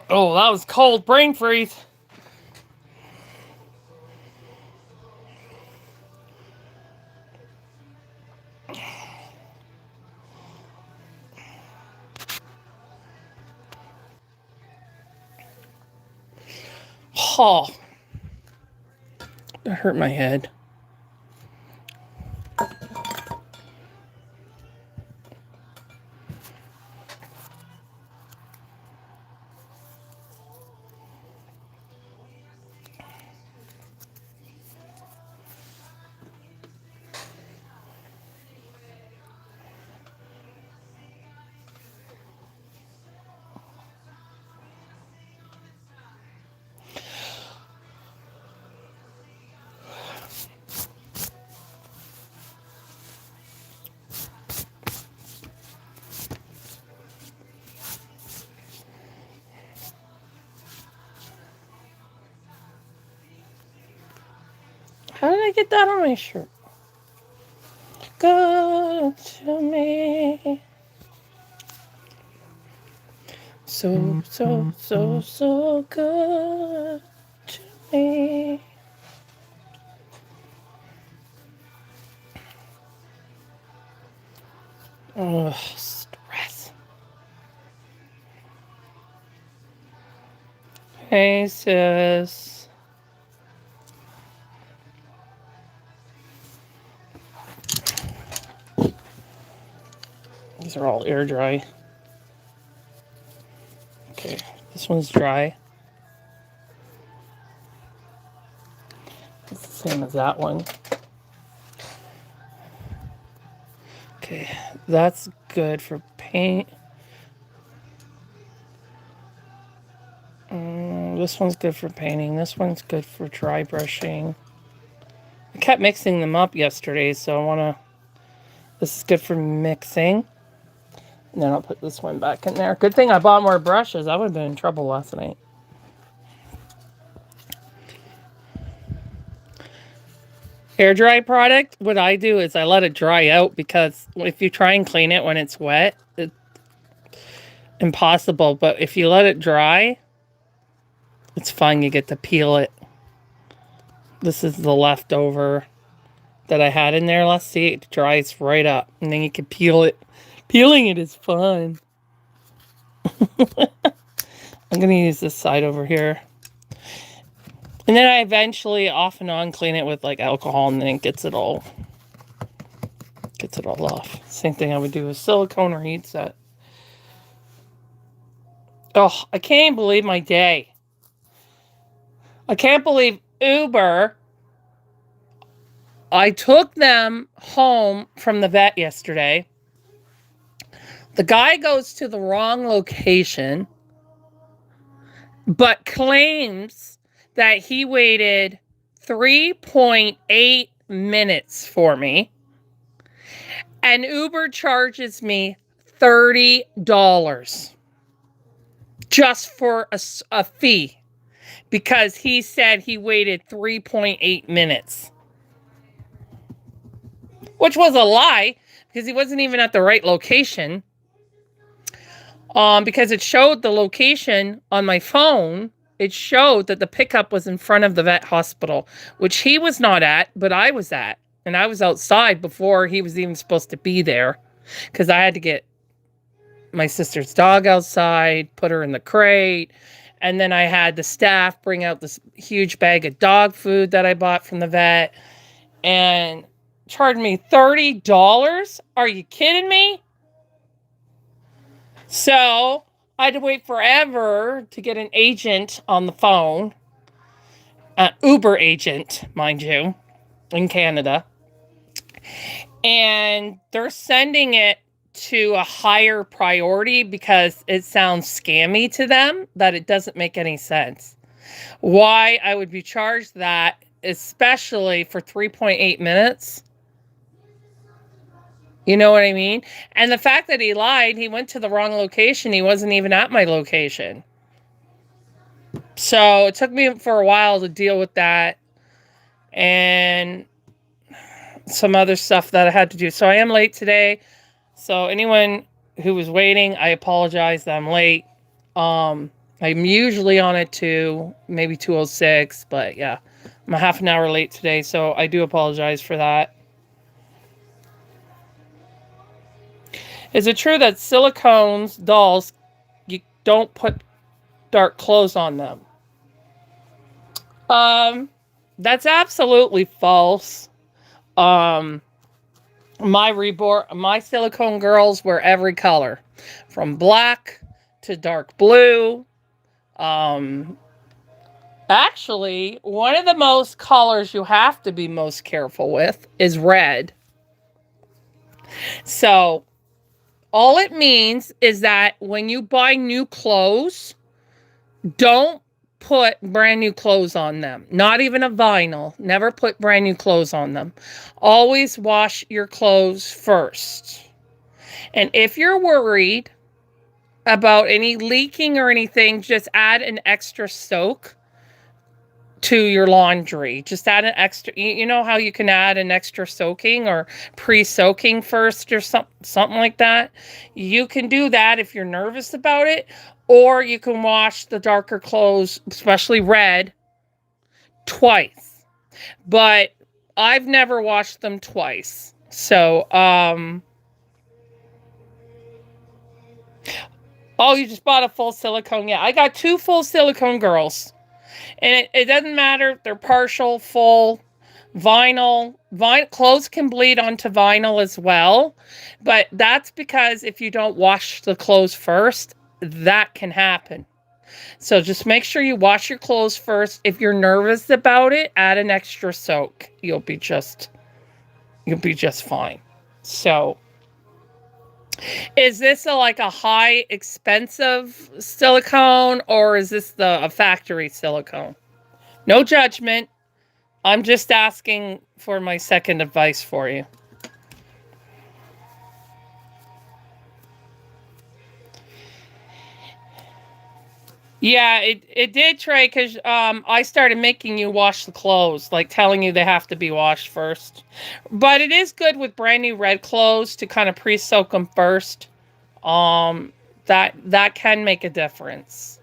Oh, that was cold. Brain freeze. Oh, that hurt my head. How did I get that on my shirt? Good to me. So, so, so, so good to me. Ugh, stress. Hey, sis. These are all air dry. Okay, this one's dry. It's the same as that one. Okay, that's good for paint. This one's good for painting. This one's good for dry brushing. I kept mixing them up yesterday, so I want to... This is good for mixing. And then I'll put this one back in there. Good thing I bought more brushes. I would have been in trouble last night. Air dry product, what I do is I let it dry out, because if you try and clean it when it's wet, it's impossible. But if you let it dry, it's fun. You get to peel it. This is the leftover that I had in there. Let's see, it dries right up. And then you can peel it. Peeling it is fun. I'm going to use this side over here. And then I eventually, off and on, clean it with like alcohol, and then it gets it all off. Same thing I would do with silicone or heat set. Oh, I can't believe my day. I can't believe Uber. I took them home from the vet yesterday. The guy goes to the wrong location, but claims that he waited 3.8 minutes for me. And Uber charges me $30 just for a fee, because he said he waited 3.8 minutes. Which was a lie, because he wasn't even at the right location. Because it showed the location on my phone. It showed that the pickup was in front of the vet hospital, which he was not at, but I was at. And I was outside before he was even supposed to be there, because I had to get my sister's dog outside, put her in the crate, and then I had the staff bring out this huge bag of dog food that I bought from the vet, and charged me $30? Are you kidding me? So I had to wait forever to get an agent on the phone, an Uber agent, mind you, in Canada. And they're sending it to a higher priority because it sounds scammy to them, that it doesn't make any sense. Why I would be charged that, especially for 3.8 minutes. You know what I mean? And the fact that he lied, he went to the wrong location. He wasn't even at my location. So it took me for a while to deal with that. And some other stuff that I had to do. So I am late today. So anyone who was waiting, I apologize that I'm late. I'm usually on at 2, maybe 2:06, but yeah. I'm a half an hour late today, so I do apologize for that. Is it true that silicones dolls, you don't put dark clothes on them? Um, that's absolutely false. Um, my silicone girls wear every color, from black to dark blue. Um, Actually, one of the most colors you have to be most careful with is red. So, all it means is that when you buy new clothes, don't put brand new clothes on them. Not even a vinyl. Never put brand new clothes on them. Always wash your clothes first. And if you're worried about any leaking or anything, just add an extra soak to your laundry. Just add an extra, you know how you can add an extra soaking or pre-soaking first or something like that? You can do that if you're nervous about it, or you can wash the darker clothes, especially red, twice. But I've never washed them twice. So, oh, you just bought a full silicone. Yeah, I got 2 full silicone girls. And it doesn't matter if they're partial, full, vinyl. Clothes can bleed onto vinyl as well. But that's because if you don't wash the clothes first, that can happen. So just make sure you wash your clothes first. If you're nervous about it, add an extra soak. You'll be just fine. So is this like a high expensive silicone, or is this a factory silicone? No judgment. I'm just asking for my second advice for you. Yeah, it did, Trey, because I started making you wash the clothes, like telling you they have to be washed first. But it is good with brand new red clothes to kind of pre-soak them first. Um, that can make a difference.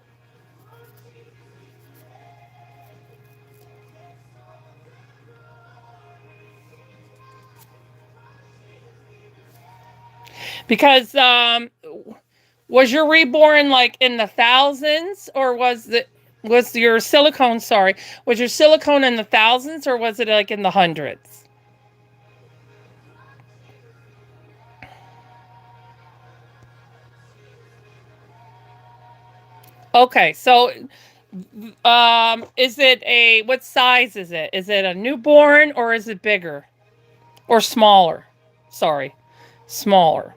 Because was your reborn like in the thousands, or was your silicone, sorry, was your silicone in the thousands, or was it like in the hundreds? Okay, so is it what size is it? Is it a newborn or is it bigger or smaller? Sorry, smaller.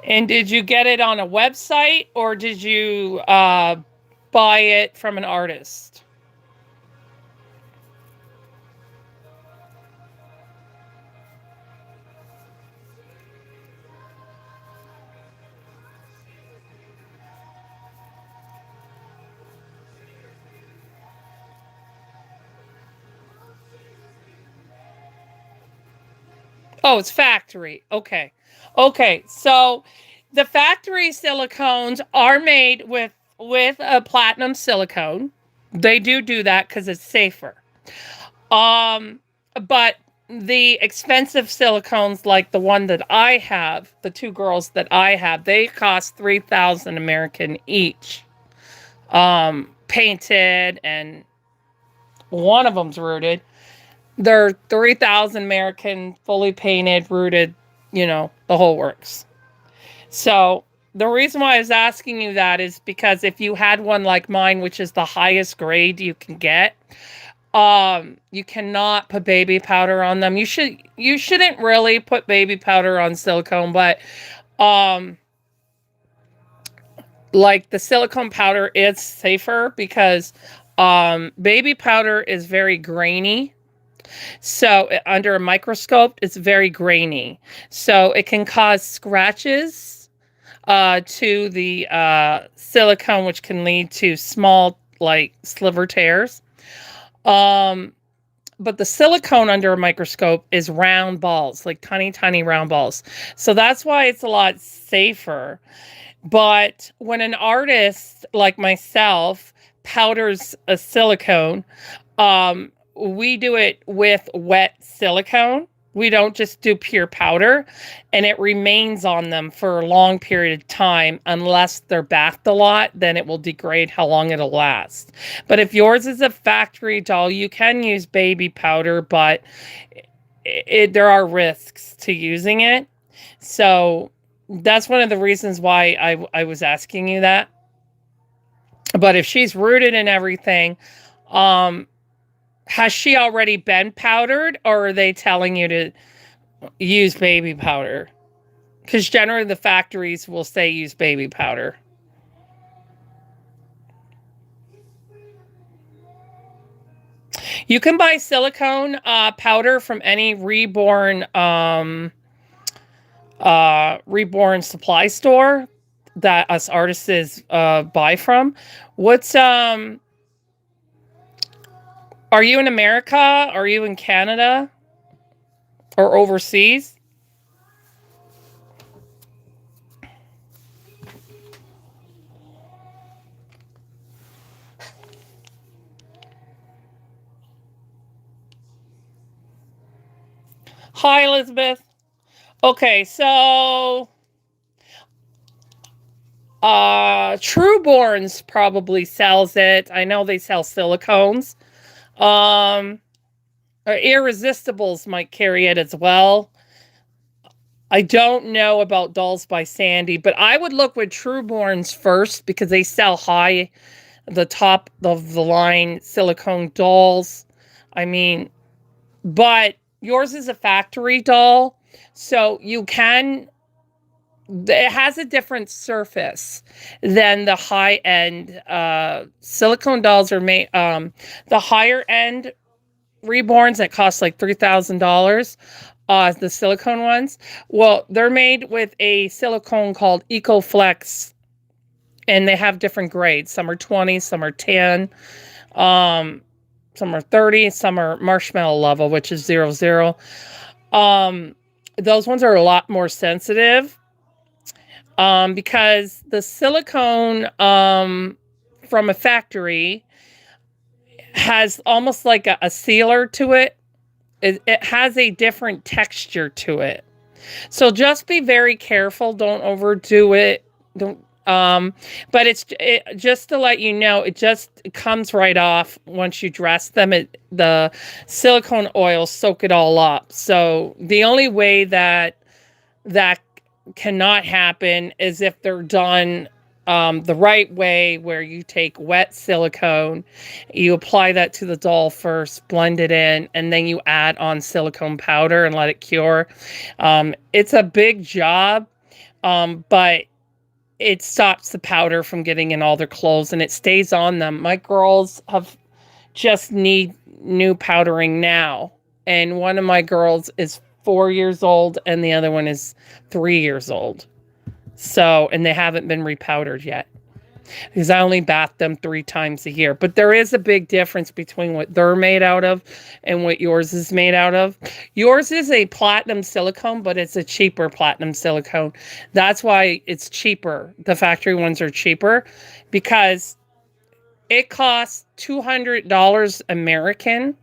And did you get it on a website, or did you buy it from an artist? Oh, it's factory. Okay. Okay. So the factory silicones are made with a platinum silicone. They do that cuz it's safer. Um but the expensive silicones like the one that I have, the 2 girls that I have, they cost 3,000 American each. Painted, and one of them's rooted. They're 3,000 American, fully painted, rooted, the whole works. So the reason why I was asking you that is because if you had one like mine, which is the highest grade you can get, you cannot put baby powder on them. You shouldn't really put baby powder on silicone, but um like the silicone powder is safer because baby powder is very grainy. So under a microscope, it's very grainy. So it can cause scratches to the silicone, which can lead to small, like, sliver tears. Um, but the silicone under a microscope is round balls, like tiny, tiny round balls. So that's why it's a lot safer. But when an artist like myself powders a silicone, we do it with wet silicone. We don't just do pure powder, and it remains on them for a long period of time. Unless they're bathed a lot, then it will degrade how long it'll last. But if yours is a factory doll, you can use baby powder, but there are risks to using it. So that's one of the reasons why I was asking you that. But if she's rooted and everything, has she already been powdered, or are they telling you to use baby powder? Because generally the factories will say use baby powder. You can buy silicone powder from any Reborn supply store that us artists buy from. What's Are you in America? Are you in Canada? Or overseas? Hi, Elizabeth. Okay, so Trueborns probably sells it. I know they sell silicones. Um Irresistibles might carry it as well. I don't know about Dolls by Sandy, but I would look with Trueborns first because they sell high, the top of the line silicone dolls. I mean, but yours is a factory doll, so you can, it has a different surface than the high end silicone dolls are made. The higher end Reborns that cost like $3,000, the silicone ones, well, they're made with a silicone called EcoFlex, and they have different grades. Some are 20, some are 10, some are 30, some are marshmallow level, which is 00. Those ones are a lot more sensitive, because the silicone from a factory has almost like a sealer to it. It has a different texture to it. So just be very careful. Don't overdo it. Don't. But just to let you know, it comes right off once you dress them. The silicone oil soak it all up. So the only way that cannot happen is if they're done the right way, where you take wet silicone, you apply that to the doll first, blend it in, and then you add on silicone powder and let it cure. It's a big job, but it stops the powder from getting in all their clothes, and it stays on them. My girls just need new powdering now, and one of my girls is 4 years old and the other one is 3 years old. So, and they haven't been repowdered yet because I only bath them 3 times a year. But there is a big difference between what they're made out of and what yours is made out of. Yours is a platinum silicone, but it's a cheaper platinum silicone. That's why it's cheaper. The factory ones are cheaper because it costs $200 American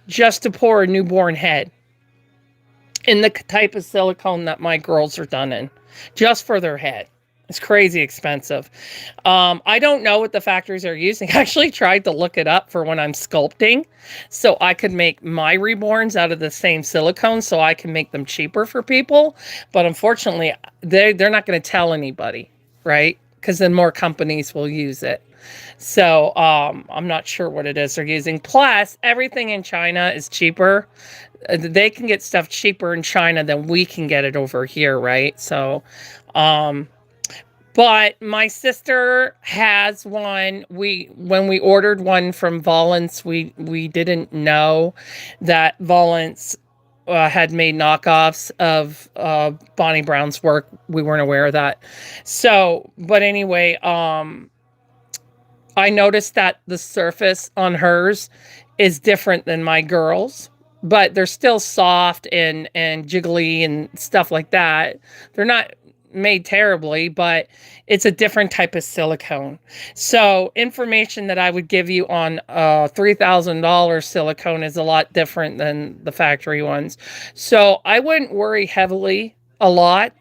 just to pour a newborn head in the type of silicone that my girls are done in, just for their head. It's crazy expensive. I don't know what the factories are using. I actually tried to look it up for when I'm sculpting, so I could make my reborns out of the same silicone, so I can make them cheaper for people. But unfortunately, they're not going to tell anybody, right? Because then more companies will use it. So I'm not sure what it is they're using. Plus, everything in China is cheaper. They can get stuff cheaper in China than we can get it over here, right? So, but my sister has one. When we ordered one from Valence, we didn't know that Valence had made knockoffs of Bonnie Brown's work. We weren't aware of that. So, but anyway, I noticed that the surface on hers is different than my girls, but they're still soft and jiggly and stuff like that. They're not made terribly, but it's a different type of silicone. So information that I would give you on $3,000 silicone is a lot different than the factory ones. So I wouldn't worry heavily a lot.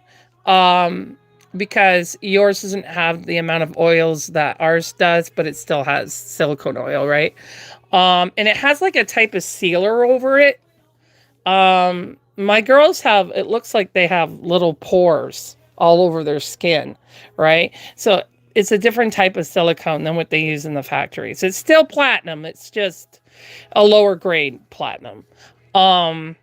Um, because yours doesn't have the amount of oils that ours does, but it still has silicone oil, right? And it has like a type of sealer over it. My girls have, it looks like they have little pores all over their skin, right? So it's a different type of silicone than what they use in the factories. It's still platinum. It's just a lower grade platinum. Um,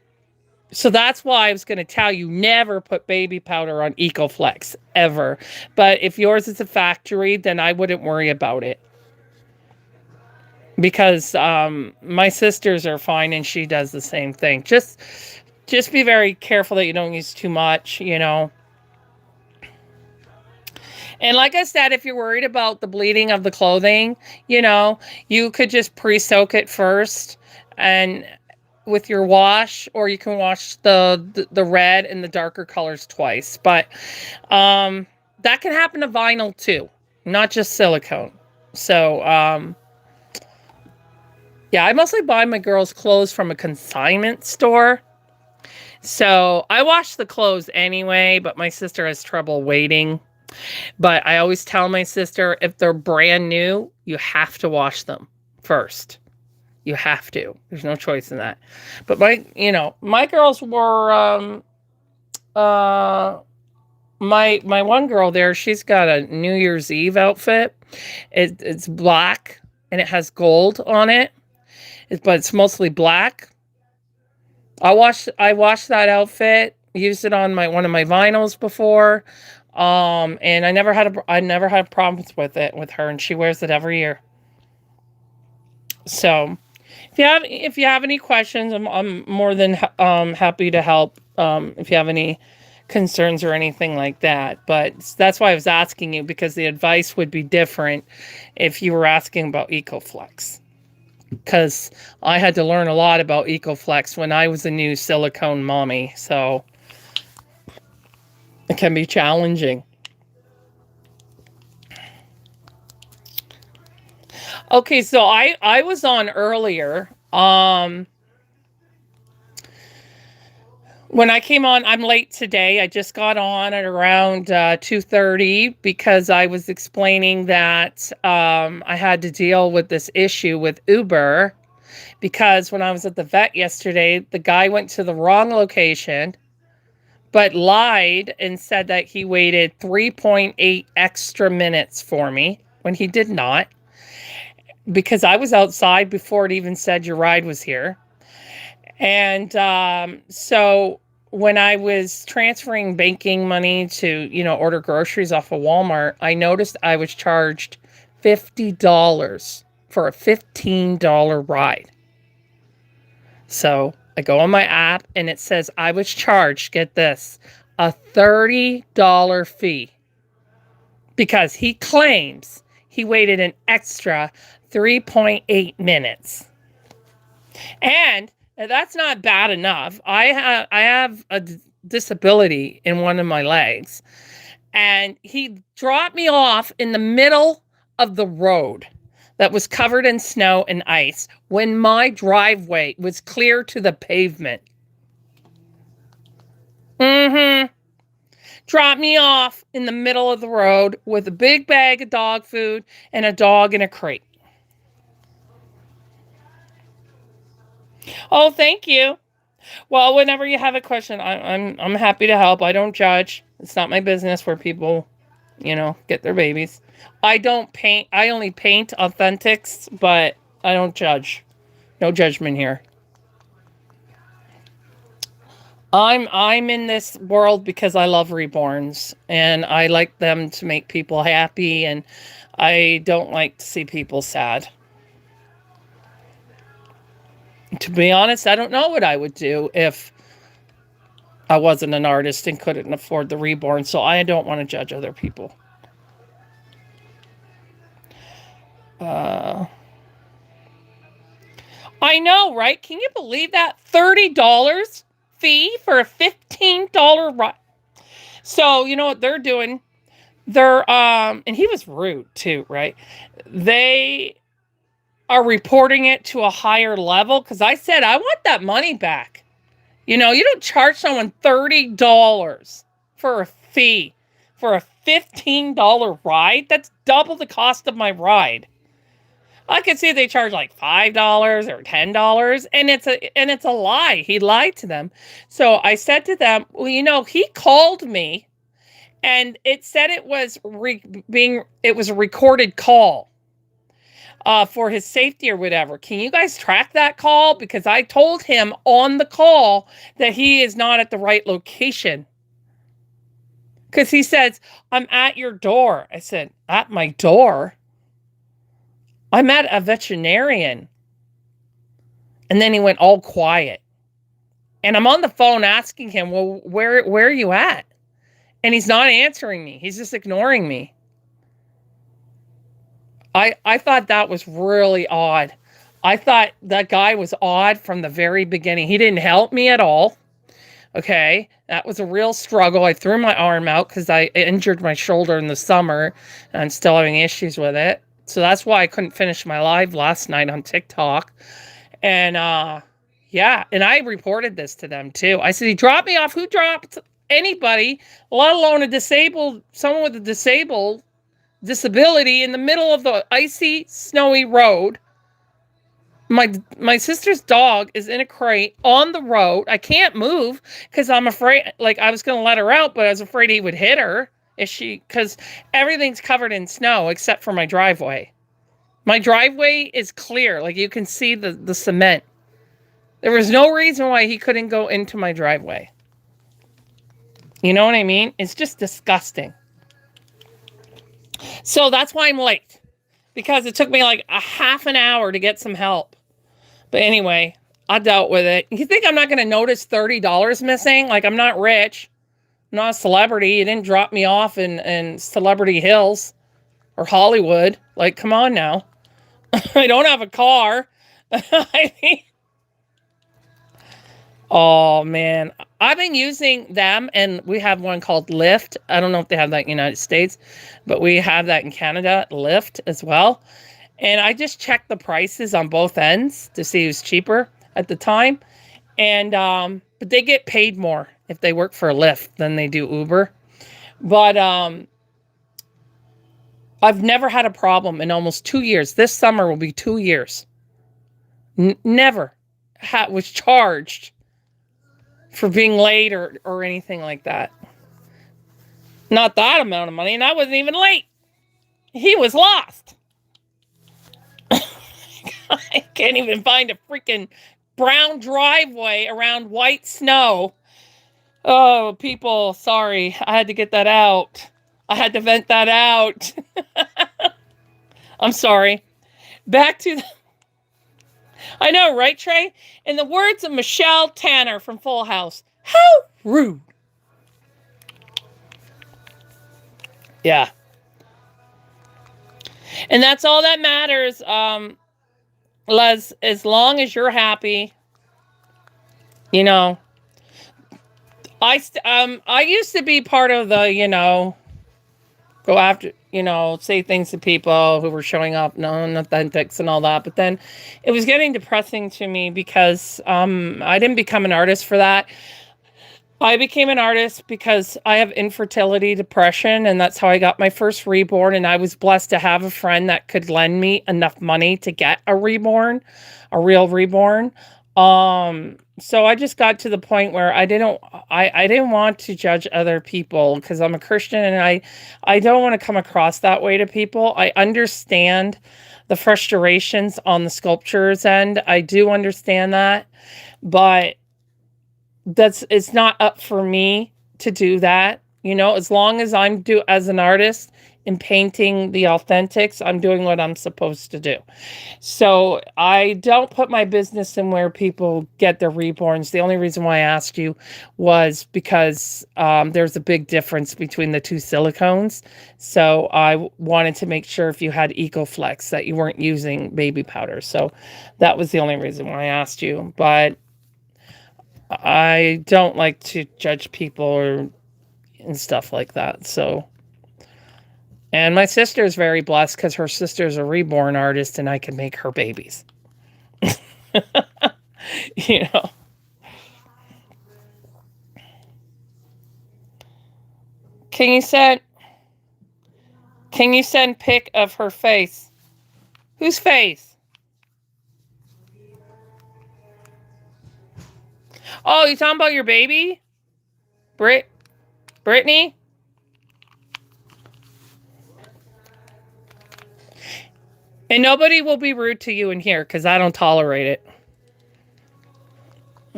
so that's why I was going to tell you never put baby powder on EcoFlex ever. But if yours is a factory, then I wouldn't worry about it. Because my sisters are fine and she does the same thing. Just be very careful that you don't use too much, you know. And like I said, if you're worried about the bleeding of the clothing, you know, you could just pre-soak it first and with your wash, or you can wash the red and the darker colors twice. But that can happen to vinyl too, not just silicone. So yeah, I mostly buy my girls' clothes from a consignment store. So I wash the clothes anyway, but my sister has trouble waiting. But I always tell my sister, if they're brand new, you have to wash them first. You have to. There's no choice in that. But my girls were my one girl there, she's got a New Year's Eve outfit. It's black and it has gold on it. But it's mostly black. I washed that outfit, used it on one of my vinyls before. And I never had problems with it with her, and she wears it every year. So if you have any questions, I'm more than happy to help. If you have any concerns or anything like that. But that's why I was asking you, because the advice would be different if you were asking about EcoFlex. Because I had to learn a lot about EcoFlex when I was a new silicone mommy. So it can be challenging. Okay, so I was on earlier. When I came on, I'm late today. I just got on at around 2:30 because I was explaining that I had to deal with this issue with Uber, because when I was at the vet yesterday, the guy went to the wrong location but lied and said that he waited 3.8 extra minutes for me when he did not, because I was outside before it even said your ride was here. And so when I was transferring banking money to, order groceries off of Walmart, I noticed I was charged $50 for a $15 ride. So I go on my app and it says I was charged, get this, a $30 fee, because he claims he waited an extra 3.8 minutes. And that's not bad enough. I have a disability in one of my legs, and he dropped me off in the middle of the road that was covered in snow and ice when my driveway was clear to the pavement. Dropped me off in the middle of the road with a big bag of dog food and a dog in a crate. Oh, thank you. Well, whenever you have a question, I'm happy to help. I don't judge. It's not my business where people, get their babies. I don't paint. I only paint authentics, but I don't judge. No judgment here. I'm in this world because I love reborns, and I like them to make people happy, and I don't like to see people sad. To be honest, I don't know what I would do if I wasn't an artist and couldn't afford the reborn, so I don't want to judge other people. Uh, I know, right? Can you believe that? $30 fee for a $15 ride. So, you know what they're doing? They're, and he was rude too, right? They are reporting it to a higher level because I said, I want that money back. You know, you don't charge someone $30 for a fee for a $15 ride. That's double the cost of my ride. I could see they charge like $5 or $10, and it's a lie. He lied to them. So I said to them, well, you know, he called me, and it said it was it was a recorded call for his safety or whatever. Can you guys track that call? Because I told him on the call that he is not at the right location. Because he says, I'm at your door. I said, at my door? I'm at a veterinarian. And then he went all quiet. And I'm on the phone asking him, well, where are you at? And he's not answering me. He's just ignoring me. I thought that was really odd. I thought that guy was odd from the very beginning. He didn't help me at all. Okay, that was a real struggle. I threw my arm out because I injured my shoulder in the summer and I'm still having issues with it. So that's why I couldn't finish my live last night on TikTok. And yeah, and I reported this to them too. I said, he dropped me off. Who dropped anybody, let alone someone with a disability in the middle of the icy, snowy road? My sister's dog is in a crate on the road. I can't move because I'm afraid, like I was going to let her out, but I was afraid he would hit her because everything's covered in snow except for my driveway. My driveway is clear. Like you can see the cement. There was no reason why he couldn't go into my driveway. You know what I mean? It's just disgusting. So that's why I'm late. Because it took me like a half an hour to get some help. But anyway, I dealt with it. You think I'm not going to notice $30 missing? Like, I'm not rich. I'm not a celebrity. You didn't drop me off in Celebrity Hills or Hollywood. Like, come on now. I don't have a car. I mean, oh, man. I've been using them, and we have one called Lyft. I don't know if they have that in the United States, but we have that in Canada, Lyft as well. And I just checked the prices on both ends to see who's cheaper at the time. And but they get paid more if they work for Lyft than they do Uber. But I've never had a problem in almost 2 years. This summer will be 2 years. Never was charged for being late or anything like that. Not that amount of money, and I wasn't even late. He was lost. I can't even find a freaking brown driveway around white snow. Oh, people, sorry. I had to get that out. I had to vent that out. I'm sorry. Back to I know, right, Trey? In the words of Michelle Tanner from Full House, how rude. Yeah. And that's all that matters, Les, as long as you're happy. You know, I used to be part of the, go after, say things to people who were showing up, non-authentics and all that. But then it was getting depressing to me because I didn't become an artist for that. I became an artist because I have infertility depression, and that's how I got my first reborn. And I was blessed to have a friend that could lend me enough money to get a reborn, a real reborn. So I just got to the point where I didn't want to judge other people because I'm a Christian, and I don't want to come across that way to people. I understand the frustrations on the sculpture's end. I do understand that, but it's not up for me to do that. As long as as an artist, in painting the Authentics, I'm doing what I'm supposed to do. So I don't put my business in where people get their reborns. The only reason why I asked you was because there's a big difference between the two silicones. So I wanted to make sure if you had EcoFlex that you weren't using baby powder. So that was the only reason why I asked you. But I don't like to judge people and stuff like that. So, and my sister is very blessed because her sister's a reborn artist and I can make her babies. You know. Can you send pic of her face? Whose face? Oh, you talking about your baby? Brittany? And nobody will be rude to you in here because I don't tolerate it.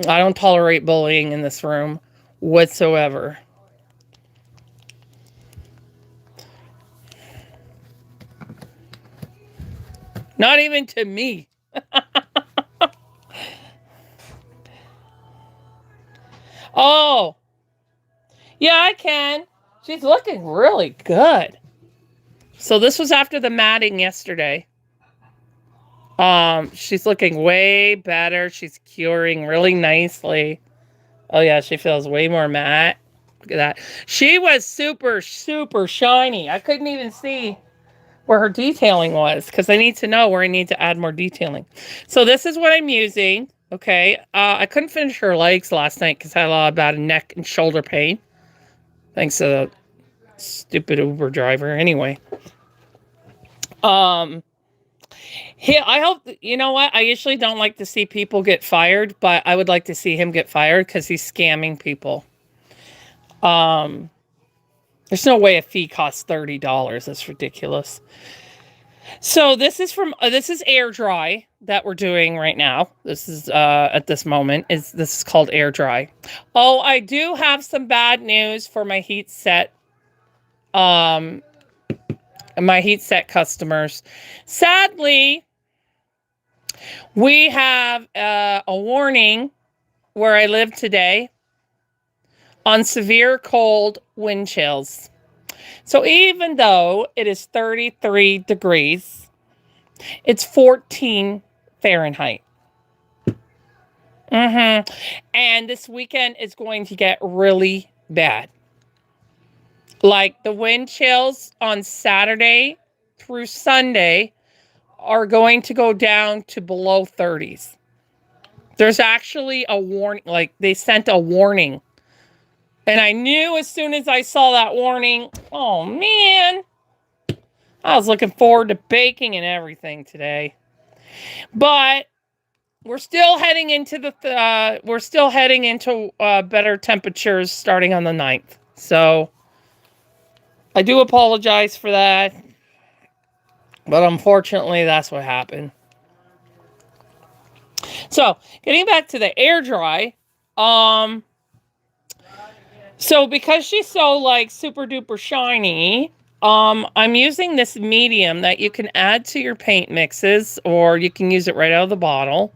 I don't tolerate bullying in this room whatsoever. Not even to me. Oh, yeah, I can. She's looking really good. So this was after the matting yesterday. She's looking way better. She's curing really nicely. Oh yeah, she feels way more matte. Look at that. She was super, super shiny. I couldn't even see where her detailing was because I need to know where I need to add more detailing. So this is what I'm using. Okay. I couldn't finish her legs last night because I had a lot of bad neck and shoulder pain. Thanks to the stupid Uber driver. Anyway. I hope, you know what? I usually don't like to see people get fired, but I would like to see him get fired because he's scamming people. There's no way a fee costs $30. That's ridiculous. So this is air dry that we're doing right now. This is at this moment this is called air dry. Oh, I do have some bad news for my heat set customers. Sadly, we have a warning where I live today on severe cold wind chills. So even though it is 33 degrees, it's 14 Fahrenheit. And this weekend is going to get really bad. Like the wind chills on Saturday through Sunday are going to go down to below 30s. There's actually a warning, like they sent a warning. And I knew as soon as I saw that warning, oh man, I was looking forward to baking and everything today. But we're still heading into better temperatures starting on the 9th. So I do apologize for that. But unfortunately, that's what happened. So, getting back to the air dry, so because she's so like super duper shiny, I'm using this medium that you can add to your paint mixes or you can use it right out of the bottle.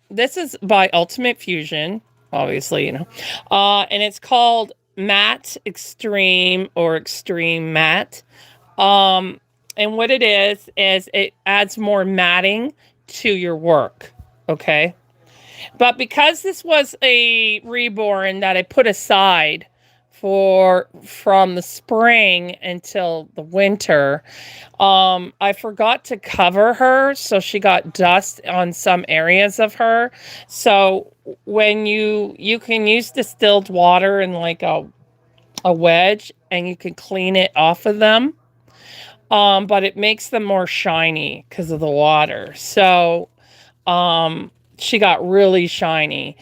This is by Ultimate Fusion, obviously, you know. And it's called Matte Extreme or Extreme Matte. And what it is it adds more matting to your work, okay? But because this was a reborn that I put aside from the spring until the winter, I forgot to cover her, so she got dust on some areas of her. So when you can use distilled water in like a wedge and you can clean it off of them. But it makes them more shiny because of the water. So, she got really shiny.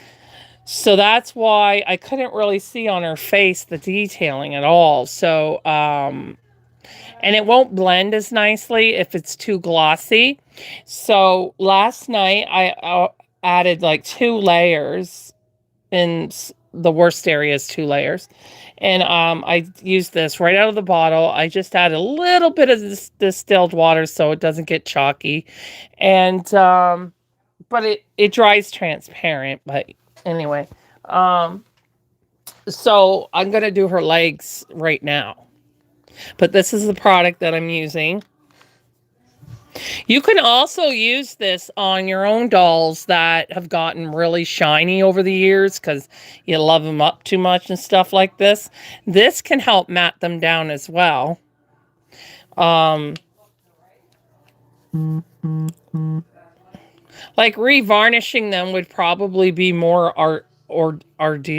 So that's why I couldn't really see on her face the detailing at all. So, and it won't blend as nicely if it's too glossy. So last night I added like 2 layers in the worst area is 2 layers. And I used this right out of the bottle. I just add a little bit of this distilled water so it doesn't get chalky. And but it dries transparent. But anyway, so I'm gonna do her legs right now. But this is the product that I'm using. You can also use this on your own dolls that have gotten really shiny over the years because you love them up too much and stuff like this. This can help matte them down as well. Like revarnishing them would probably be more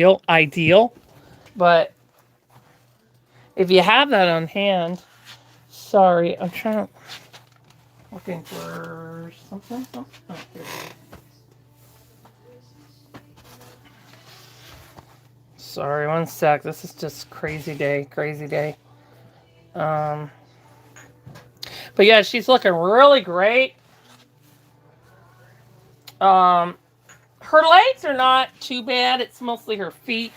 ideal. But if you have that on hand, sorry, I'm trying to... looking for something. Oh, here. Sorry, one sec. This is just crazy day. But yeah, she's looking really great. Her legs are not too bad. It's mostly her feet.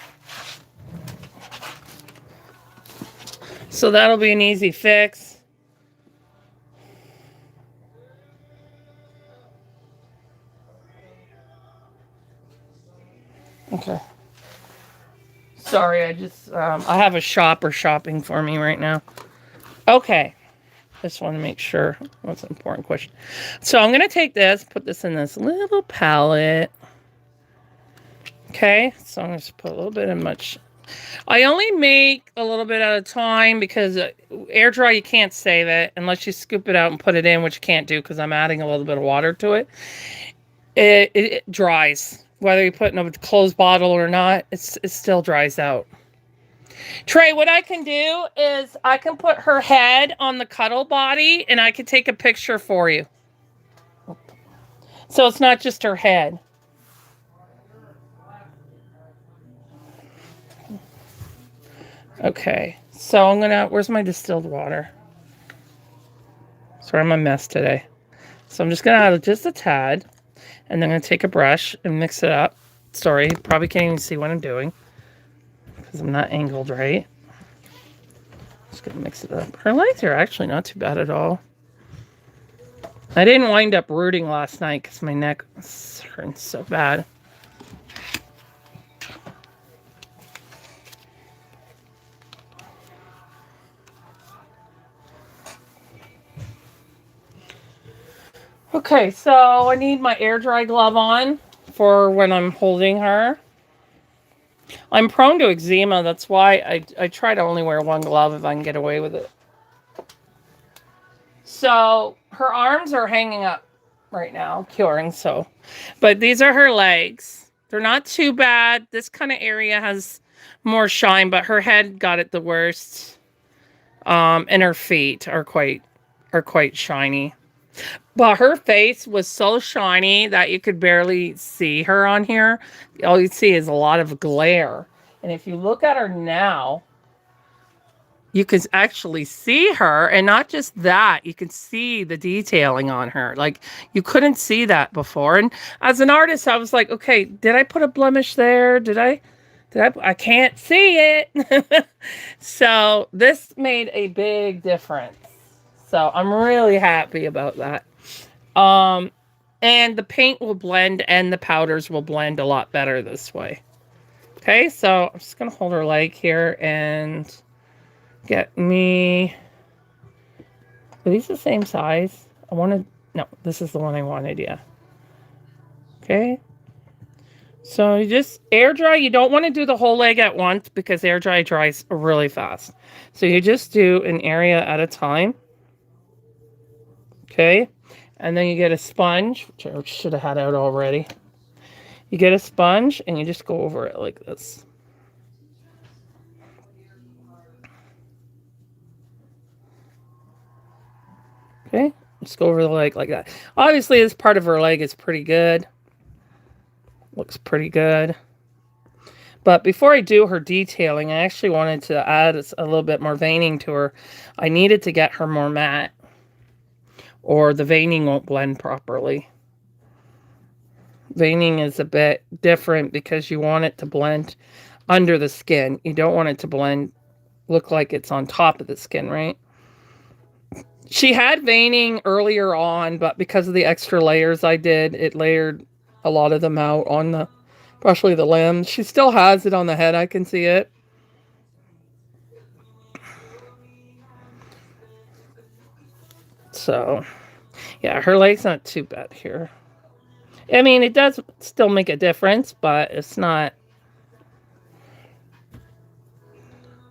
So that'll be an easy fix. Okay. Sorry, I just, I have a shopper shopping for me right now. Okay. Just want to make sure. That's an important question. So I'm going to take this, put this in this little palette. Okay. So I'm going to put a little bit of much. I only make a little bit at a time because air dry, you can't save it unless you scoop it out and put it in, which you can't do because I'm adding a little bit of water to it. It dries. Whether you put it in a closed bottle or not, it still dries out. Trey, what I can do is I can put her head on the cuddle body and I can take a picture for you. So it's not just her head. Okay, so I'm gonna, where's my distilled water? Sorry, I'm a mess today. So I'm just gonna add just a tad. And then I'm going to take a brush and mix it up. Sorry, you probably can't even see what I'm doing. Because I'm not angled right. Just going to mix it up. Her legs are actually not too bad at all. I didn't wind up rooting last night because my neck was hurting so bad. Okay, so I need my air dry glove on for when I'm holding her. I'm prone to eczema. That's why I try to only wear one glove if I can get away with it. So her arms are hanging up right now, curing. So, but these are her legs. They're not too bad. This kind of area has more shine, but her head got it the worst. And her feet are quite shiny. But her face was so shiny that you could barely see her on here. All you see is a lot of glare. And if you look at her now, you can actually see her. And not just that, you can see the detailing on her. Like, you couldn't see that before. And as an artist, I was like, okay, did I put a blemish there? I can't see it. So this made a big difference. So I'm really happy about that. And the paint will blend and the powders will blend a lot better this way. Okay, so I'm just going to hold her leg here and get me... Are these the same size? No, this is the one I wanted, yeah. Okay. So you just air dry. You don't want to do the whole leg at once because air dry dries really fast. So you just do an area at a time. Okay. And then you get a sponge, which I should have had out already. You get a sponge and you just go over it like this. Okay. Just go over the leg like that. Obviously, this part of her leg is pretty good. Looks pretty good. But before I do her detailing, I actually wanted to add a little bit more veining to her. I needed to get her more matte, or the veining won't blend properly. Veining is a bit different because you want it to blend under the skin. You don't want it to blend, look like it's on top of the skin, right? She had veining earlier on, but because of the extra layers I did, it layered a lot of them out on the, especially the limbs. She still has it on the head. I can see it. So, yeah, her leg's not too bad here. I mean, it does still make a difference, but it's not,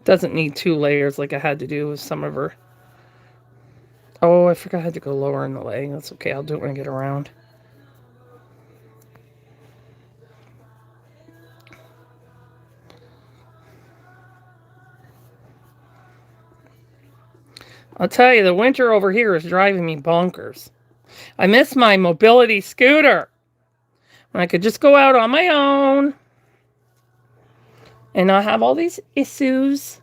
doesn't need 2 layers like I had to do with some of her. Oh, I forgot I had to go lower in the leg. That's okay. I'll do it when I get around. I'll tell you, the winter over here is driving me bonkers. I miss my mobility scooter. When I could just go out on my own and not have all these issues.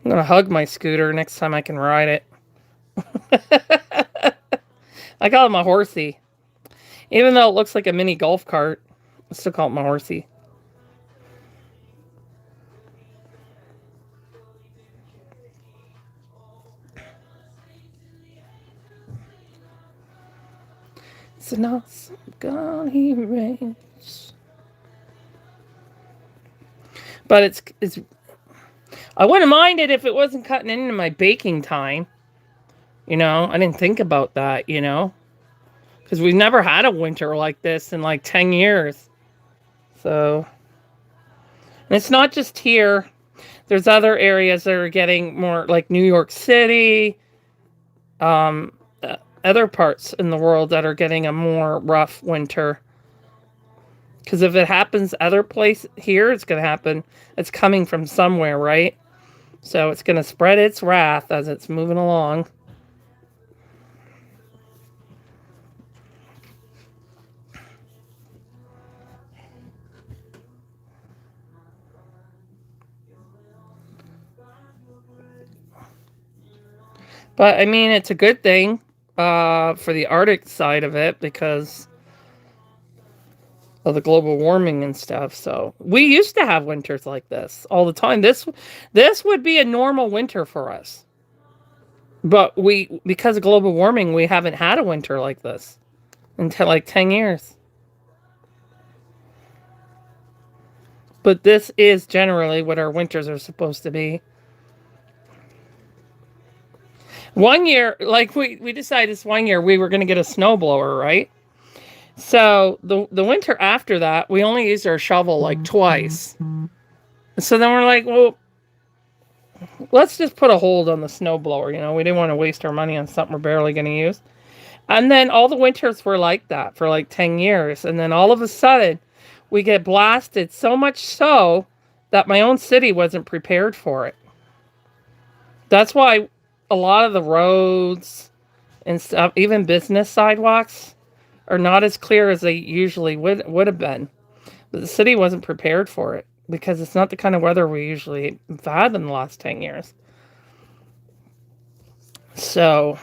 I'm going to hug my scooter next time I can ride it. I call it my horsey. Even though it looks like a mini golf cart, I still call it my horsey. It's an awesome gully race. But it's I wouldn't mind it if it wasn't cutting into my baking time. You know, I didn't think about that, you know. Because we've never had a winter like this in like 10 years. So, and it's not just here. There's other areas that are getting more, like New York City, other parts in the world that are getting a more rough winter. Because if it happens other place here, it's going to happen. It's coming from somewhere, right? So it's going to spread its wrath as it's moving along. But I mean, it's a good thing for the Arctic side of it because of the global warming and stuff. So we used to have winters like this all the time. This would be a normal winter for us. But because of global warming, we haven't had a winter like this until like 10 years. But this is generally what our winters are supposed to be. One year, like we decided this one year we were going to get a snowblower, right? So the winter after that, we only used our shovel like twice. So then we're like, well, let's just put a hold on the snowblower. You know, we didn't want to waste our money on something we're barely going to use. And then all the winters were like that for like 10 years. And then all of a sudden, we get blasted so much so that my own city wasn't prepared for it. That's why a lot of the roads and stuff, even business sidewalks, are not as clear as they usually would have been. But the city wasn't prepared for it because it's not the kind of weather we usually have had in the last 10 years. So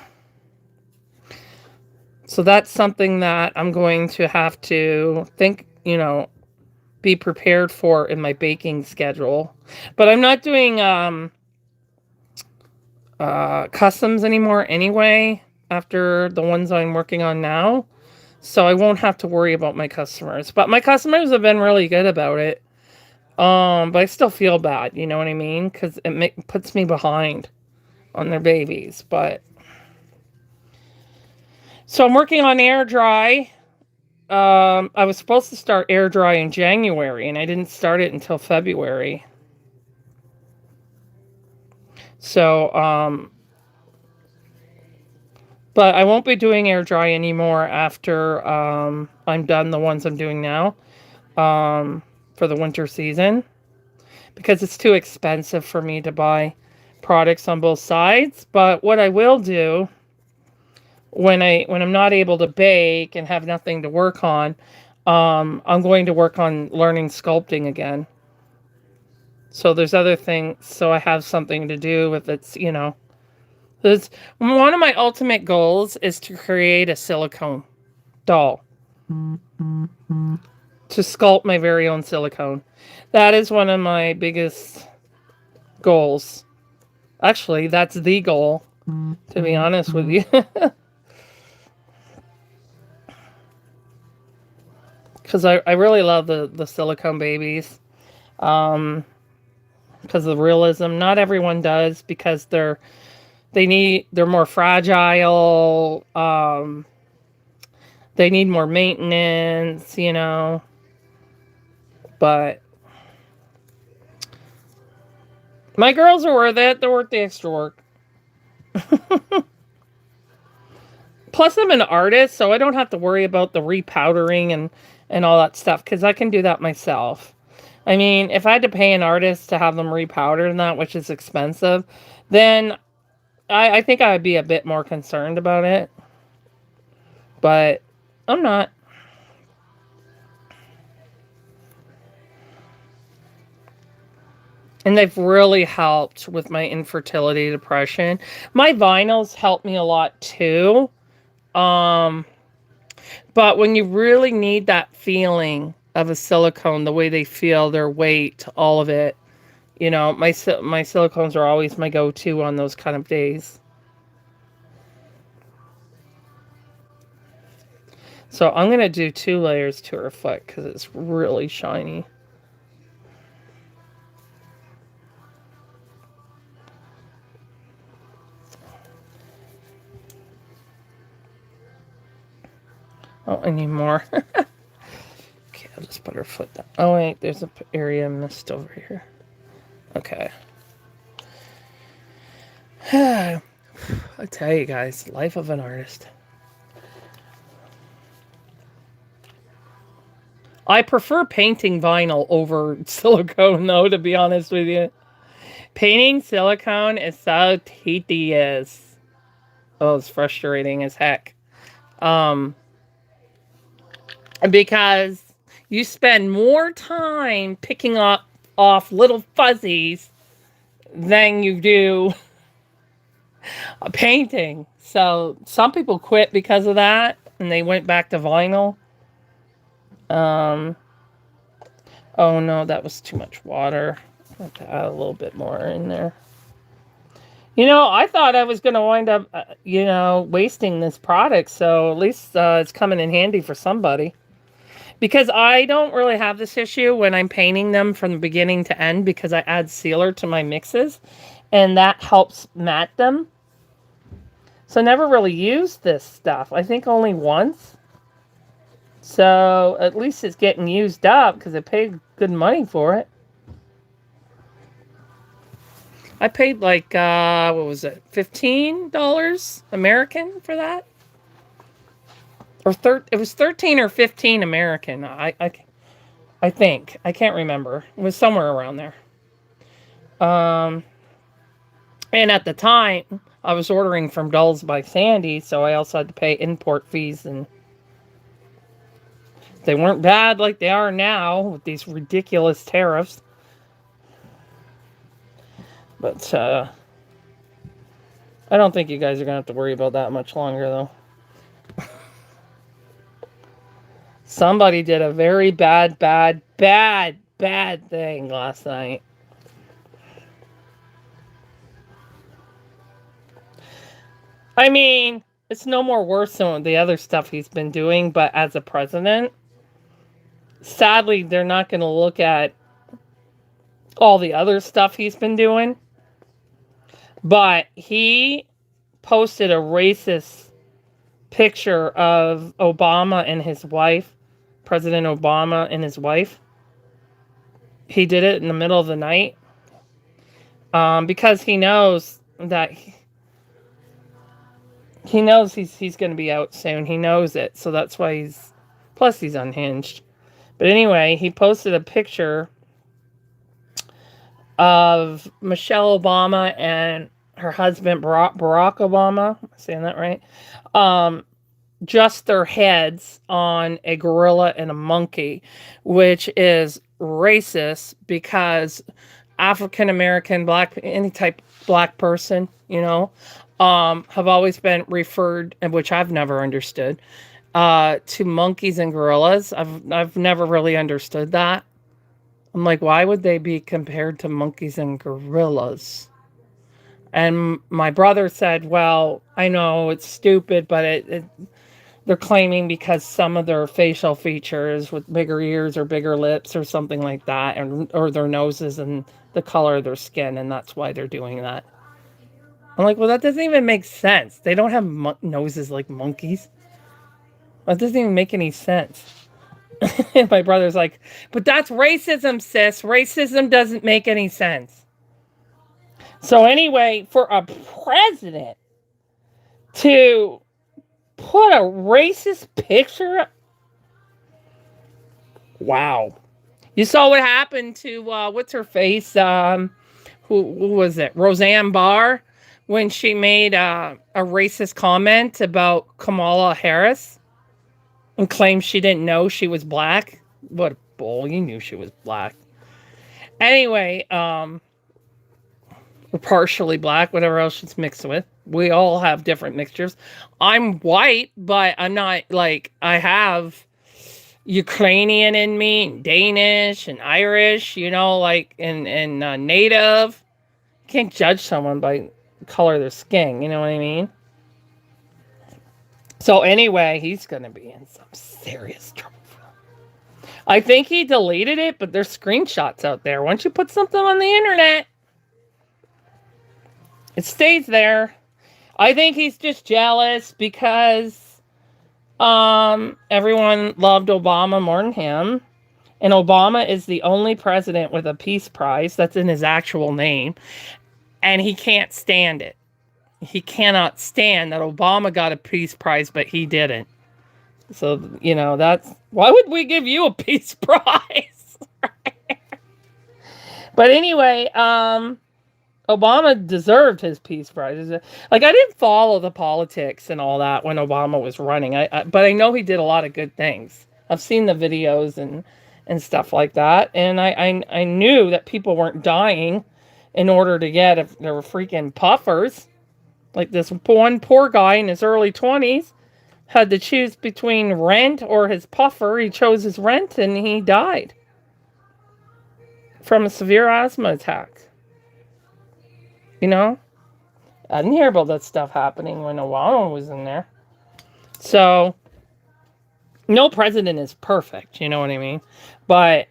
that's something that I'm going to have to think, you know, be prepared for in my baking schedule. But I'm not doing customs anymore anyway after the ones I'm working on now. So I won't have to worry about my customers. But my customers have been really good about it. But I still feel bad, you know what I mean? Because it puts me behind on their babies. But so I'm working on air dry. I was supposed to start air dry in January, and I didn't start it until February. So, but I won't be doing air dry anymore after I'm done the ones I'm doing now for the winter season, because it's too expensive for me to buy products on both sides. But what I will do when I'm not able to bake and have nothing to work on, I'm going to work on learning sculpting again. So there's other things, so I have something to do with it's, you know. One of my ultimate goals is to create a silicone doll. to sculpt my very own silicone. That is one of my biggest goals. Actually, that's the goal, to be honest with you. Because I really love the silicone babies. Because of the realism. Not everyone does because they're more fragile. They need more maintenance, you know. But my girls are worth it. They're worth the extra work. Plus, I'm an artist, so I don't have to worry about the repowdering and all that stuff because I can do that myself. I mean, if I had to pay an artist to have them repowdered and that, which is expensive, then I think I would be a bit more concerned about it. But I'm not. And they've really helped with my infertility depression. My vinyls help me a lot too. But when you really need that feeling of a silicone, the way they feel, their weight, all of it, you know, my silicones are always my go-to on those kind of days. So I'm going to do 2 layers to her foot because it's really shiny. Oh, I need more. Okay, I'll just put her foot down. Oh, wait, there's an area missed over here. Okay. I tell you guys, life of an artist. I prefer painting vinyl over silicone, though, to be honest with you. Painting silicone is so tedious. Oh, it's frustrating as heck. Because you spend more time picking off little fuzzies than you do painting. So some people quit because of that, and they went back to vinyl. Oh no, that was too much water. I have to add a little bit more in there. You know, I thought I was going to wind up, wasting this product. So at least it's coming in handy for somebody. Because I don't really have this issue when I'm painting them from the beginning to end because I add sealer to my mixes. And that helps matte them. So I never really used this stuff. I think only once. So at least it's getting used up because I paid good money for it. I paid like, what was it, $15 American for that? Or it was 13 or 15 American, I think. I can't remember. It was somewhere around there. And at the time, I was ordering from Dolls by Sandy, so I also had to pay import fees, and they weren't bad like they are now with these ridiculous tariffs. But I don't think you guys are going to have to worry about that much longer, though. Somebody did a very bad thing last night. I mean, it's no more worse than the other stuff he's been doing, but as a president, sadly, they're not going to look at all the other stuff he's been doing. But he posted a racist picture of Obama and his wife, President Obama and his wife. He did it in the middle of the night because he knows that he knows he's going to be out soon. He knows it, so that's why he's unhinged. But anyway, he posted a picture of Michelle Obama and her husband Barack Obama. Am I saying that right? Just their heads on a gorilla and a monkey, which is racist because African American, black, any type black person, have always been referred, and which I've never understood, to monkeys and gorillas. I've never really understood that. I'm like, why would they be compared to monkeys and gorillas? And my brother said, well, I know it's stupid, but they're claiming because some of their facial features with bigger ears or bigger lips or something like that, or their noses and the color of their skin, and that's why they're doing that. I'm like, well, that doesn't even make sense. They don't have noses like monkeys. That doesn't even make any sense. And my brother's like, but that's racism, sis. Racism doesn't make any sense. So anyway, for a president to put a racist picture, wow. You saw what happened to what's her face? Who was it? Roseanne Barr, when she made a racist comment about Kamala Harris and claimed she didn't know she was black. What a bull! You knew she was black. Anyway, or partially black, whatever else she's mixed with. We all have different mixtures. I'm white, but I'm not like, I have Ukrainian in me, and Danish and Irish, like, and native. You can't judge someone by the color of their skin, you know what I mean? So anyway, he's going to be in some serious trouble. I think he deleted it, but there's screenshots out there. Once you put something on the internet, it stays there. I think he's just jealous because everyone loved Obama more than him. And Obama is the only president with a Peace Prize that's in his actual name. And he can't stand it. He cannot stand that Obama got a Peace Prize, but he didn't. So, that's... Why would we give you a Peace Prize? But anyway, Obama deserved his Peace Prize. Like, I didn't follow the politics and all that when Obama was running. But I know he did a lot of good things. I've seen the videos and stuff like that. And I knew that people weren't dying in order to get, if there were freaking puffers. Like this one poor guy in his early 20s had to choose between rent or his puffer. He chose his rent and he died from a severe asthma attack. I didn't hear about that stuff happening when Obama was in there. So, no president is perfect, you know what I mean? But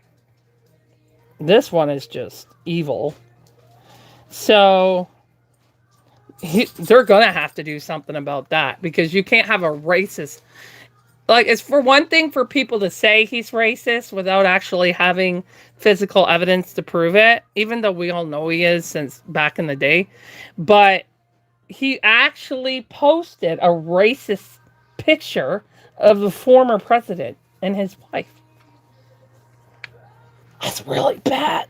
this one is just evil. So, they're going to have to do something about that, because you can't have a racist... Like, it's for one thing for people to say he's racist without actually having physical evidence to prove it, even though we all know he is since back in the day. But he actually posted a racist picture of the former president and his wife. That's really bad.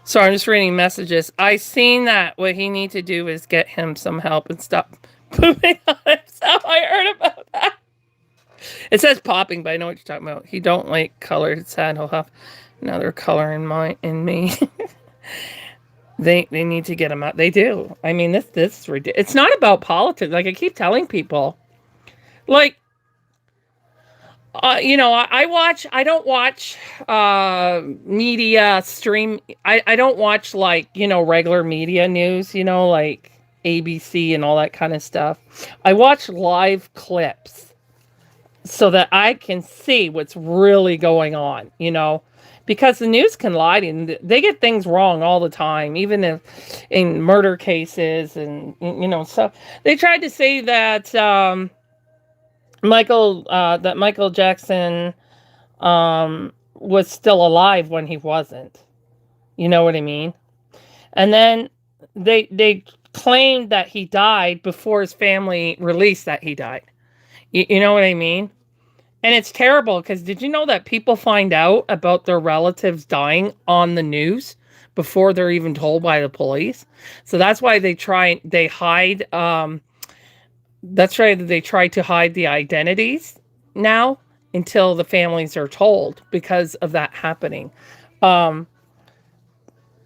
So I'm just reading messages. I seen that what he need to do is get him some help and stop pooping on himself. I heard about that. It says popping, but I know what you're talking about. He don't like color. It's sad. He'll have another color in me. They need to get him out. They do. I mean, this is ridiculous. It's not about politics. Like I keep telling people, like, I don't watch media stream. I don't watch regular media news, like ABC and all that kind of stuff. I watch live clips so that I can see what's really going on, because the news can lie to you. They get things wrong all the time, even if in murder cases and, so they tried to say that, Michael Jackson was still alive when he wasn't. You know what I mean? And then they claimed that he died before his family released that he died. You know what I mean? And it's terrible, because did you know that people find out about their relatives dying on the news before they're even told by the police? So that's why they hide... That's right. They try to hide the identities now until the families are told, because of that happening.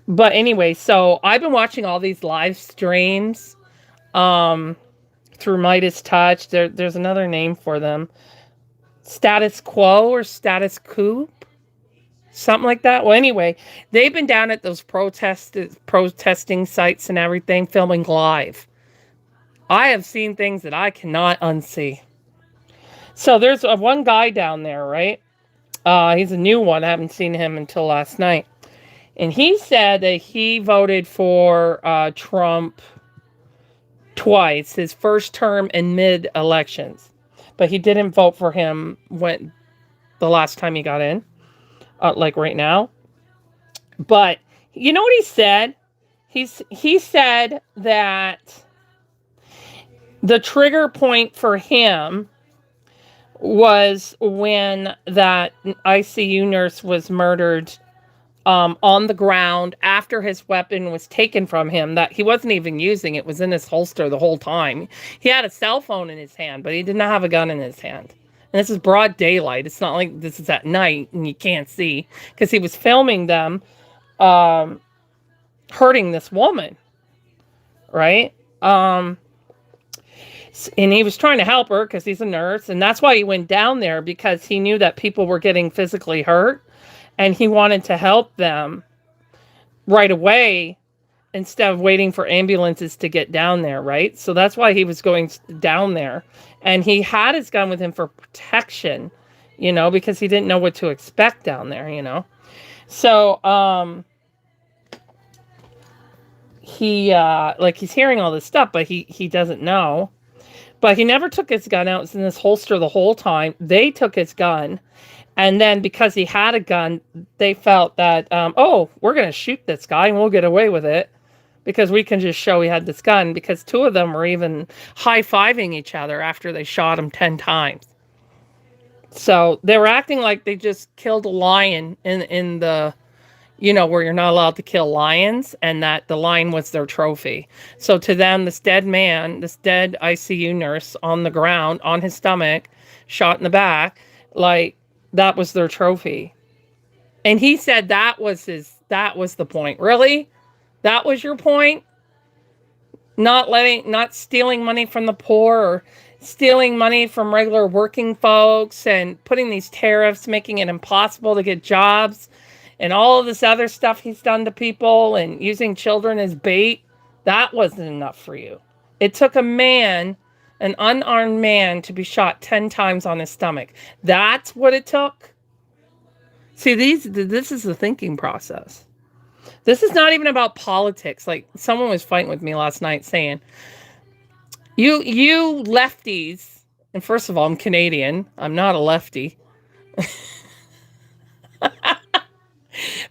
But anyway, so I've been watching all these live streams um, through Midas Touch. There's another name for them. Status Quo or Status Coup, something like that. Well, anyway, they've been down at those protesting sites and everything, filming live. I have seen things that I cannot unsee. So there's one guy down there, right? He's a new one. I haven't seen him until last night. And he said that he voted for Trump twice, his first term and mid-elections. But he didn't vote for him when the last time he got in, like right now. But you know what he said? He said that the trigger point for him was when that ICU nurse was murdered on the ground after his weapon was taken from him, that he wasn't even using. It was in his holster the whole time. He had a cell phone in his hand, but he did not have a gun in his hand. And this is broad daylight. It's not like this is at night and you can't see, because he was filming them hurting this woman, right? And he was trying to help her because he's a nurse. And that's why he went down there, because he knew that people were getting physically hurt. And he wanted to help them right away instead of waiting for ambulances to get down there, right? So that's why he was going down there. And he had his gun with him for protection, because he didn't know what to expect down there, So, he's hearing all this stuff, but he doesn't know. But he never took his gun out. It was in his holster the whole time. They took his gun. And then because he had a gun, they felt that, we're going to shoot this guy and we'll get away with it because we can just show he had this gun, because two of them were even high-fiving each other after they shot him 10 times. So they were acting like they just killed a lion in the, where you're not allowed to kill lions, and that the lion was their trophy. So to them, this dead ICU nurse on the ground, on his stomach, shot in the back, that was their trophy. And he said that was the point. Really? That was your point? Not stealing money from the poor, or stealing money from regular working folks, and putting these tariffs, making it impossible to get jobs, and all of this other stuff he's done to people, and using children as bait. That wasn't enough for you. It took a man, an unarmed man, to be shot 10 times on his stomach. That's what it took. See, this is the thinking process. This is not even about politics. Like, someone was fighting with me last night saying, you lefties, and first of all, I'm Canadian. I'm not a lefty.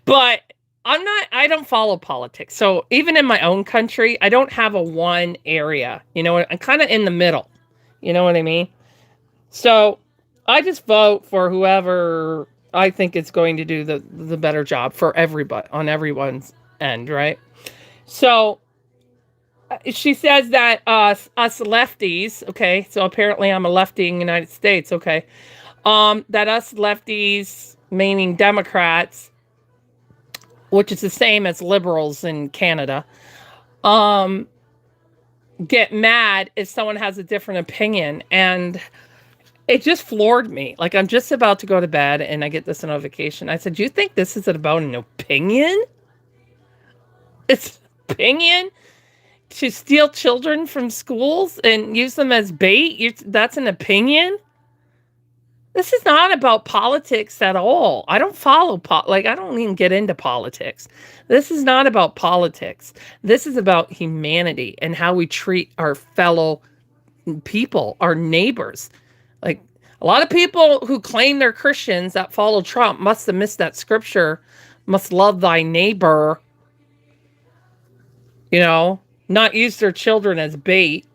But I don't follow politics. So even in my own country, I don't have a one area. I'm kind of in the middle. You know what I mean? So I just vote for whoever I think is going to do the better job for everybody, on everyone's end, right? So she says that us lefties, okay, so apparently I'm a lefty in the United States, okay, that us lefties, meaning Democrats, which is the same as liberals in Canada, get mad if someone has a different opinion. And it just floored me. Like, I'm just about to go to bed and I get this notification. I said, "Do you think this is about an opinion? It's opinion to steal children from schools and use them as bait? That's an opinion? This is not about politics at all. I don't follow I don't even get into politics. This is not about politics. This is about humanity and how we treat our fellow people, our neighbors. Like, a lot of people who claim they're Christians that follow Trump must have missed that scripture, must love thy neighbor, not use their children as bait.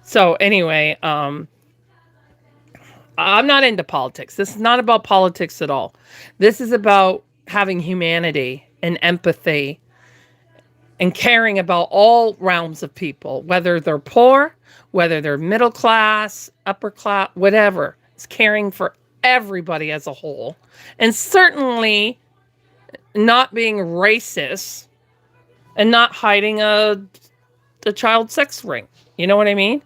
So anyway, I'm not into politics. This is not about politics at all. This is about having humanity and empathy and caring about all realms of people, whether they're poor, whether they're middle class, upper class, whatever. It's caring for everybody as a whole. And certainly not being racist and not hiding a child sex ring. You know what I mean?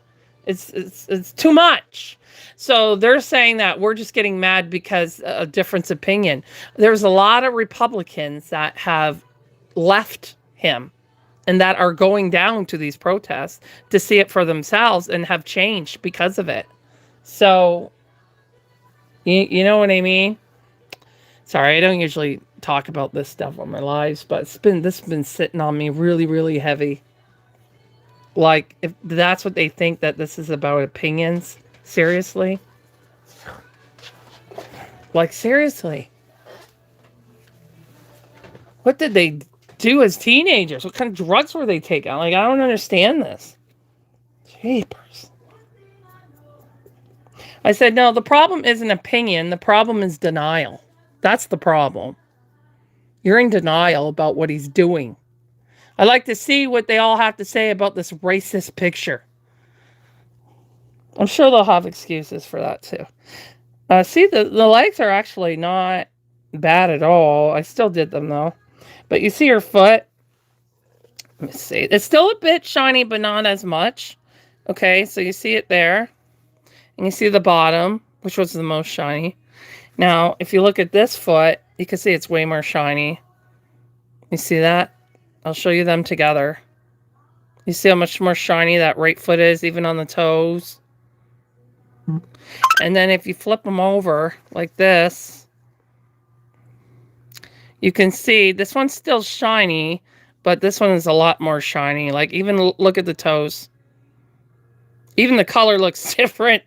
It's too much. So they're saying that we're just getting mad because of difference opinion. There's a lot of Republicans that have left him and that are going down to these protests to see it for themselves and have changed because of it. So, you know what I mean? Sorry, I don't usually talk about this stuff on my lives, but this has been sitting on me really, really heavy. Like, if that's what they think, that this is about opinions, seriously? Like, seriously. What did they do as teenagers? What kind of drugs were they taking? Like, I don't understand this. Jeepers. I said, no, the problem isn't opinion. The problem is denial. That's the problem. You're in denial about what he's doing. I like to see what they all have to say about this racist picture. I'm sure they'll have excuses for that too. See, the legs are actually not bad at all. I still did them though. But you see her foot. Let me see. It's still a bit shiny, but not as much. Okay, so you see it there. And you see the bottom, which was the most shiny. Now, if you look at this foot, you can see it's way more shiny. You see that? I'll show you them together. You see how much more shiny that right foot is, even on the toes? And then if you flip them over like this, you can see this one's still shiny, but this one is a lot more shiny. Like, even look at the toes. Even the color looks different.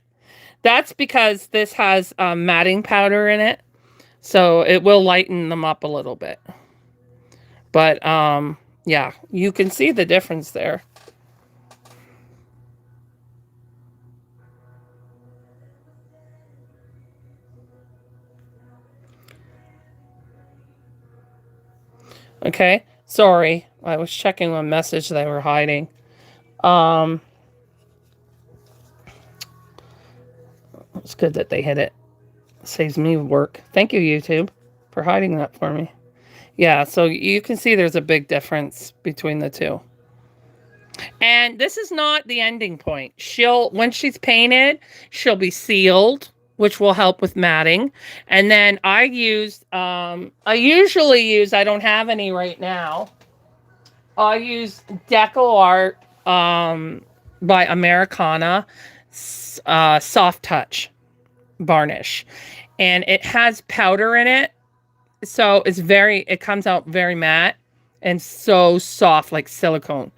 That's because this has matting powder in it. So it will lighten them up a little bit. But, yeah, you can see the difference there. Okay, sorry. I was checking one message they were hiding. It's good that they hid it. Saves me work. Thank you, YouTube, for hiding that for me. Yeah, so you can see there's a big difference between the two. And this is not the ending point. When she's painted, she'll be sealed, which will help with matting. And then I usually use, I don't have any right now. I use Deco Art by Americana Soft Touch varnish. And it has powder in it. So it comes out very matte and so soft, like silicone.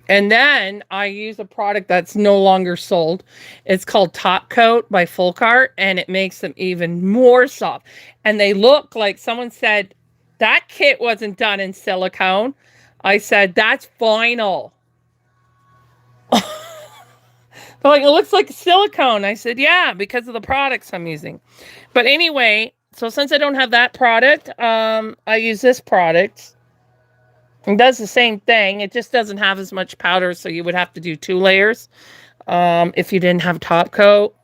And then I use a product that's no longer sold. It's called Top Coat by Folk Art, and it makes them even more soft. And they look like, someone said, that kit wasn't done in silicone. I said, that's vinyl. They're like, it looks like silicone. I said, yeah, because of the products I'm using. But anyway, so since I don't have that product, I use this product. It does the same thing. It just doesn't have as much powder, so you would have to do 2 layers if you didn't have top coat.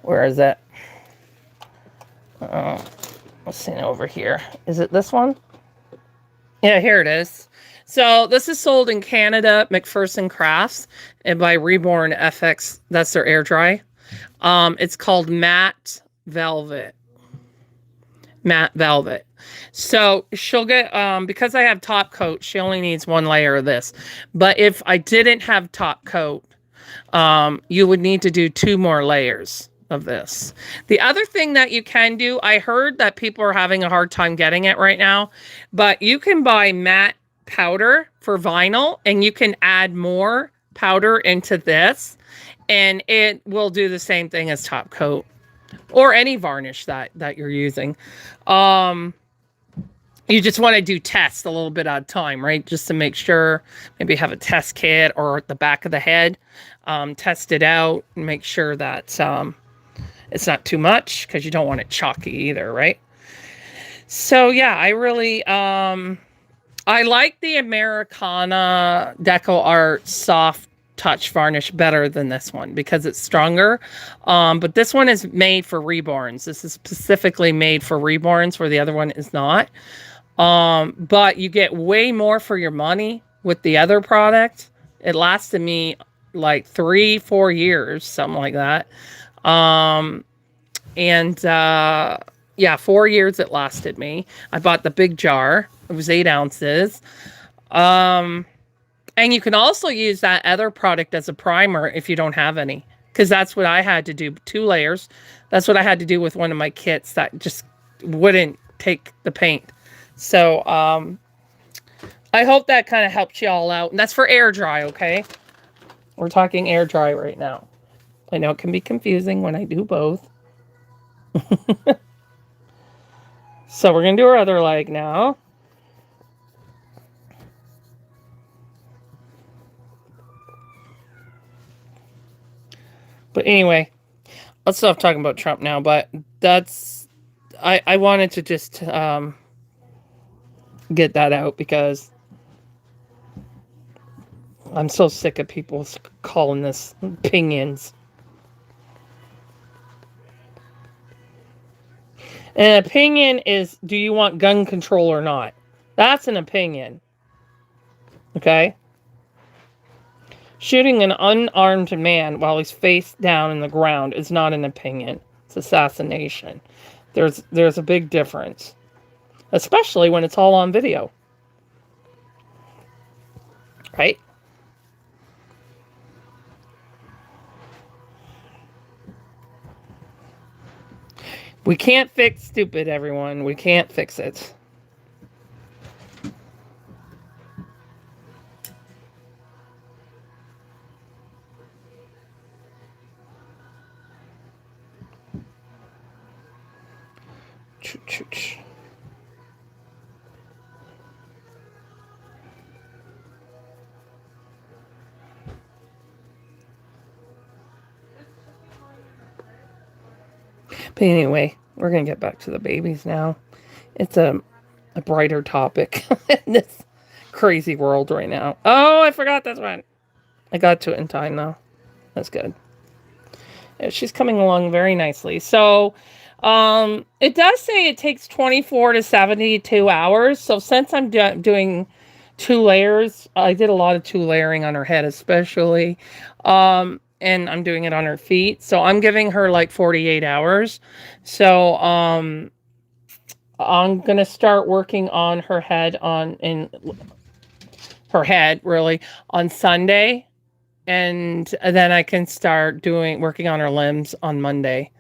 Where is it? Let's see over here. Is it this one? Yeah, here it is. So this is sold in Canada, McPherson Crafts, and by Reborn FX. That's their air dry. It's called Matte Velvet. Matte Velvet. So she'll get, because I have top coat, she only needs 1 layer of this. But if I didn't have top coat, you would need to do 2 more layers of this. The other thing that you can do, I heard that people are having a hard time getting it right now, but you can buy matte powder for vinyl and you can add more powder into this and it will do the same thing as top coat or any varnish that you're using. You just want to do tests a little bit at a time, right? Just to make sure, maybe have a test kit or at the back of the head, test it out and make sure that it's not too much because you don't want it chalky either, right? So yeah, I really, I like the Americana Deco Art Soft touch varnish better than this one because it's stronger. But this one is made for reborns. This is specifically made for reborns where the other one is not. But you get way more for your money with the other product. It lasted me like 3-4 years, something like that. Yeah, 4 years it lasted me. I bought the big jar. It was 8 ounces. And you can also use that other product as a primer if you don't have any. Because that's what I had to do. 2 layers. That's what I had to do with one of my kits that just wouldn't take the paint. So, I hope that kind of helps you all out. And that's for air dry, okay? We're talking air dry right now. I know it can be confusing when I do both. So we're going to do our other leg now. But anyway, let's stop talking about Trump now. But that's, I wanted to just get that out because I'm so sick of people calling this opinions. An opinion is, do you want gun control or not? That's an opinion. Okay? Shooting an unarmed man while he's face down in the ground is not an opinion. It's assassination. There's a big difference. Especially when it's all on video. Right? We can't fix stupid, everyone. We can't fix it. But anyway, we're going to get back to the babies now. It's a brighter topic in this crazy world right now. Oh, I forgot this one. I got to it in time, though. That's good. Yeah, she's coming along very nicely. So, it does say it takes 24 to 72 hours. So, since I'm doing 2 layers, I did a lot of 2 layering on her head, especially. And I'm doing it on her feet. So I'm giving her like 48 hours. So I'm going to start working on her head really on Sunday. And then I can start working on her limbs on Monday.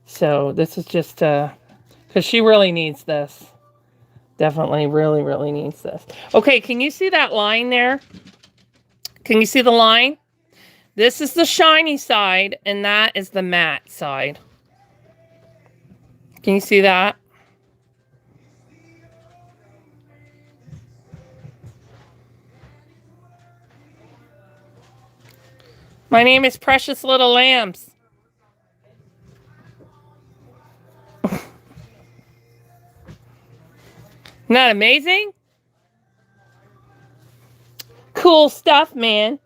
So this is just because she really needs this. Definitely really, really needs this. Okay, can you see that line there? Can you see the line? This is the shiny side, and that is the matte side. Can you see that? My name is Precious Little Lambs. Not amazing? Cool stuff, man.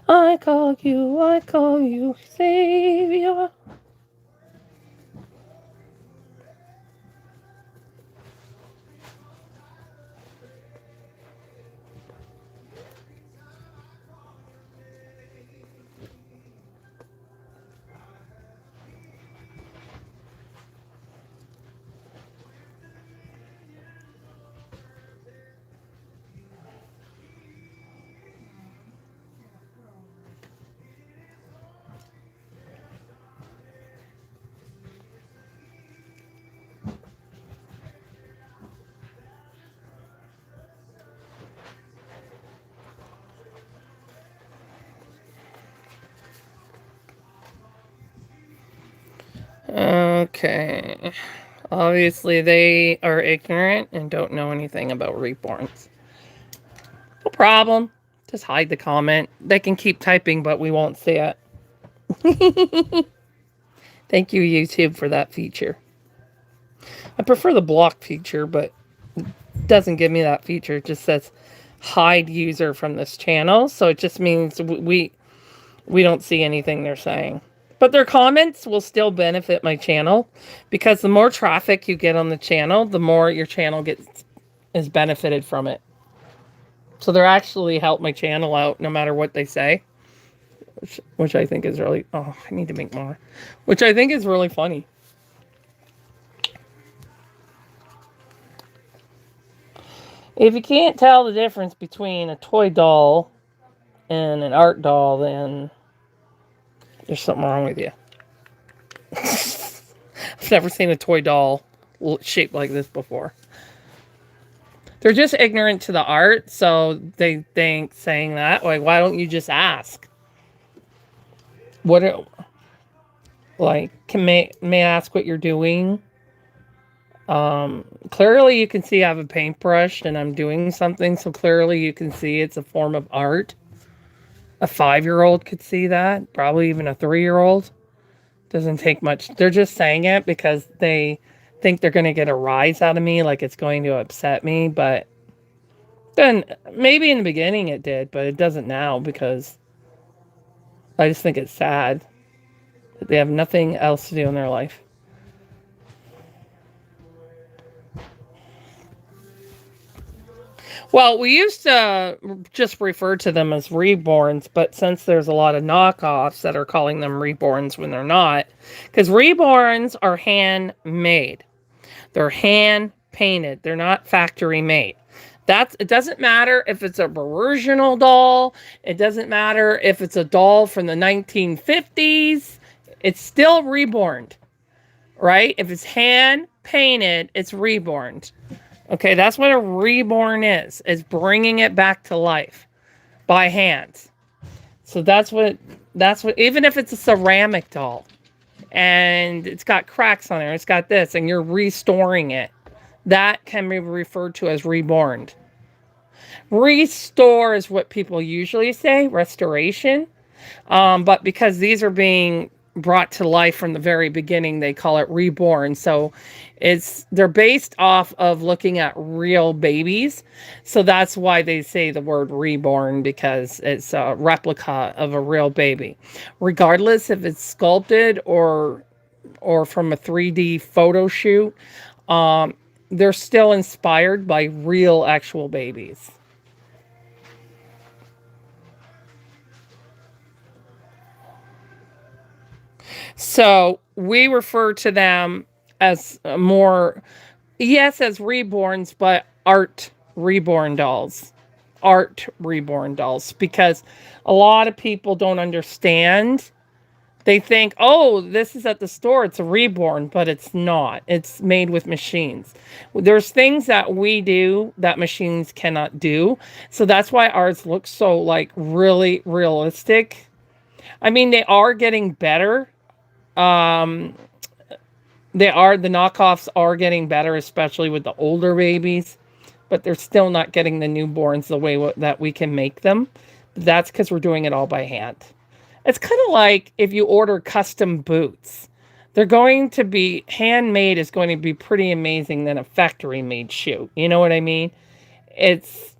I call you Savior. Okay. Obviously, they are ignorant and don't know anything about reborns. No problem. Just hide the comment. They can keep typing, but we won't see it. Thank you, YouTube, for that feature. I prefer the block feature, but Doesn't give me that feature. It just says hide user from this channel. So it just means we don't see anything they're saying. But their comments will still benefit my channel, because the more traffic you get on the channel, the more your channel is benefited from it. So they're actually help my channel out no matter what they say, which I think is really, oh, I need to make more, which I think is really funny. If you can't tell the difference between a toy doll and an art doll, then there's something wrong with you. I've never seen a toy doll shaped like this before. They're just ignorant to the art, so they think saying that, like, why don't you just ask? What are, like, may I ask what you're doing? Clearly you can see I have a paintbrush and I'm doing something, so clearly you can see it's a form of art. A 5-year-old could see that, probably even a 3-year-old. Doesn't take much. They're just saying it because they think they're going to get a rise out of me, like it's going to upset me, but then maybe in the beginning it did, but it doesn't now, because I just think it's sad that they have nothing else to do in their life. Well, we used to just refer to them as reborns, but since there's a lot of knockoffs that are calling them reborns when they're not, because reborns are handmade. They're hand painted. They're not factory made. It doesn't matter if it's a original doll. It doesn't matter if it's a doll from the 1950s. It's still reborn, right? If it's hand painted, it's reborn. Okay, that's what a reborn is bringing it back to life by hand. So that's what, even if it's a ceramic doll and it's got cracks on it, it's got this, and you're restoring it, that can be referred to as reborn. Restore is what people usually say, restoration. But because these are being brought to life from the very beginning, they call it reborn. So they're based off of looking at real babies. So that's why they say the word reborn, because it's a replica of a real baby. Regardless if it's sculpted or from a 3D photo shoot, they're still inspired by real actual babies. So we refer to them as more, yes, as reborns, but art reborn dolls. Art reborn dolls. Because a lot of people don't understand. They think, oh, this is at the store, it's a reborn, but it's not. It's made with machines. There's things that we do that machines cannot do. So that's why ours looks so, like, really realistic. I mean, they are getting better. The knockoffs are getting better, especially with the older babies, but they're still not getting the newborns the way that we can make them. That's because we're doing it all by hand. It's kind of like if you order custom boots. They're going to be, handmade is going to be pretty amazing than a factory made shoe. You know what I mean? That's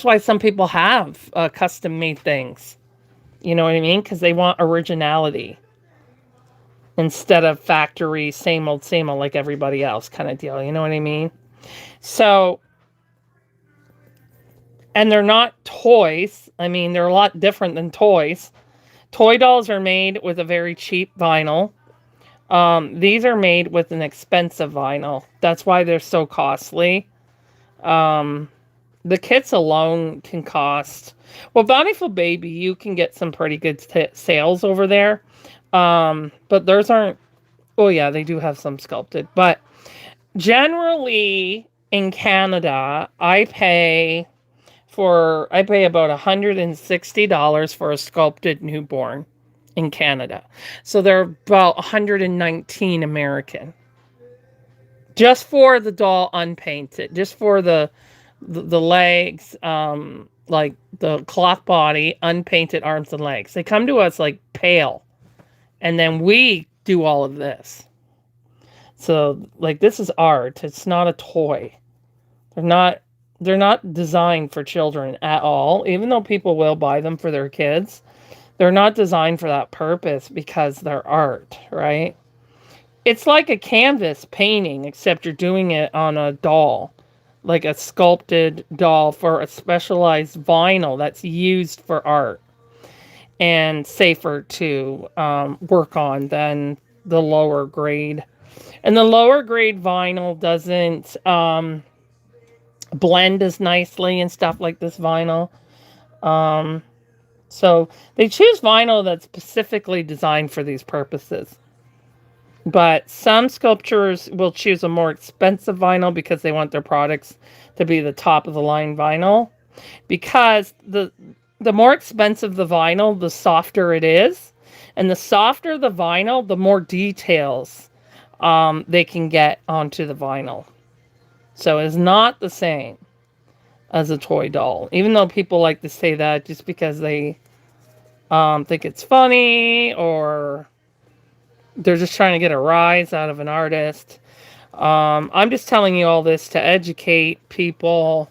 why some people have custom made things. You know what I mean? Because they want originality instead of factory, same old, like everybody else kind of deal. You know what I mean? So, and they're not toys. I mean, they're a lot different than toys. Toy dolls are made with a very cheap vinyl. These are made with an expensive vinyl. That's why they're so costly. The kits alone can cost... Well, Bountiful Baby, you can get some pretty good sales over there. But theirs aren't... Oh, yeah, they do have some sculpted. But generally, in Canada, I pay about $160 for a sculpted newborn in Canada. So they're about $119 American. Just for the doll unpainted. Just for the legs, like the cloth body, unpainted arms and legs. They come to us like pale. And then we do all of this. So, like, this is art. It's not a toy. They're not they're not designed for children at all, even though people will buy them for their kids. They're not designed for that purpose because they're art, right? It's like a canvas painting, except you're doing it on a doll, like a sculpted doll for a specialized vinyl that's used for art and safer to work on than the lower grade. And the lower grade vinyl doesn't blend as nicely and stuff like this vinyl. Um, so they choose vinyl that's specifically designed for these purposes. But some sculptures will choose a more expensive vinyl because they want their products to be the top of the line vinyl. Because the more expensive the vinyl, the softer it is. And the softer the vinyl, the more details they can get onto the vinyl. So it's not the same as a toy doll. Even though people like to say that just because they think it's funny or they're just trying to get a rise out of an artist. I'm just telling you all this to educate people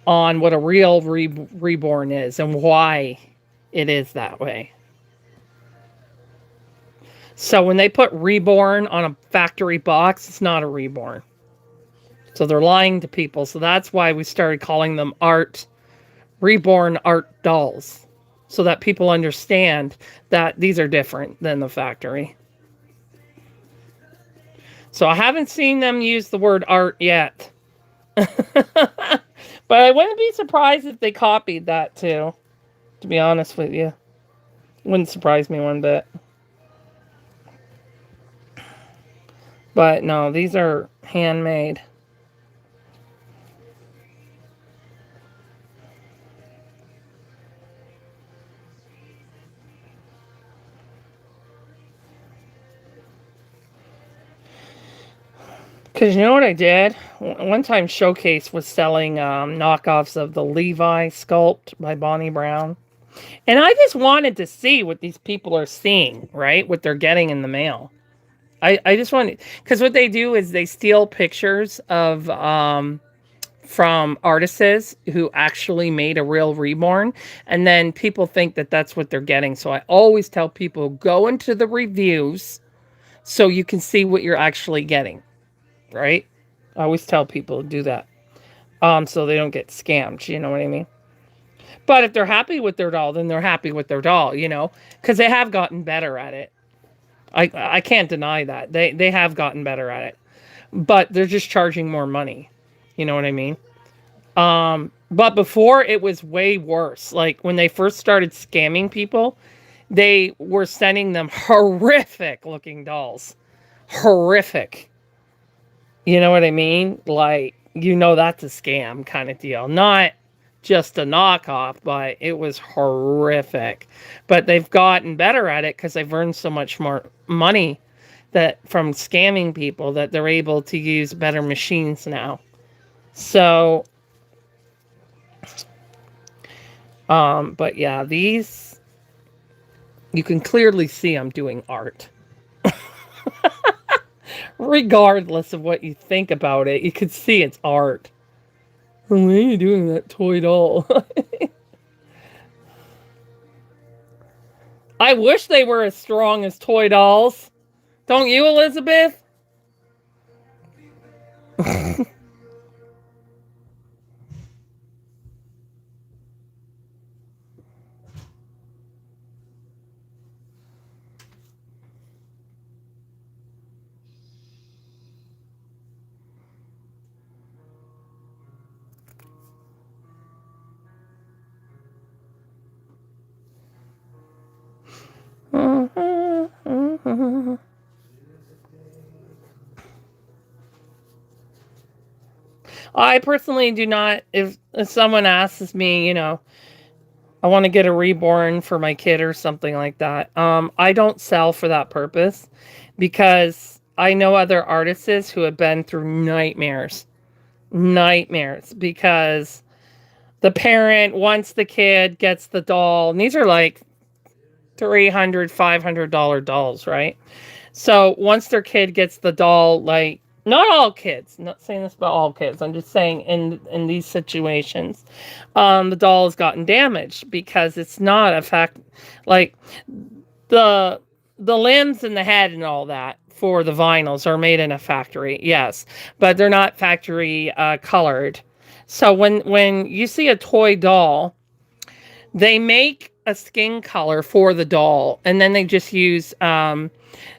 on what a real reborn is and why it is that way. So when they put reborn on a factory box, it's not a reborn. So they're lying to people. So that's why we started calling them reborn art dolls. So that people understand that these are different than the factory. So I haven't seen them use the word art yet. But I wouldn't be surprised if they copied that too, to be honest with you. Wouldn't surprise me one bit. But no, these are handmade. Because you know what I did? One time Showcase was selling knockoffs of the Levi sculpt by Bonnie Brown. And I just wanted to see what these people are seeing, right? What they're getting in the mail. I just wanted... Because what they do is they steal pictures of... from artists who actually made a real reborn. And then people think that that's what they're getting. So I always tell people, go into the reviews so you can see what you're actually getting. Right? I always tell people to do that. So they don't get scammed. You know what I mean? But if they're happy with their doll, then they're happy with their doll, you know? Because they have gotten better at it. I can't deny that. They have gotten better at it. But they're just charging more money. You know what I mean? But before, it was way worse. Like, when they first started scamming people, they were sending them horrific-looking dolls. Horrific. You know what I mean? Like, you know that's a scam kind of deal. Not just a knockoff, but it was horrific. But they've gotten better at it because they've earned so much more money that from scamming people that they're able to use better machines now. So, but yeah, these, you can clearly see I'm doing art. Regardless of what you think about it, you can see it's art. What are you doing that toy doll? I wish they were as strong as toy dolls. Don't you, Elizabeth? I personally do not, if someone asks me, you know, I want to get a reborn for my kid or something like that. I don't sell for that purpose because I know other artists who have been through nightmares because the parent, once the kid gets the doll, and these are like $300, $500 dolls, right? So once their kid gets the doll, like Not all kids. Not saying this about all kids. I'm just saying in these situations, the doll has gotten damaged because it's not a fact. Like the the limbs and the head and all that for the vinyls are made in a factory, yes, but they're not factory colored. So when you see a toy doll, they make a skin color for the doll, and then they just use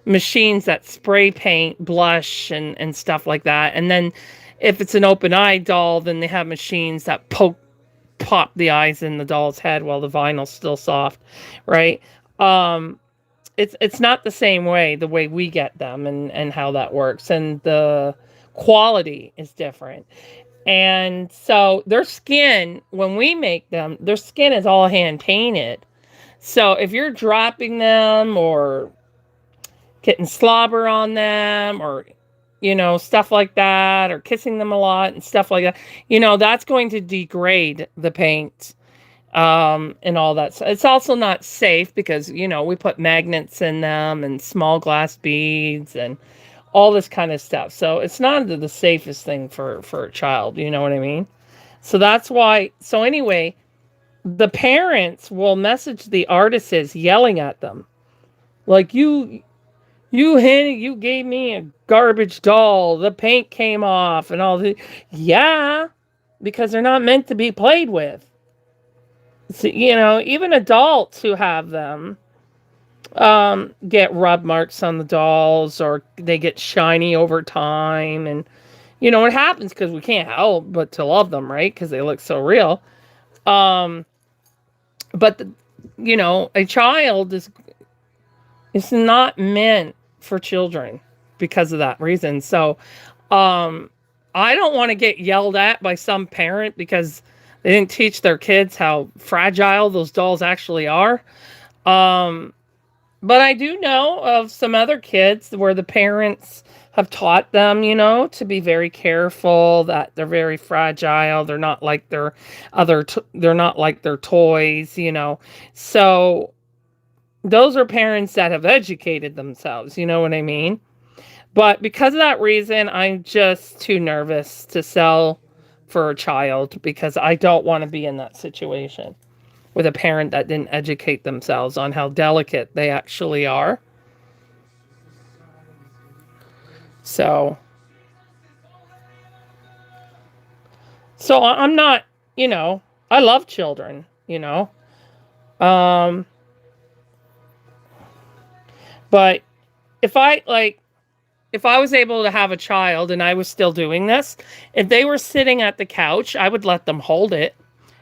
machines that spray paint, blush, and stuff like that. And then if it's an open eye doll, then they have machines that pop the eyes in the doll's head while the vinyl's still soft, right? Um, it's not the way we get them, and how that works, and the quality is different. And so their skin, when we make them, their skin is all hand painted. So if you're dropping them or getting slobber on them, or stuff like that, or kissing them a lot and stuff like that, that's going to degrade the paint, and all that. So it's also not safe because we put magnets in them and small glass beads and all this kind of stuff. So it's not the safest thing for a child. You know what I mean? So that's why. So anyway, the parents will message the artists yelling at them like, you gave me a garbage doll. The paint came off and all the. Yeah, because they're not meant to be played with. So, even adults who have them get rub marks on the dolls, or they get shiny over time. And, it happens because we can't help but to love them, right? Because they look so real. Um, but, a child is not meant for children because of that reason. So, I don't want to get yelled at by some parent because they didn't teach their kids how fragile those dolls actually are. Um, but I do know of some other kids where the parents have taught them, to be very careful, that they're very fragile. They're not like they're not like their toys, So those are parents that have educated themselves, you know what I mean? But because of that reason, I'm just too nervous to sell for a child because I don't want to be in that situation with a parent that didn't educate themselves on how delicate they actually are. So, I'm not, I love children. Um, but if if I was able to have a child and I was still doing this, if they were sitting at the couch, I would let them hold it.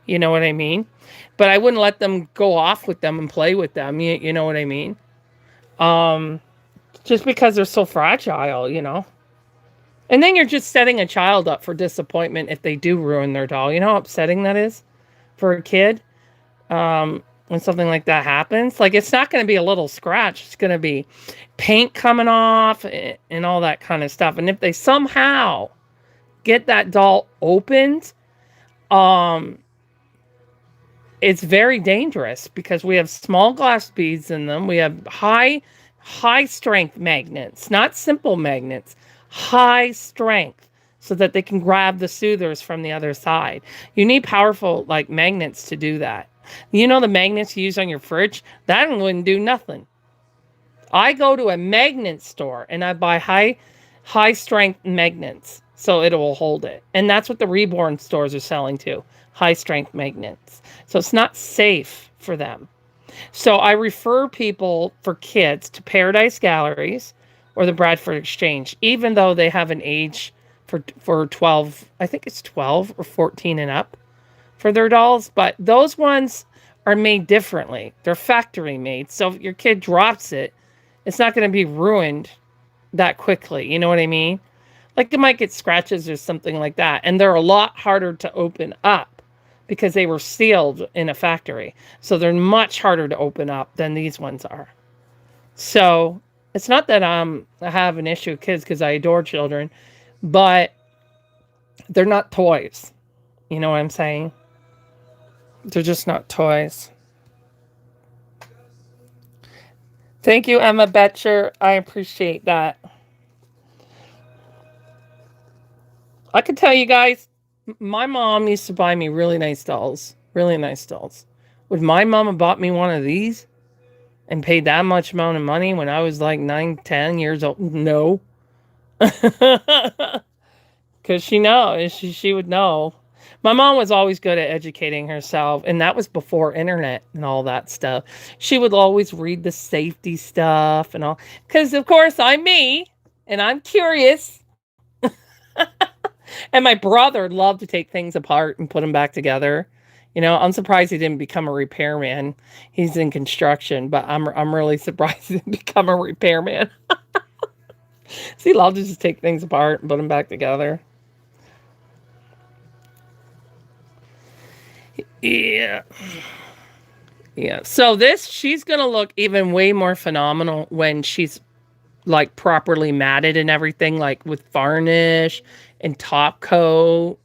You know what I mean? But I wouldn't let them go off with them and play with them. You know what I mean? Um, just because they're so fragile. And then you're just setting a child up for disappointment if they do ruin their doll. You know how upsetting that is for a kid, when something like that happens? Like, it's not going to be a little scratch. It's going to be paint coming off and all that kind of stuff. And if they somehow get that doll opened, um, it's very dangerous because we have small glass beads in them. We have high strength magnets, not simple magnets, high strength, so that they can grab the soothers from the other side. You need powerful like magnets to do that. The magnets you use on your fridge, that wouldn't do nothing. I go to a magnet store and I buy high strength magnets so it will hold it. And that's what the Reborn stores are selling too. High strength magnets. So it's not safe for them. So I refer people for kids to Paradise Galleries or the Bradford Exchange, even though they have an age for 12, I think it's 12 or 14 and up for their dolls. But those ones are made differently. They're factory made. So if your kid drops it, it's not going to be ruined that quickly. You know what I mean? Like, it might get scratches or something like that. And they're a lot harder to open up because they were sealed in a factory. So they're much harder to open up than these ones are. So it's not that I have an issue with kids because I adore children, but they're not toys. You know what I'm saying? They're just not toys. Thank you, Emma Betcher. I appreciate that. I could tell you guys, my mom used to buy me really nice dolls. Really nice dolls. Would my mom have bought me one of these and paid that much amount of money when I was like 9, 10 years old? No. Because she knows, she would know. My mom was always good at educating herself, and that was before internet and all that stuff. She would always read the safety stuff and all. Because, of course, I'm me, and I'm curious. And my brother loved to take things apart and put them back together. You know, I'm surprised he didn't become a repairman. He's in construction, but I'm really surprised he didn't become a repairman. So he loved to just take things apart and put them back together. Yeah. Yeah. So she's going to look even way more phenomenal when she's like properly matted and everything, like with varnish and top coat.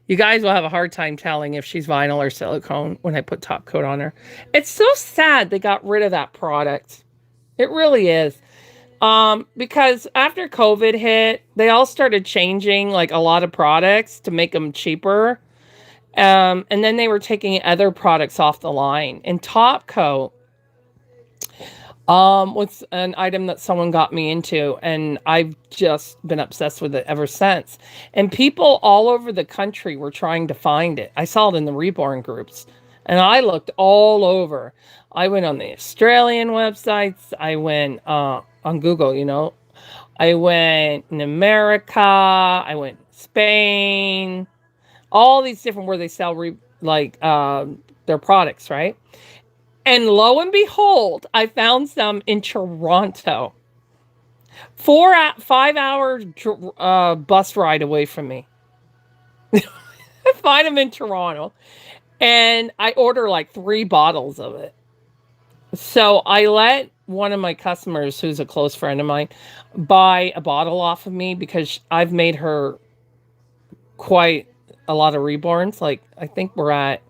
You guys will have a hard time telling if she's vinyl or silicone when I put top coat on her. It's so sad they got rid of that product. It really is. Because after COVID hit, they all started changing like a lot of products to make them cheaper. And then they were taking other products off the line. And top coat was an item that someone got me into, and I've just been obsessed with it ever since. And people all over the country were trying to find it. I saw it in the Reborn groups, and I looked all over. I went on the Australian websites. I went on Google, you know. I went in America. I went Spain. All these different where they sell their products, right? And lo and behold, I found some in Toronto. 5 hour bus ride away from me. I find them in Toronto. And I order like 3 bottles of it. So I let one of my customers, who's a close friend of mine, buy a bottle off of me because I've made her quite a lot of reborns. Like, I think we're at,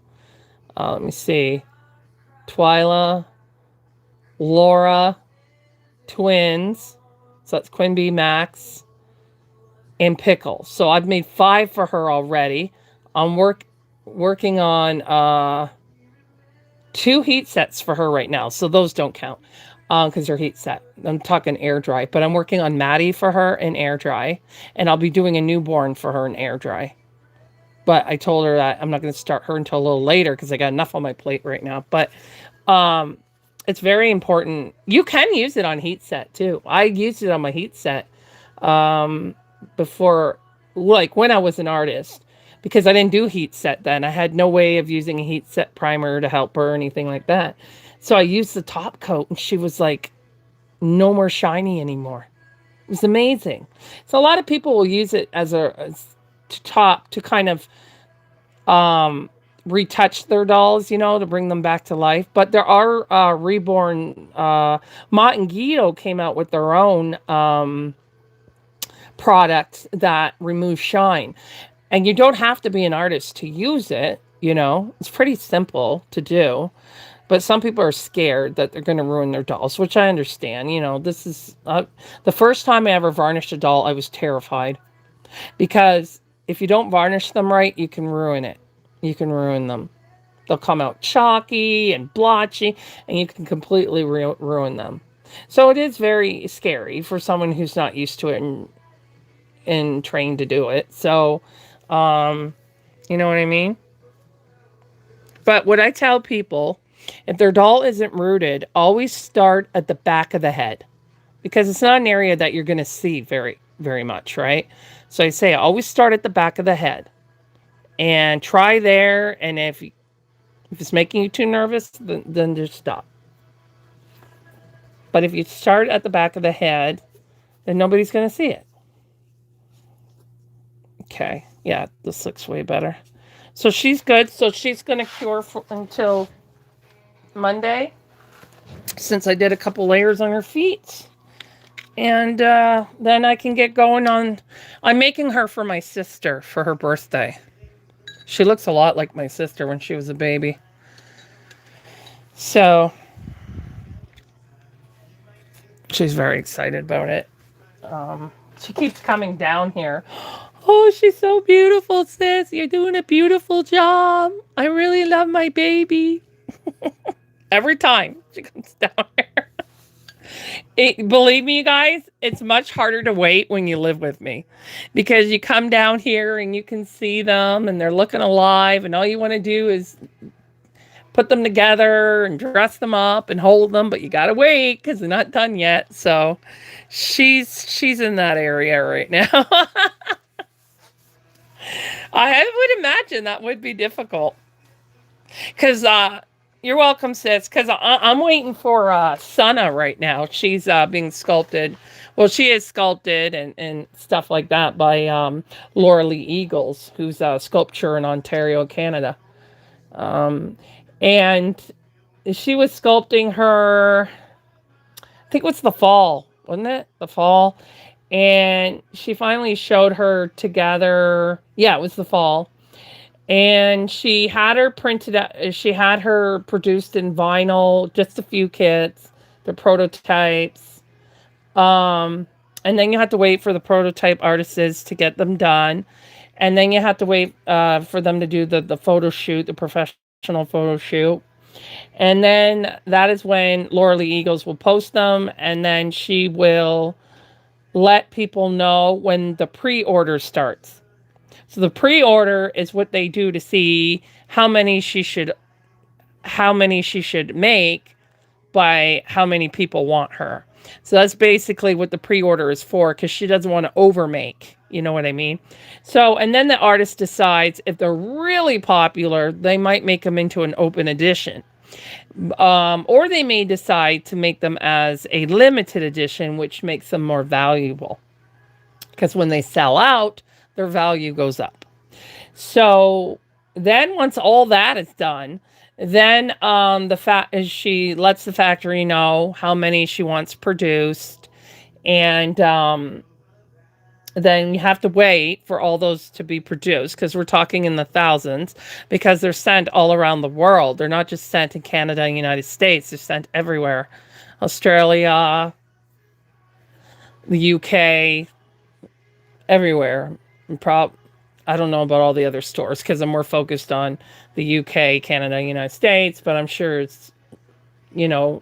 let me see, Twyla, Laura, twins. So that's Quimby, Max, and Pickle. So I've made 5 for her already. I'm working on 2 heat sets for her right now. So those don't count because they're heat set. I'm talking air dry. But I'm working on Maddie for her in air dry. And I'll be doing a newborn for her in air dry. But I told her that I'm not going to start her until a little later because I got enough on my plate right now. But it's very important. You can use it on heat set too. I used it on my heat set before, like when I was an artist, because I didn't do heat set then. I had no way of using a heat set primer to help her or anything like that. So I used the top coat, and she was like no more shiny anymore. It was amazing. So a lot of people will use it as to kind of retouch their dolls, you know, to bring them back to life. But there are Reborn, Mott and Guido came out with their own products that remove shine. And you don't have to be an artist to use it, you know. It's pretty simple to do. But some people are scared that they're going to ruin their dolls, which I understand. You know, this is the first time I ever varnished a doll, I was terrified. Because if you don't varnish them right, you can ruin it. You can ruin them. They'll come out chalky and blotchy, and you can completely ruin them. So it is very scary for someone who's not used to it and trained to do it. So, you know what I mean? But what I tell people, if their doll isn't rooted, always start at the back of the head. Because it's not an area that you're going to see very, very much, right? So I say always start at the back of the head. And try there, and if it's making you too nervous, then just stop. But if you start at the back of the head, then nobody's going to see it. Okay, yeah, this looks way better. So she's good. So she's going to cure until Monday, since I did a couple layers on her feet. And then I can get going on... I'm making her for my sister for her birthday. She looks a lot like my sister when she was a baby. So, she's very excited about it. She keeps coming down here. Oh, she's so beautiful, sis. You're doing a beautiful job. I really love my baby. Every time she comes down here. Believe me, you guys, it's much harder to wait when you live with me because you come down here and you can see them and they're looking alive, and all you want to do is put them together and dress them up and hold them, but you got to wait because they're not done yet. So she's in that area right now. I would imagine that would be difficult. Because you're welcome, sis. Because I'm waiting for Sana right now. She's being sculpted. Well, she is sculpted and stuff like that by Laura Lee Eagles, who's a sculptor in Ontario, Canada. Um, and she was sculpting her, I think it was the fall, wasn't it? The fall. And she finally showed her together. Yeah, it was the fall, and she had her printed out, she had her produced in vinyl, just a few kits, the prototypes. um and then you have to wait for the prototype artists to get them done, and then you have to wait for them to do the photo shoot, the professional photo shoot, and then that is when Laura Lee Eagles will post them, and then she will let people know when the pre-order starts. So the pre-order is what they do to see how many she should make by how many people want her. So that's basically what the pre-order is for, because she doesn't want to overmake. You know what I mean? So, and then the artist decides if they're really popular, they might make them into an open edition. Or they may decide to make them as a limited edition, which makes them more valuable. Because when they sell out, their value goes up. So then once all that is done, then she lets the factory know how many she wants produced, and then you have to wait for all those to be produced, because we're talking in the thousands, because they're sent all around the world. They're not just sent in Canada and United States, they're sent everywhere. Australia, the UK, everywhere. I don't know about all the other stores because I'm more focused on the UK, Canada, United States, but I'm sure it's, you know,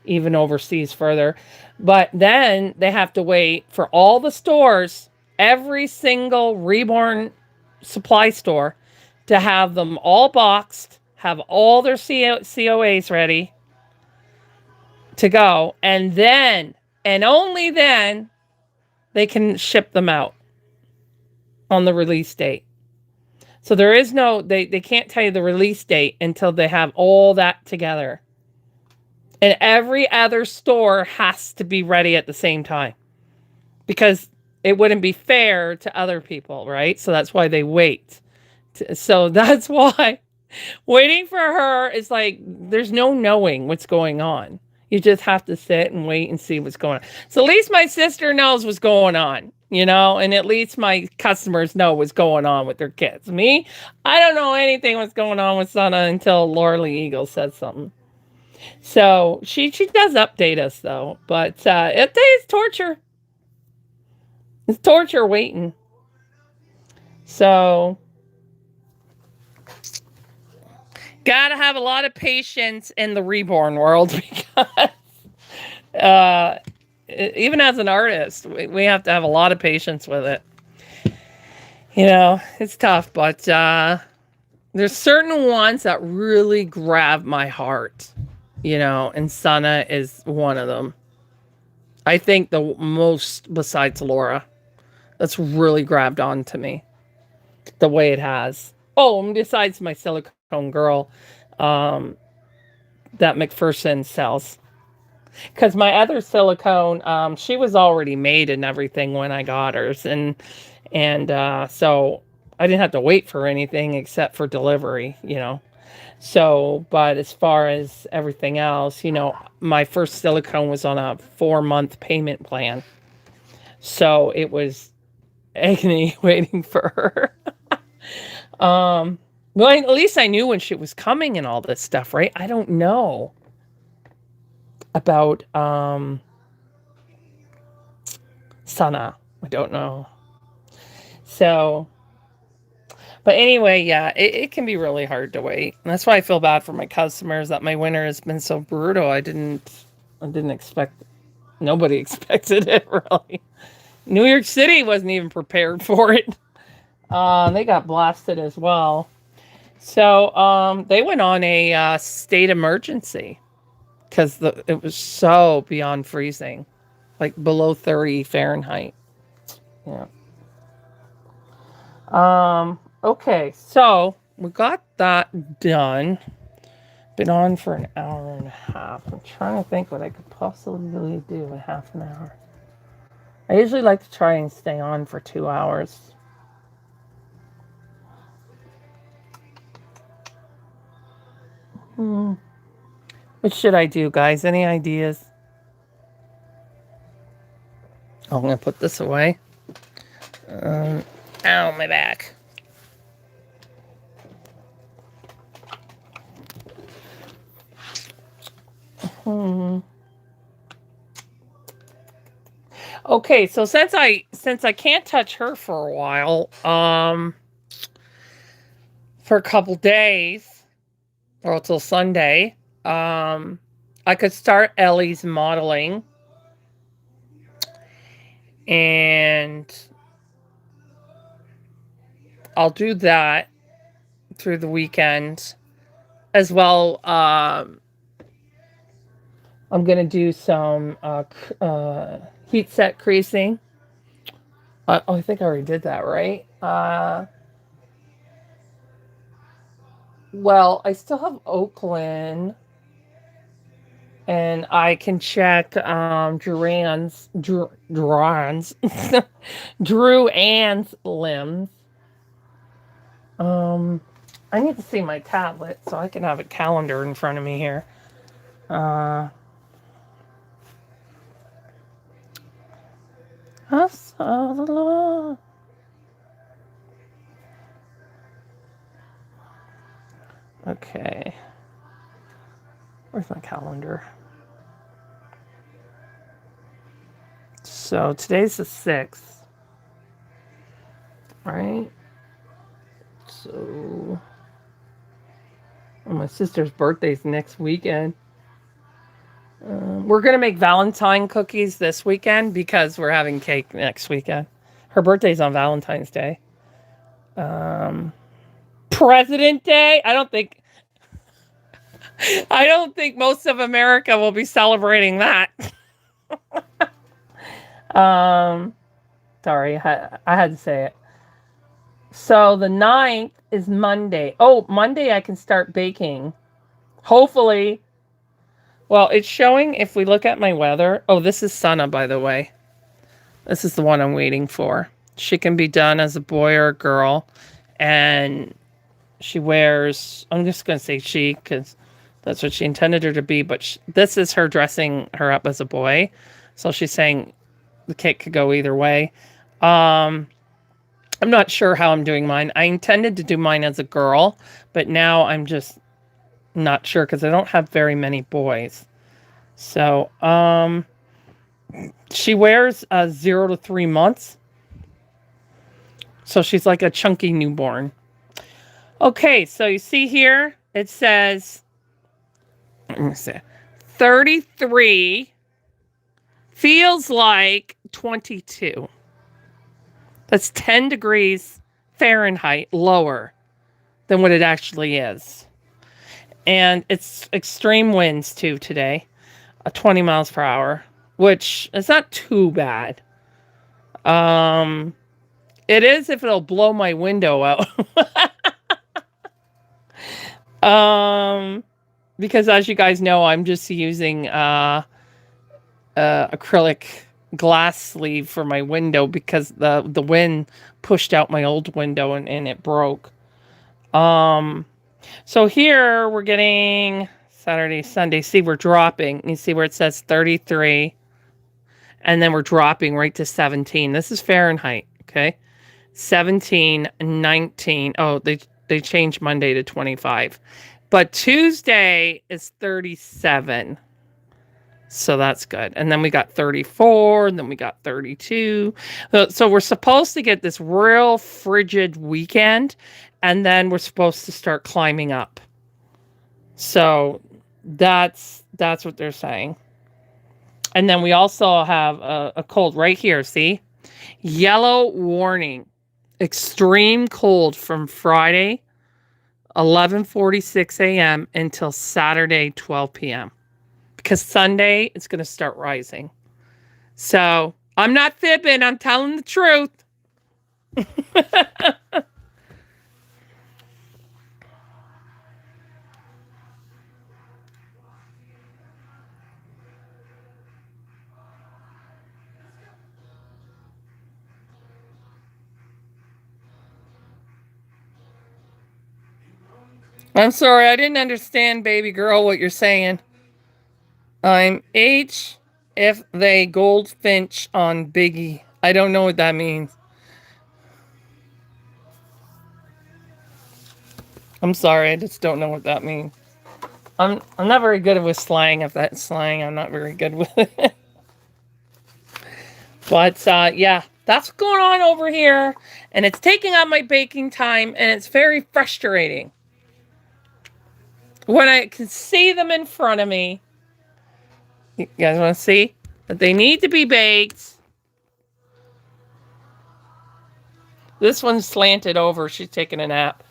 even overseas further. But then they have to wait for all the stores, every single Reborn supply store, to have them all boxed, have all their COAs ready to go, and then, and only then, they can ship them out on the release date. So there is no, they can't tell you the release date until they have all that together. And every other store has to be ready at the same time, because it wouldn't be fair to other people, right? So that's why they wait. So that's why waiting for her is like, there's no knowing what's going on. You just have to sit and wait and see what's going on. So at least my sister knows what's going on, you know, and at least my customers know what's going on with their kids. Me, I don't know anything what's going on with Sana until Laura Lee Eagle says something. So she does update us though, but it's torture. It's torture waiting. So gotta have a lot of patience in the reborn world, because even as an artist, we have to have a lot of patience with it. You know, it's tough, but there's certain ones that really grab my heart, you know, and Sana is one of them. I think the most, besides Laura, that's really grabbed on to me the way it has. Oh, and besides my Silicone girl, that McPherson sells. Because my other Silicone, she was already made and everything when I got hers, and so I didn't have to wait for anything except for delivery, you know. So, but as far as everything else, you know, my first Silicone was on a 4-month payment plan, so it was agony waiting for her. Well, at least I knew when she was coming and all this stuff, right? I don't know about Sana. I don't know. So, but anyway, yeah, it can be really hard to wait. And that's why I feel bad for my customers that my winter has been so brutal. I didn't expect, nobody expected it really. New York City wasn't even prepared for it. They got blasted as well. So they went on a state emergency because it was so beyond freezing, like below 30 Fahrenheit. Yeah. Okay, so we got that done. Been on for an hour and a half. I'm trying to think what I could possibly do in half an hour. I usually like to try and stay on for 2 hours. What should I do, guys? Any ideas? Oh, I'm going to put this away. Ow, my back. Okay, so since I can't touch her for a while, for a couple days or until Sunday, I could start Ellie's modeling, and I'll do that through the weekend as well. I'm gonna do some heat set creasing. I think I already did that, right? Well, I still have Oakland, and I can check Drew Ann's limbs. I need to see my tablet so I can have a calendar in front of me here. Okay. Where's my calendar? So today's the 6th. Right? So my sister's birthday's next weekend. We're going to make Valentine cookies this weekend because we're having cake next weekend. Her birthday's on Valentine's Day. President Day? I don't think most of America will be celebrating that. Sorry, I had to say it. So the 9th is Monday. Oh, Monday I can start baking. Hopefully. Well, it's showing if we look at my weather. Oh, this is Sana, by the way. This is the one I'm waiting for. She can be done as a boy or a girl. And she wears, I'm just going to say she, because that's what she intended her to be. But this is her dressing her up as a boy. So she's saying the cake could go either way. I'm not sure how I'm doing mine. I intended to do mine as a girl, but now I'm just not sure because I don't have very many boys. So, she wears 0 to 3 months. So she's like a chunky newborn. Okay, so you see here, it says, let me see, 33 feels like 22. That's 10 degrees Fahrenheit lower than what it actually is. And it's extreme winds too today, 20 miles per hour, which is not too bad. It is if it'll blow my window out. Because as you guys know, I'm just using acrylic glass sleeve for my window because the wind pushed out my old window and it broke. So here we're getting Saturday, Sunday. See, we're dropping. You see where it says 33. And then we're dropping right to 17. This is Fahrenheit, okay? 17, 19. Oh, they changed Monday to 25. But Tuesday is 37. So that's good. And then we got 34, and then we got 32. So we're supposed to get this real frigid weekend, and then we're supposed to start climbing up. So that's what they're saying. And then we also have a cold right here, see? Yellow warning. Extreme cold from Friday 11:46 a.m. until Saturday 12 p.m. Because Sunday it's going to start rising. So I'm not fibbing. I'm telling the truth. I'm sorry. I didn't understand, baby girl, what you're saying. I'm H if they goldfinch on Biggie. I don't know what that means. I'm sorry. I just don't know what that means. I'm not very good with slang. If that's slang, I'm not very good with it. But yeah, that's what's going on over here. And it's taking up my baking time, and it's very frustrating. When I can see them in front of me. You guys want to see? But they need to be baked. This one's slanted over. She's taking a nap.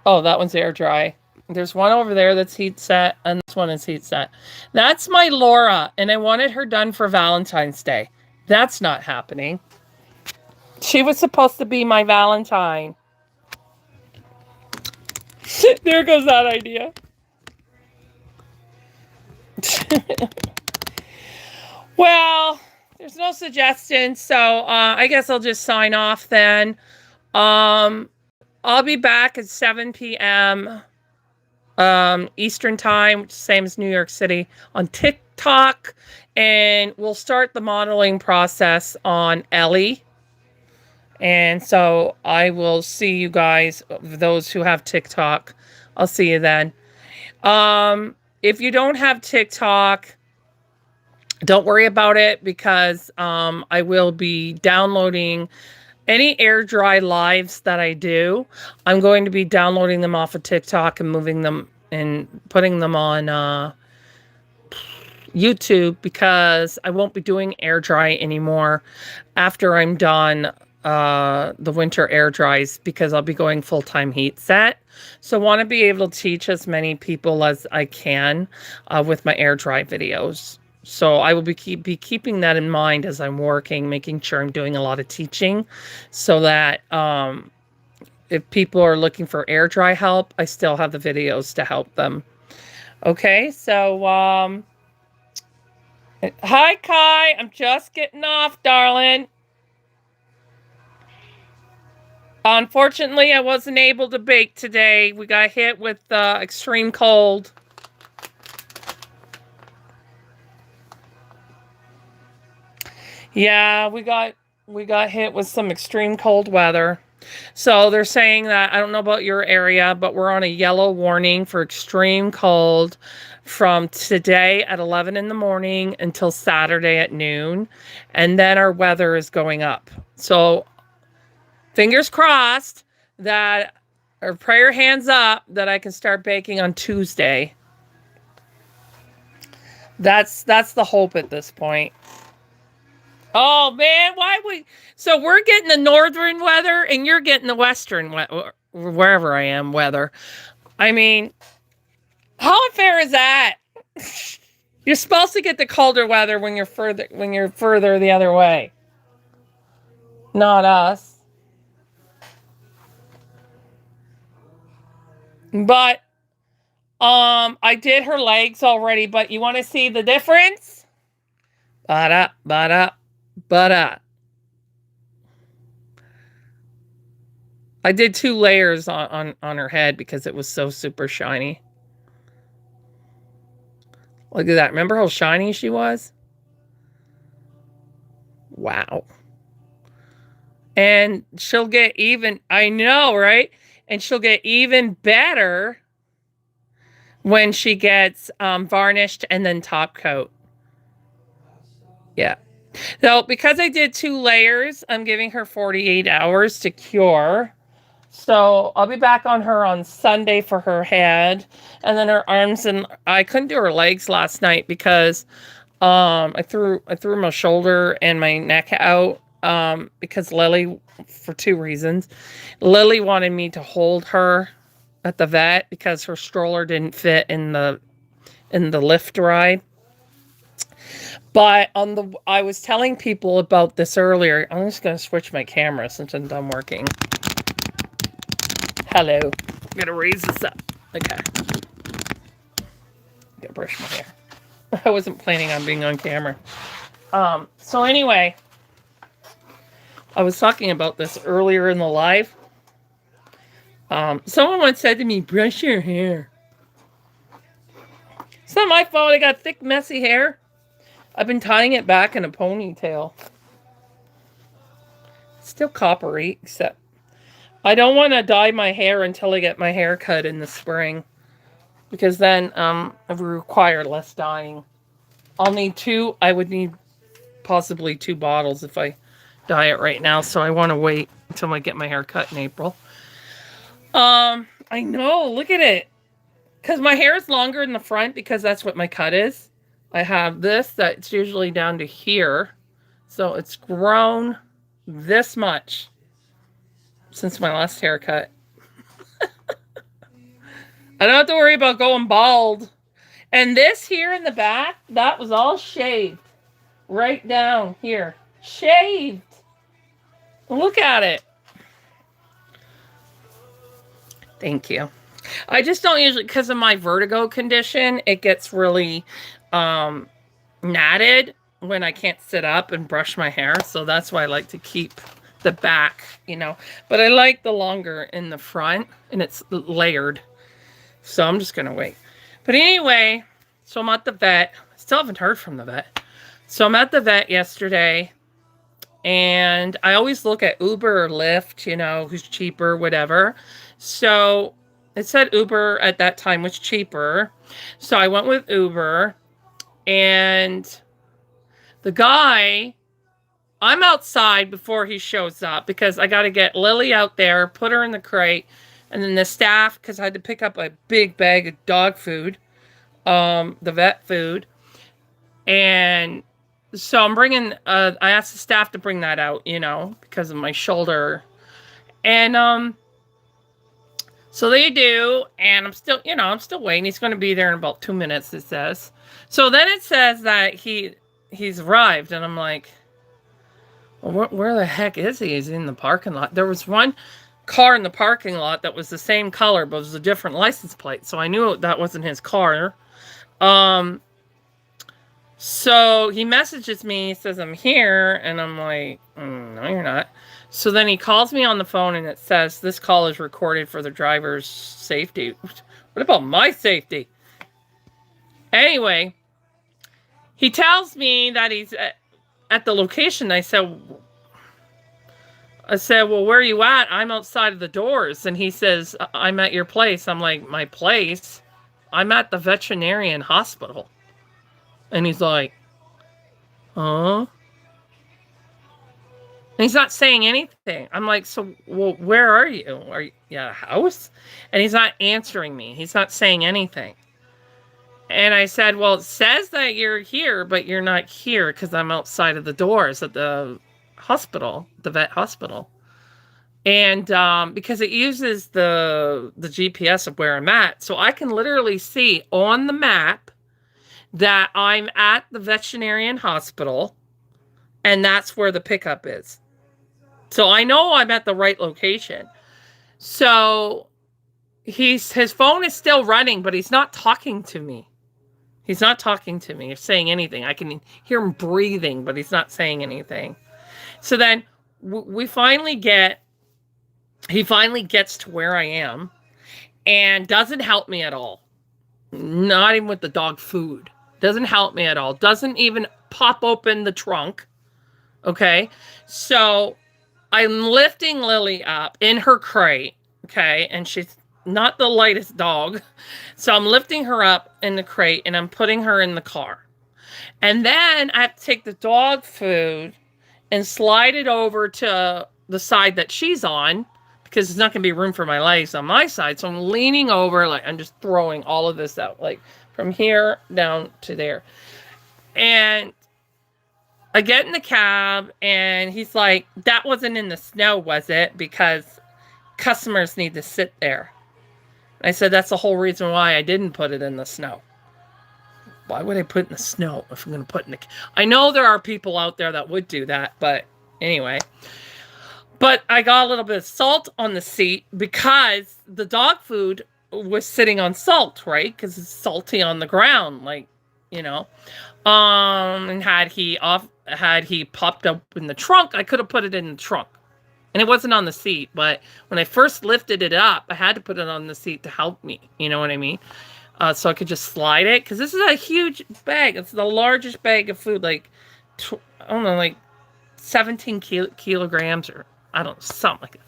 Oh, that one's air dry. There's one over there that's heat set, and this one is heat set. That's my Laura, and I wanted her done for Valentine's Day. That's not happening. She was supposed to be my Valentine. There goes that idea. Well, there's no suggestion, so I guess I'll just sign off then. I'll be back at 7 p.m. Eastern time, which is the same as New York City, on TikTok, and we'll start the modeling process on Ellie. And so I will see you guys, those who have TikTok. I'll see you then. If you don't have TikTok, don't worry about it, because I will be downloading any air dry lives that I do. I'm going to be downloading them off of TikTok and moving them and putting them on YouTube, because I won't be doing air dry anymore after I'm done the winter air dries, because I'll be going full-time heat set. So I want to be able to teach as many people as I can with my air dry videos. So I will be keeping that in mind as I'm working, making sure I'm doing a lot of teaching, so that if people are looking for air dry help, I still have the videos to help them. Okay, so hi Kai, I'm just getting off, darling. Unfortunately, I wasn't able to bake today. We got hit with extreme cold. Yeah, we got hit with some extreme cold weather. So they're saying that, I don't know about your area, but we're on a yellow warning for extreme cold from today at 11 in the morning until Saturday at noon. And then our weather is going up. So fingers crossed that, or prayer hands up, that I can start baking on Tuesday. That's the hope at this point. Oh man, so we're getting the northern weather and you're getting the western, wherever I am, weather. I mean, how unfair is that? You're supposed to get the colder weather when you're further the other way. Not us. But I did her legs already, but you want to see the difference? Ba-da. I did 2 layers on her head because it was so super shiny. Look at that. Remember how shiny she was? Wow. And she'll get even, I know, right? And she'll get even better when she gets varnished and then top coat. Yeah. So because I did 2 layers, I'm giving her 48 hours to cure. So I'll be back on her on Sunday for her head, and then her arms, and I couldn't do her legs last night because I threw my shoulder and my neck out because Lily, for 2 reasons. Lily wanted me to hold her at the vet because her stroller didn't fit in the lift ride. But I was telling people about this earlier. I'm just going to switch my camera since I'm done working. Hello. I'm going to raise this up. Okay. I'm going to brush my hair. I wasn't planning on being on camera. So anyway, I was talking about this earlier in the live. Someone once said to me, brush your hair. It's not my fault I got thick, messy hair. I've been tying it back in a ponytail. It's still coppery, except I don't want to dye my hair until I get my hair cut in the spring. Because then I require less dyeing. I'll need 2. I would need possibly 2 bottles if I dye it right now. So I want to wait until I get my hair cut in April. I know. Look at it. Because my hair is longer in the front because that's what my cut is. I have this that's usually down to here. So it's grown this much since my last haircut. I don't have to worry about going bald. And this here in the back, that was all shaved. Right down here. Shaved. Look at it. Thank you. I just don't usually, because of my vertigo condition, it gets really knotted when I can't sit up and brush my hair. So that's why I like to keep the back, you know. But I like the longer in the front, and it's layered. So I'm just going to wait. But anyway, so I'm at the vet. Still haven't heard from the vet. So I'm at the vet yesterday. And I always look at Uber or Lyft, you know, who's cheaper, whatever. So it said Uber at that time was cheaper. So I went with Uber. And the guy, I'm outside before he shows up because I got to get Lily out there, put her in the crate. And then the staff, because I had to pick up a big bag of dog food, the vet food. And so I'm bringing, I asked the staff to bring that out, you know, because of my shoulder. And so they do. And I'm still, you know, I'm still waiting. He's going to be there in about 2 minutes, it says. So then it says that he's arrived. And I'm like, well, where the heck is he? He's in the parking lot. There was one car in the parking lot that was the same color, but it was a different license plate. So I knew that wasn't his car. So he messages me, he says, I'm here. And I'm like, no, you're not. So then he calls me on the phone and it says, this call is recorded for the driver's safety. What about my safety? Anyway, he tells me that he's at the location. I said, well, where are you at? I'm outside of the doors. And he says, I'm at your place. I'm like, my place? I'm at the veterinarian hospital. And he's like, huh? And he's not saying anything. I'm like, so, well, where are you? Are you at a house? And he's not answering me. He's not saying anything. And I said, well, it says that you're here, but you're not here because I'm outside of the doors at the hospital, the vet hospital. And because it uses the GPS of where I'm at. So I can literally see on the map that I'm at the veterinarian hospital, and that's where the pickup is. So I know I'm at the right location. So his phone is still running, but he's not talking to me. He's not talking to me or saying anything. I can hear him breathing, but he's not saying anything. So then he finally gets to where I am and doesn't help me at all. Not even with the dog food. Doesn't help me at all. Doesn't even pop open the trunk. Okay. So I'm lifting Lily up in her crate. Okay. And she's not the lightest dog. So I'm lifting her up in the crate and I'm putting her in the car. And then I have to take the dog food and slide it over to the side that she's on, because there's not going to be room for my legs on my side. So I'm leaning over, like I'm just throwing all of this out, like from here down to there. And I get in the cab and he's like, that wasn't in the snow, was it? Because customers need to sit there. And I said, that's the whole reason why I didn't put it in the snow. Why would I put it in the snow if I'm going to put it in the... I know there are people out there that would do that, but anyway. But I got a little bit of salt on the seat because the dog food was sitting on salt, right? Because it's salty on the ground, like, you know. And had he popped up in the trunk, I could have put it in the trunk. And it wasn't on the seat, but when I first lifted it up, I had to put it on the seat to help me. You know what I mean? So I could just slide it. Because this is a huge bag. It's the largest bag of food, like, I don't know, like 17 kilograms or, I don't know, something like that.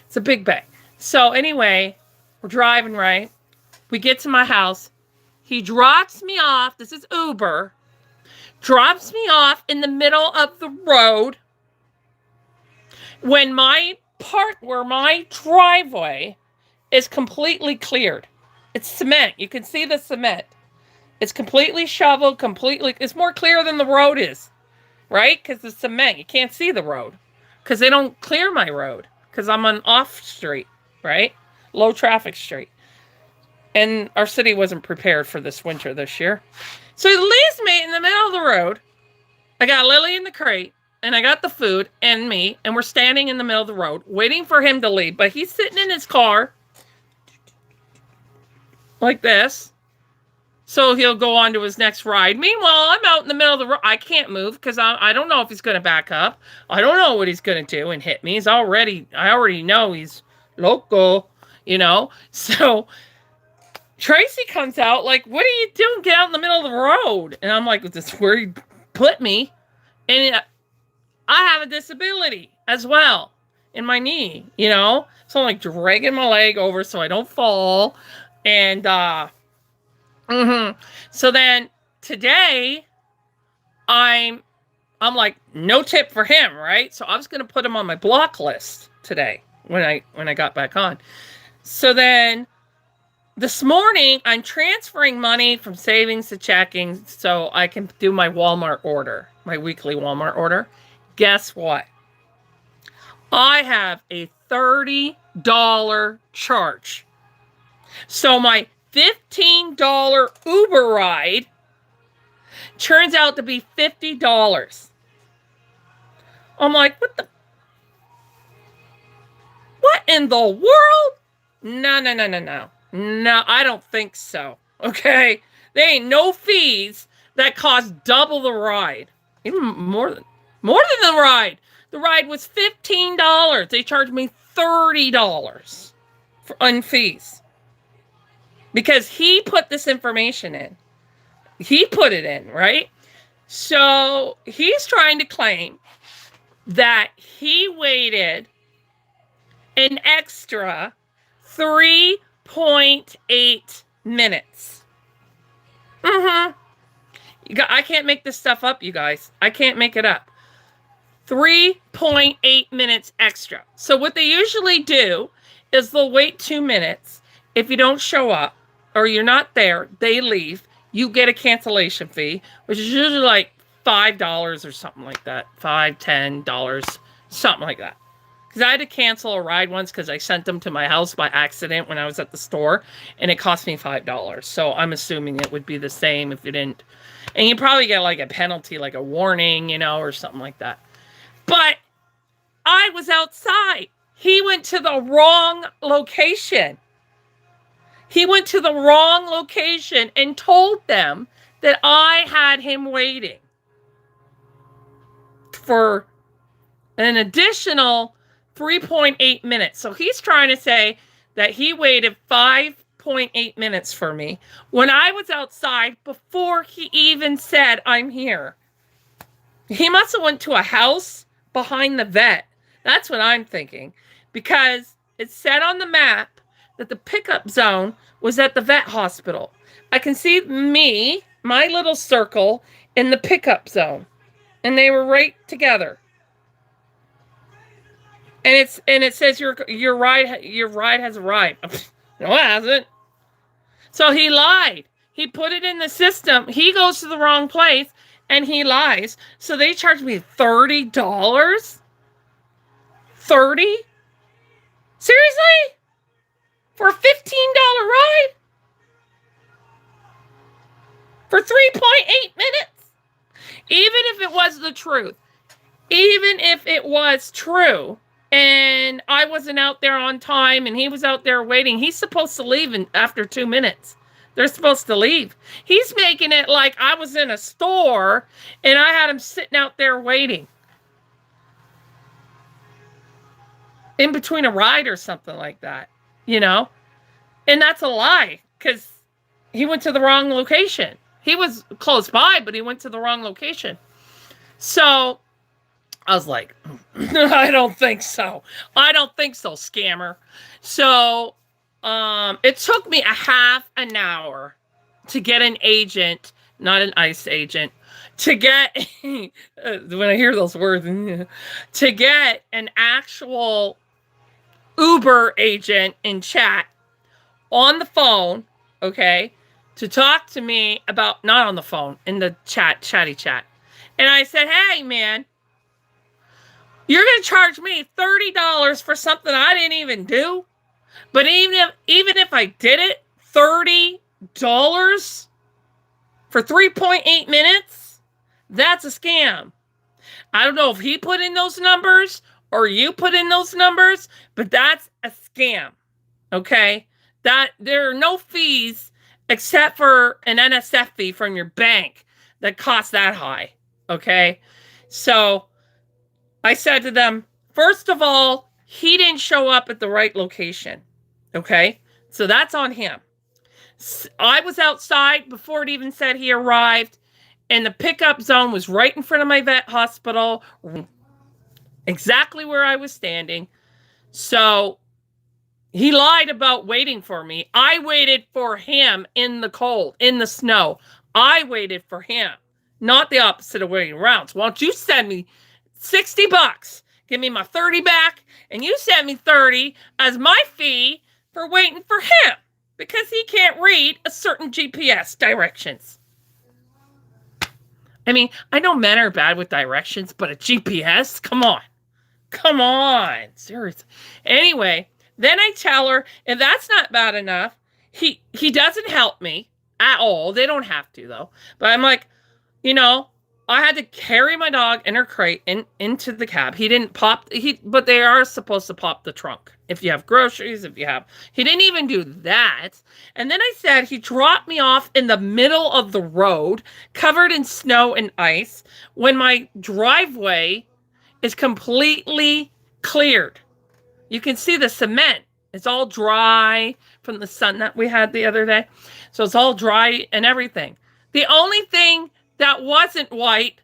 It's a big bag. So anyway, we're driving, right? We get to my house. He drops me off. This is Uber. Drops me off in the middle of the road when my part where my driveway is completely cleared. It's cement. You can see the cement. It's completely shoveled, it's more clear than the road is, right? Because it's cement. You can't see the road because they don't clear my road because I'm on off street, right? Low traffic street. And our city wasn't prepared for this winter this year. So he leaves me in the middle of the road. I got Lily in the crate, and I got the food and me, and we're standing in the middle of the road waiting for him to leave. But he's sitting in his car like this. So he'll go on to his next ride. Meanwhile, I'm out in the middle of the road. I can't move because I don't know if he's going to back up. I don't know what he's going to do and hit me. I already know he's loco, you know. So Tracy comes out like, what are you doing? Get out in the middle of the road. And I'm like, this is where he put me. And I have a disability as well in my knee, you know. So I'm like dragging my leg over so I don't fall. And so then today I'm like, no tip for him, right? So I was going to put him on my block list today when I got back on. So then this morning I'm transferring money from savings to checking so I can do my Walmart order, my weekly Walmart order. Guess what? I have a $30 charge. So my $15 Uber ride turns out to be $50. I'm like, what in the world? No. No, I don't think so. Okay? There ain't no fees that cost double the ride. Even more than the ride. The ride was $15. They charged me $30 on fees. Because he put this information in. He put it in, right? So he's trying to claim that he waited an extra 3.8 minutes. I can't make this stuff up, you guys. I can't make it up. 3.8 minutes extra. So what they usually do is they'll wait 2 minutes. If you don't show up or you're not there, they leave. You get a cancellation fee, which is usually like $5 or something like that. $5, $10, something like that. Because I had to cancel a ride once because I sent them to my house by accident when I was at the store, and it cost me $5. So I'm assuming it would be the same if you didn't. And you probably get like a penalty, like a warning, you know, or something like that. But I was outside. He went to the wrong location. He went to the wrong location and told them that I had him waiting for an additional 3.8 minutes. So he's trying to say that he waited 5.8 minutes for me when I was outside before he even said, I'm here. He must have went to a house behind the vet. That's what I'm thinking. Because it said on the map that the pickup zone was at the vet hospital. I can see me, my little circle, in the pickup zone, and they were right together. And it says your ride has arrived. No, it hasn't. So he lied. He put it in the system. He goes to the wrong place and he lies. So they charged me $30. $30? Seriously? For a $15 ride? For 3.8 minutes? Even if it was the truth. Even if it was true. And I wasn't out there on time and he was out there waiting. He's supposed to leave after 2 minutes. They're supposed to leave. He's making it like I was in a store and I had him sitting out there waiting. In between a ride or something like that, you know? And that's a lie because he went to the wrong location. He was close by, but he went to the wrong location. So I was like, I don't think so. I don't think so, scammer. So it took me a half an hour to get an agent, not an ICE agent, to get, when I hear those words, to get an actual Uber agent in chat on the phone, okay, to talk to me about, not on the phone, in the chatty chat. And I said, hey, man, you're going to charge me $30 for something I didn't even do? But even if I did it, $30 for 3.8 minutes? That's a scam. I don't know if he put in those numbers or you put in those numbers, but that's a scam. Okay? That there are no fees except for an NSF fee from your bank that costs that high. Okay? So I said to them, first of all, he didn't show up at the right location. Okay? So that's on him. I was outside before it even said he arrived, and the pickup zone was right in front of my vet hospital, exactly where I was standing. So he lied about waiting for me. I waited for him in the cold, in the snow. I waited for him, not the opposite way around. So why don't you send me $60? Give me my 30 back, and you send me 30 as my fee for waiting for him because he can't read a certain GPS directions. I mean, I know men are bad with directions, but a GPS? Come on. Come on. Seriously. Anyway, then I tell her, if that's not bad enough, he doesn't help me at all. They don't have to, though. But I'm like, you know, I had to carry my dog in her crate into the cab. He didn't pop, but they are supposed to pop the trunk. If you have groceries, he didn't even do that. And then I said, he dropped me off in the middle of the road, covered in snow and ice, when my driveway is completely cleared. You can see the cement. It's all dry from the sun that we had the other day. So it's all dry and everything. The only thing that wasn't white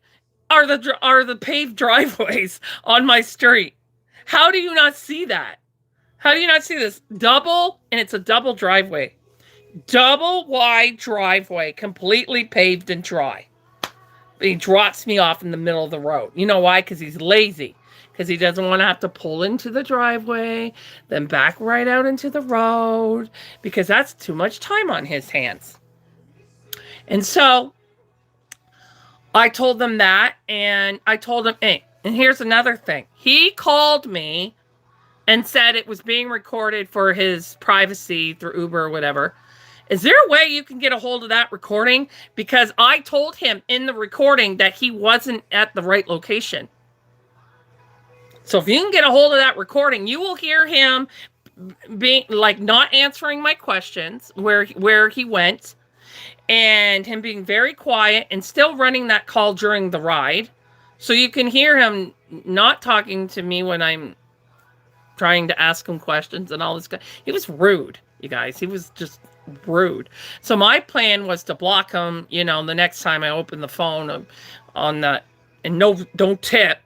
are the paved driveways on my street. How do you not see that? How do you not see this? Double, and it's a double driveway. Double wide driveway, completely paved and dry. He drops me off in the middle of the road. You know why? Because he's lazy. Because he doesn't want to have to pull into the driveway, then back right out into the road, because that's too much time on his hands. And so I told them that, and I told him, hey, and here's another thing. He called me and said it was being recorded for his privacy through Uber or whatever. Is there a way you can get a hold of that recording? Because I told him in the recording that he wasn't at the right location. So if you can get a hold of that recording, you will hear him being like not answering my questions where he went, and him being very quiet and still running that call during the ride. So you can hear him not talking to me when I'm trying to ask him questions and all this. He was rude, you guys. He was just rude. So my plan was to block him, you know, the next time I open the phone on that, and don't tip.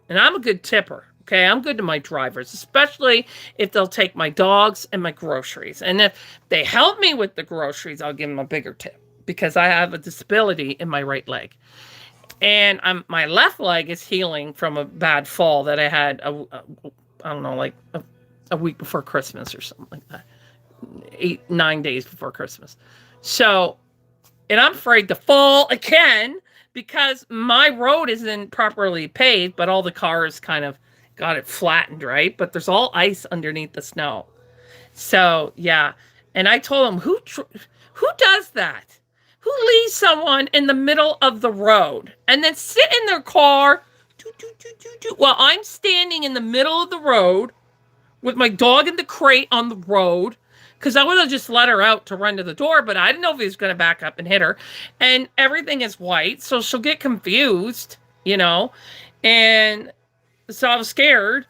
And I'm a good tipper. Okay, I'm good to my drivers, especially if they'll take my dogs and my groceries. And if they help me with the groceries, I'll give them a bigger tip. because I have a disability in my right leg. And my left leg is healing from a bad fall that I had, I don't know, like a week before Christmas or something like that. 9 days before Christmas. So, and I'm afraid to fall again because my road isn't properly paved, but all the cars kind of got it flattened, right? But there's all ice underneath the snow. So, yeah. And I told him, who does that? Who leaves someone in the middle of the road and then sit in their car while I'm standing in the middle of the road with my dog in the crate on the road? Because I would have just let her out to run to the door, but I didn't know if he was going to back up and hit her. And everything is white, so she'll get confused, you know. And so I was scared.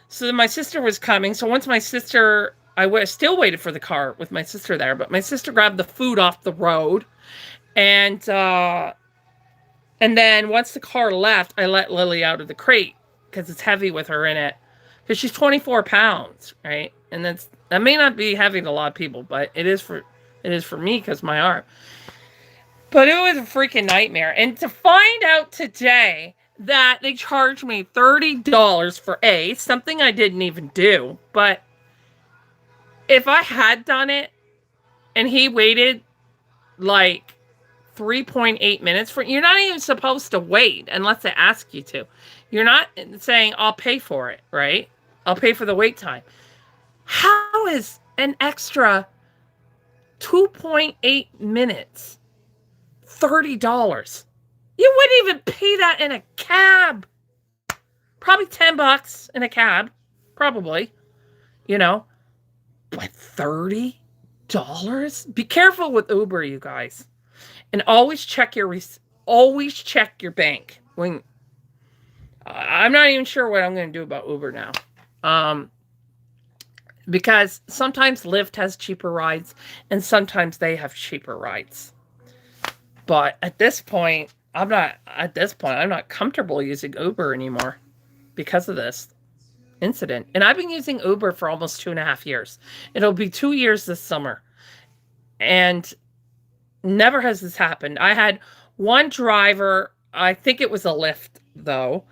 So then my sister was coming. So once my sister, still waited for the car with my sister there, but my sister grabbed the food off the road. And then once the car left, I let Lily out of the crate because it's heavy with her in it. Because she's 24 pounds, right? And that may not be heavy to a lot of people, but it is for me because my arm. But it was a freaking nightmare. And to find out today that they charged me $30 for something I didn't even do. But if I had done it and he waited like 3.8 minutes for, you're not even supposed to wait unless they ask you to. You're not saying, I'll pay for it, right? I'll pay for the wait time. How is an extra 2.8 minutes $30? You wouldn't even pay that in a cab. Probably $10 in a cab. Probably. You know. But $30? Be careful with Uber, you guys. And always check your bank. When I'm not even sure what I'm going to do about Uber now. Because sometimes Lyft has cheaper rides and sometimes they have cheaper rides. But at this point, I'm not comfortable using Uber anymore because of this incident. And I've been using Uber for almost 2.5 years. It'll be 2 years this summer. And never has this happened. I had one driver, I think it was a Lyft though,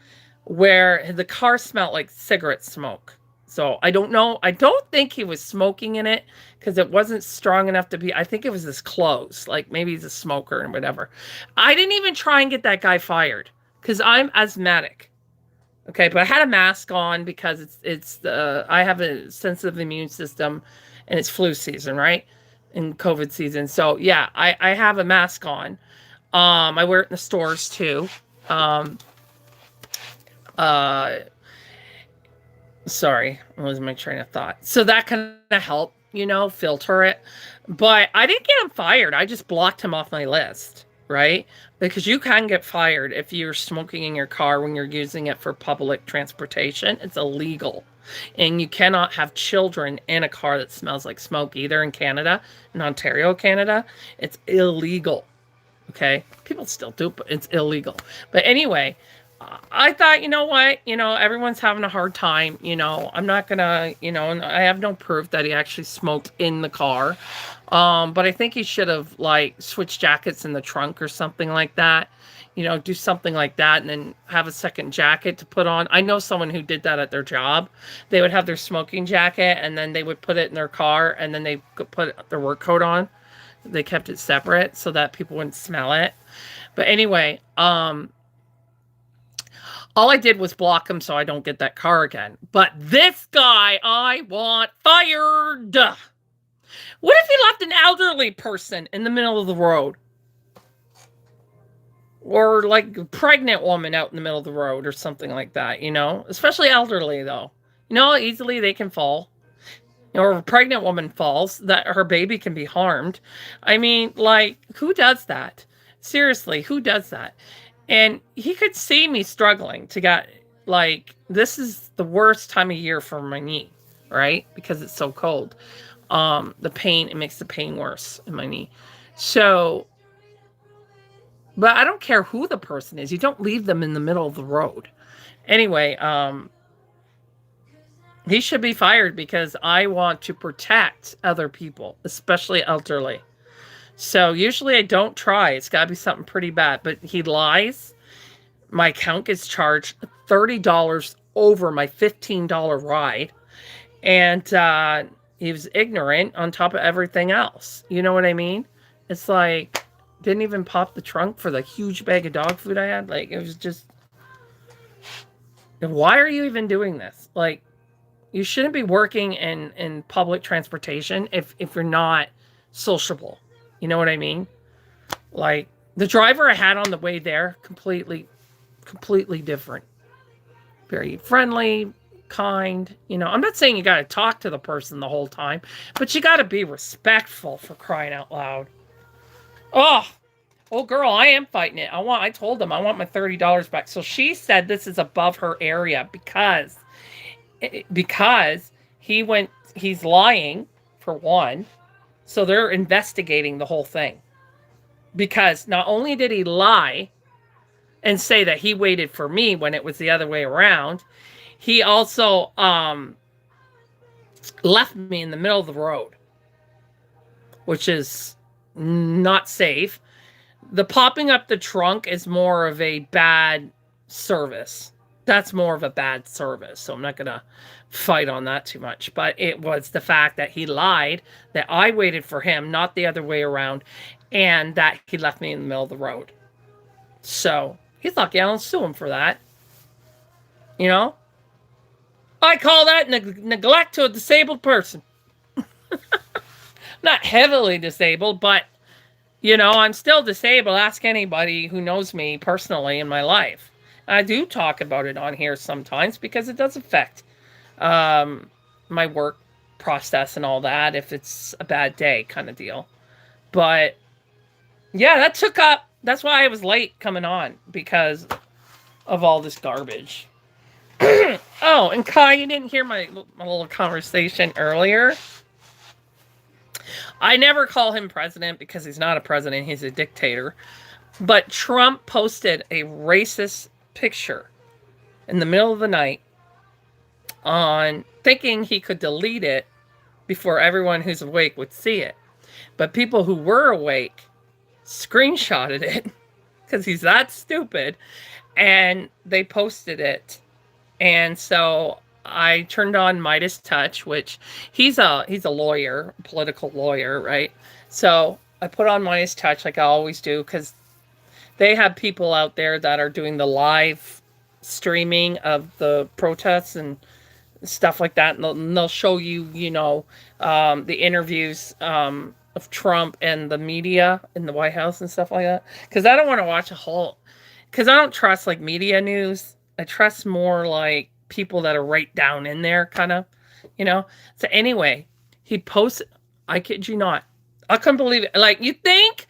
where the car smelled like cigarette smoke. So I don't know. I don't think he was smoking in it because it wasn't strong enough to be. I think it was his clothes. Like maybe he's a smoker and whatever. I didn't even try and get that guy fired because I'm asthmatic. Okay, but I had a mask on because I have a sensitive immune system and it's flu season, right? In COVID season. So yeah, I have a mask on. I wear it in the stores too. Sorry, I losing my train of thought. So that kind of helped, filter it. But I didn't get him fired. I just blocked him off my list, right? Because you can get fired if you're smoking in your car when you're using it for public transportation. It's illegal. And you cannot have children in a car that smells like smoke either in Canada, in Ontario, Canada. It's illegal. Okay? People still do, but it's illegal. But anyway, I thought, you know what? Everyone's having a hard time. I'm not going to, and I have no proof that he actually smoked in the car. But I think he should have, switched jackets in the trunk or something like that. Do something like that and then have a second jacket to put on. I know someone who did that at their job. They would have their smoking jacket and then they would put it in their car and then they could put their work coat on. They kept it separate so that people wouldn't smell it. But anyway, all I did was block him so I don't get that car again. But this guy, I want fired. What if he left an elderly person in the middle of the road? Or like a pregnant woman out in the middle of the road or something like that, Especially elderly, though. How easily they can fall. Or if a pregnant woman falls, that her baby can be harmed. I mean, who does that? Seriously, who does that? And he could see me struggling to get, this is the worst time of year for my knee, right? Because it's so cold. The pain, it makes the pain worse in my knee. So, but I don't care who the person is. You don't leave them in the middle of the road. Anyway, he should be fired because I want to protect other people, especially elderly. So usually I don't try. It's got to be something pretty bad. But he lies. My account gets charged $30 over my $15 ride. And he was ignorant on top of everything else. You know what I mean? It's like, didn't even pop the trunk for the huge bag of dog food I had. Like, it was just, why are you even doing this? Like, you shouldn't be working in public transportation if you're not sociable. You know what I mean? Like, the driver I had on the way there, completely different. Very friendly, kind. You know, I'm not saying you got to talk to the person the whole time, but you got to be respectful, for crying out loud. Oh, girl, I am fighting it. I told them I want my $30 back. So she said this is above her area because he's lying, for one. So they're investigating the whole thing. Because not only did he lie and say that he waited for me when it was the other way around, he also left me in the middle of the road, which is not safe. The popping up the trunk is more of a bad service. That's more of a bad service. So I'm not going to fight on that too much. But it was the fact that he lied, that I waited for him, not the other way around, and that he left me in the middle of the road. So he's lucky I don't sue him for that. You know? I call that neglect to a disabled person. Not heavily disabled, but, you know, I'm still disabled. Ask anybody who knows me personally in my life. I do talk about it on here sometimes because it does affect my work process and all that if it's a bad day kind of deal. But, yeah, that's why I was late coming on, because of all this garbage. Oh, and Kai, you didn't hear my little conversation earlier. I never call him president because he's not a president. He's a dictator. But Trump posted a racist picture in the middle of the night on thinking he could delete it before everyone who's awake would see it. But people who were awake screenshotted it because he's that stupid, and they posted it. And so I turned on Midas Touch, which he's a lawyer, political lawyer, right? So I put on Midas Touch like I always do, because they have people out there that are doing the live streaming of the protests and stuff like that. And they'll show you, you know, the interviews of Trump and the media in the White House and stuff like that. Because I don't want to watch because I don't trust like media news. I trust more like people that are right down in there, kind of, you know. So anyway, he posted, I kid you not, I couldn't believe it. Like, you think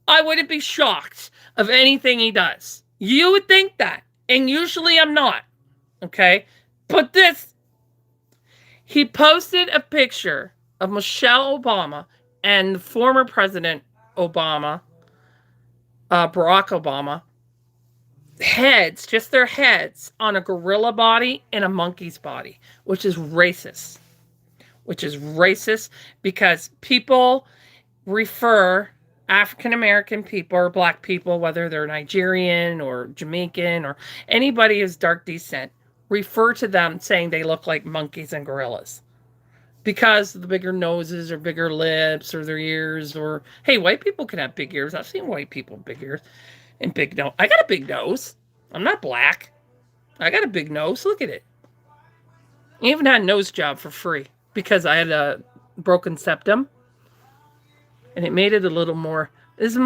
I wouldn't be shocked of anything he does? You would think that. And usually I'm not. Okay? But he posted a picture of Michelle Obama and former President Obama, Barack Obama, heads, just their heads, on a gorilla body and a monkey's body, which is racist. Which is racist because people refer African American people or black people, whether they're Nigerian or Jamaican or anybody who's dark descent, refer to them saying they look like monkeys and gorillas. Because of the bigger noses or bigger lips or their ears, or, hey, white people can have big ears. I've seen white people with big ears. And big nose. I got a big nose. I'm not black. I got a big nose. Look at it. I even had a nose job for free because I had a broken septum, and it made it a little more. This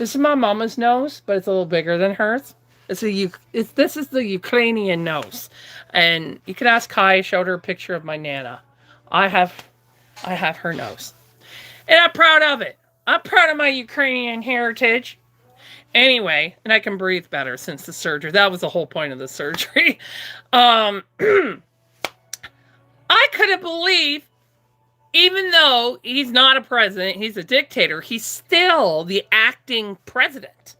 is my mama's nose, but it's a little bigger than hers. This is the Ukrainian nose, and you can ask Kai. I showed her a picture of my nana. I have her nose, and I'm proud of it. I'm proud of my Ukrainian heritage. Anyway, and I can breathe better since the surgery. That was the whole point of the surgery. I couldn't believe, even though he's not a president, he's a dictator, he's still the acting president.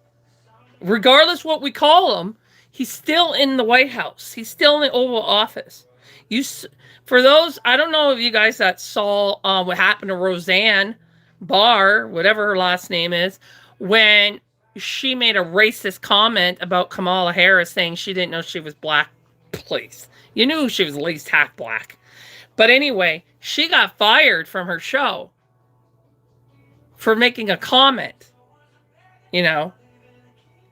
Regardless what we call him, he's still in the White House. He's still in the Oval Office. For those, I don't know if you guys that saw what happened to Roseanne Barr, whatever her last name is, when she made a racist comment about Kamala Harris saying she didn't know she was black. Please. You knew she was at least half black. But anyway, she got fired from her show for making a comment. You know?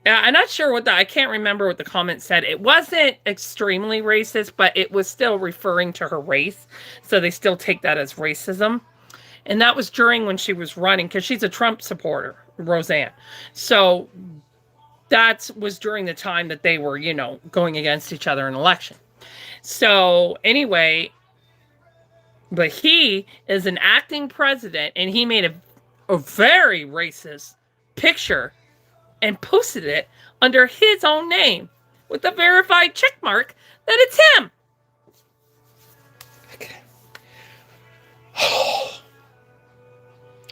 I'm not sure what I can't remember what the comment said. It wasn't extremely racist, but it was still referring to her race. So they still take that as racism. And that was during when she was running, because she's a Trump supporter, Roseanne. So that was during the time that they were, you know, going against each other in an election. So anyway, but he is an acting president, and he made a very racist picture and posted it under his own name with a verified check mark that it's him. Okay.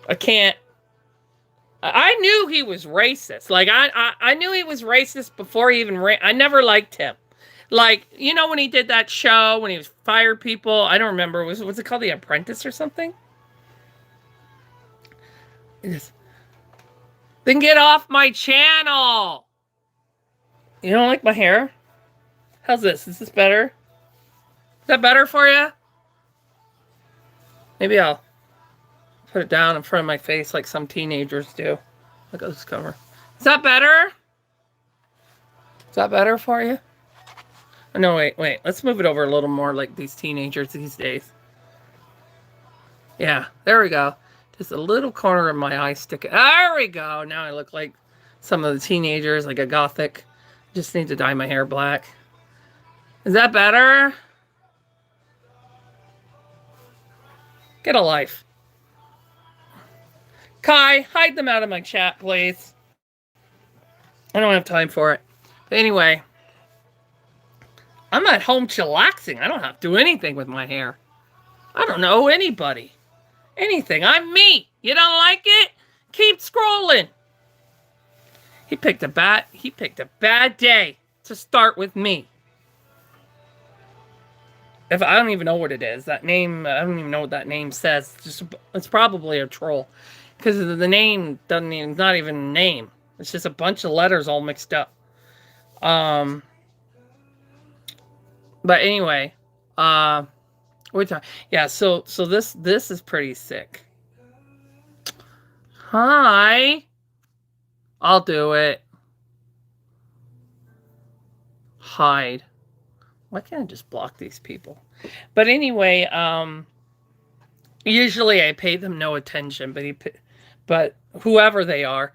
I can't. I knew he was racist. Like, I knew he was racist before he even I never liked him. Like, you know, when he did that show, when he was fired people, I don't remember. Was it called The Apprentice or something? Then get off my channel. You don't like my hair? How's this? Is this better? Is that better for you? Maybe I'll put it down in front of my face like some teenagers do. Look at this cover. Is that better? Is that better for you? Oh, no, wait. Let's move it over a little more like these teenagers these days. Yeah, there we go. Just a little corner of my eye sticking. There we go. Now I look like some of the teenagers, like a gothic. Just need to dye my hair black. Is that better? Get a life. Kai, hide them out of my chat, please. I don't have time for it. But anyway, I'm at home chillaxing. I don't have to do anything with my hair. I don't know anybody. Anything. I'm me. You don't like it? Keep scrolling. He picked a bad day to start with me. If I don't even know what it is. That name, I don't even know what that name says. It's probably a troll. Because the name not even a name. It's just a bunch of letters all mixed up. But anyway, yeah, so this is pretty sick. Hi. I'll do it. Hide. Why can't I just block these people? But anyway, usually I pay them no attention, but whoever they are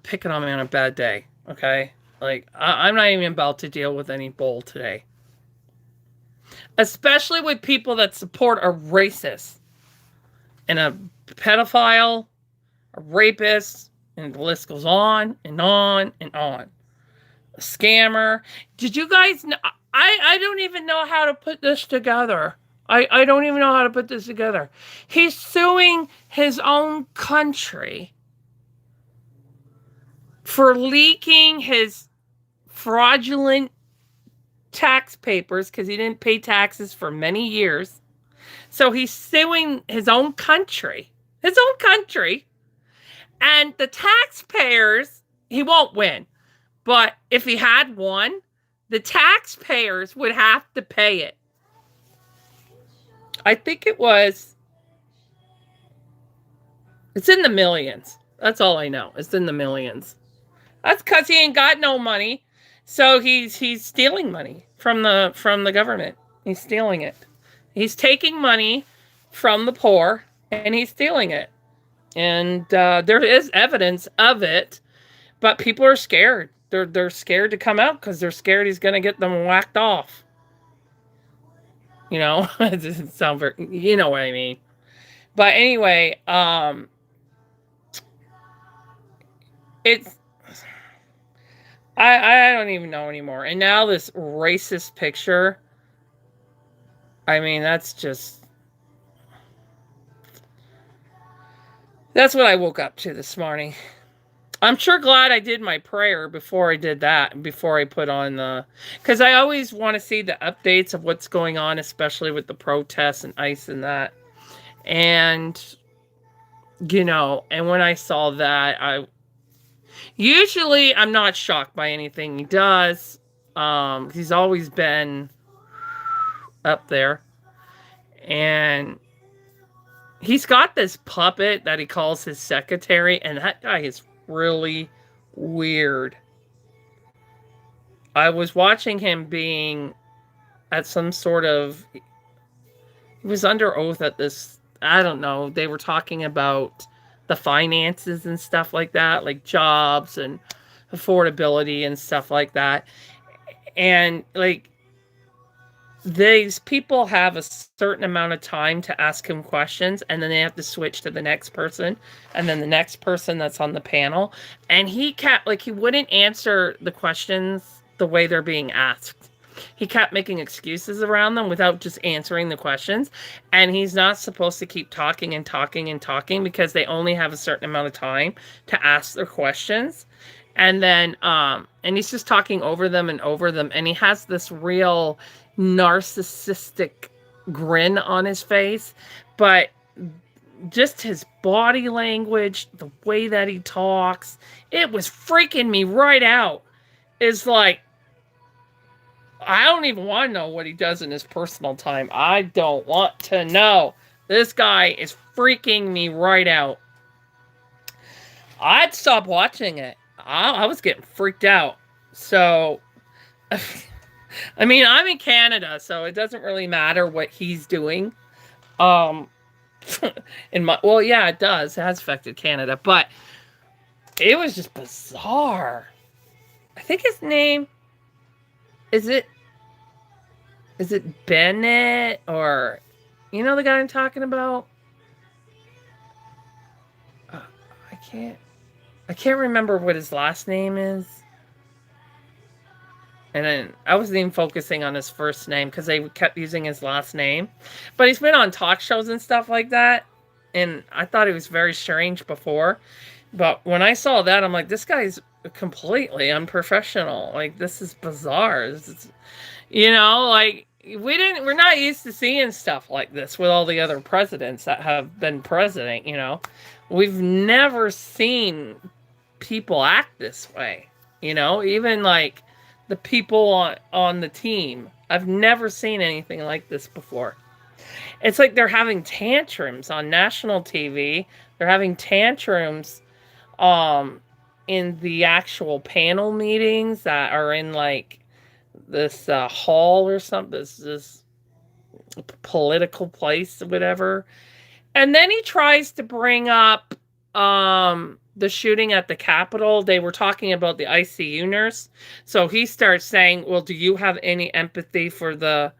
picking on me on a bad day, okay? Like, I'm not even about to deal with any bull today. Especially with people that support a racist and a pedophile, a rapist, and the list goes on and on and on. A scammer. Did you guys know? I don't even know how to put this together. I don't even know how to put this together. He's suing his own country for leaking his fraudulent tax papers because he didn't pay taxes for many years. So he's suing his own country. His own country. And the taxpayers, he won't win. But if he had won, the taxpayers would have to pay it. I think it's in the millions. That's all I know. It's in the millions. That's because he ain't got no money. So he's stealing money from the government. He's stealing it. He's taking money from the poor and he's stealing it. And there is evidence of it, but people are scared. They're scared to come out because they're scared he's going to get them whacked off. You know, it doesn't sound very, you know what I mean. But anyway, it's, I don't even know anymore. And now this racist picture, I mean, that's what I woke up to this morning. I'm sure glad I did my prayer before I did that, before I put on because I always want to see the updates of what's going on, especially with the protests and ICE and that. And And when I saw that, I'm not shocked by anything he does. He's always been up there. And he's got this puppet that he calls his secretary, and that guy is really weird. I was watching him being at some sort of. He was under oath at this. I don't know. They were talking about the finances and stuff like that, like jobs and affordability and stuff like that. And like these people have a certain amount of time to ask him questions, and then they have to switch to the next person, and then the next person that's on the panel. And he kept, like, he wouldn't answer the questions the way they're being asked. He kept making excuses around them without just answering the questions. And he's not supposed to keep talking and talking and talking because they only have a certain amount of time to ask their questions. And then, and he's just talking over them and over them. And he has this real narcissistic grin on his face. But just his body language, the way that he talks, it was freaking me right out. It's like, I don't even want to know what he does in his personal time. I don't want to know. This guy is freaking me right out. I'd stop watching it. I was getting freaked out. So, I mean, I'm in Canada, so it doesn't really matter what he's doing. Well, yeah, it does. It has affected Canada, but it was just bizarre. I think his name is it Bennett, or the guy I'm talking about? I can't remember what his last name is. And then I wasn't even focusing on his first name because they kept using his last name. But he's been on talk shows and stuff like that. And I thought he was very strange before. But when I saw that, I'm like, this guy's completely unprofessional. Like, this is bizarre. We're not used to seeing stuff like this with all the other presidents that have been president, We've never seen people act this way, even like the people on the team. I've never seen anything like this before. It's like they're having tantrums on national TV. They're having tantrums in the actual panel meetings that are in like this hall or something, this political place or whatever. And then he tries to bring up the shooting at the Capitol. They were talking about the ICU nurse. So he starts saying, well, do you have any empathy for the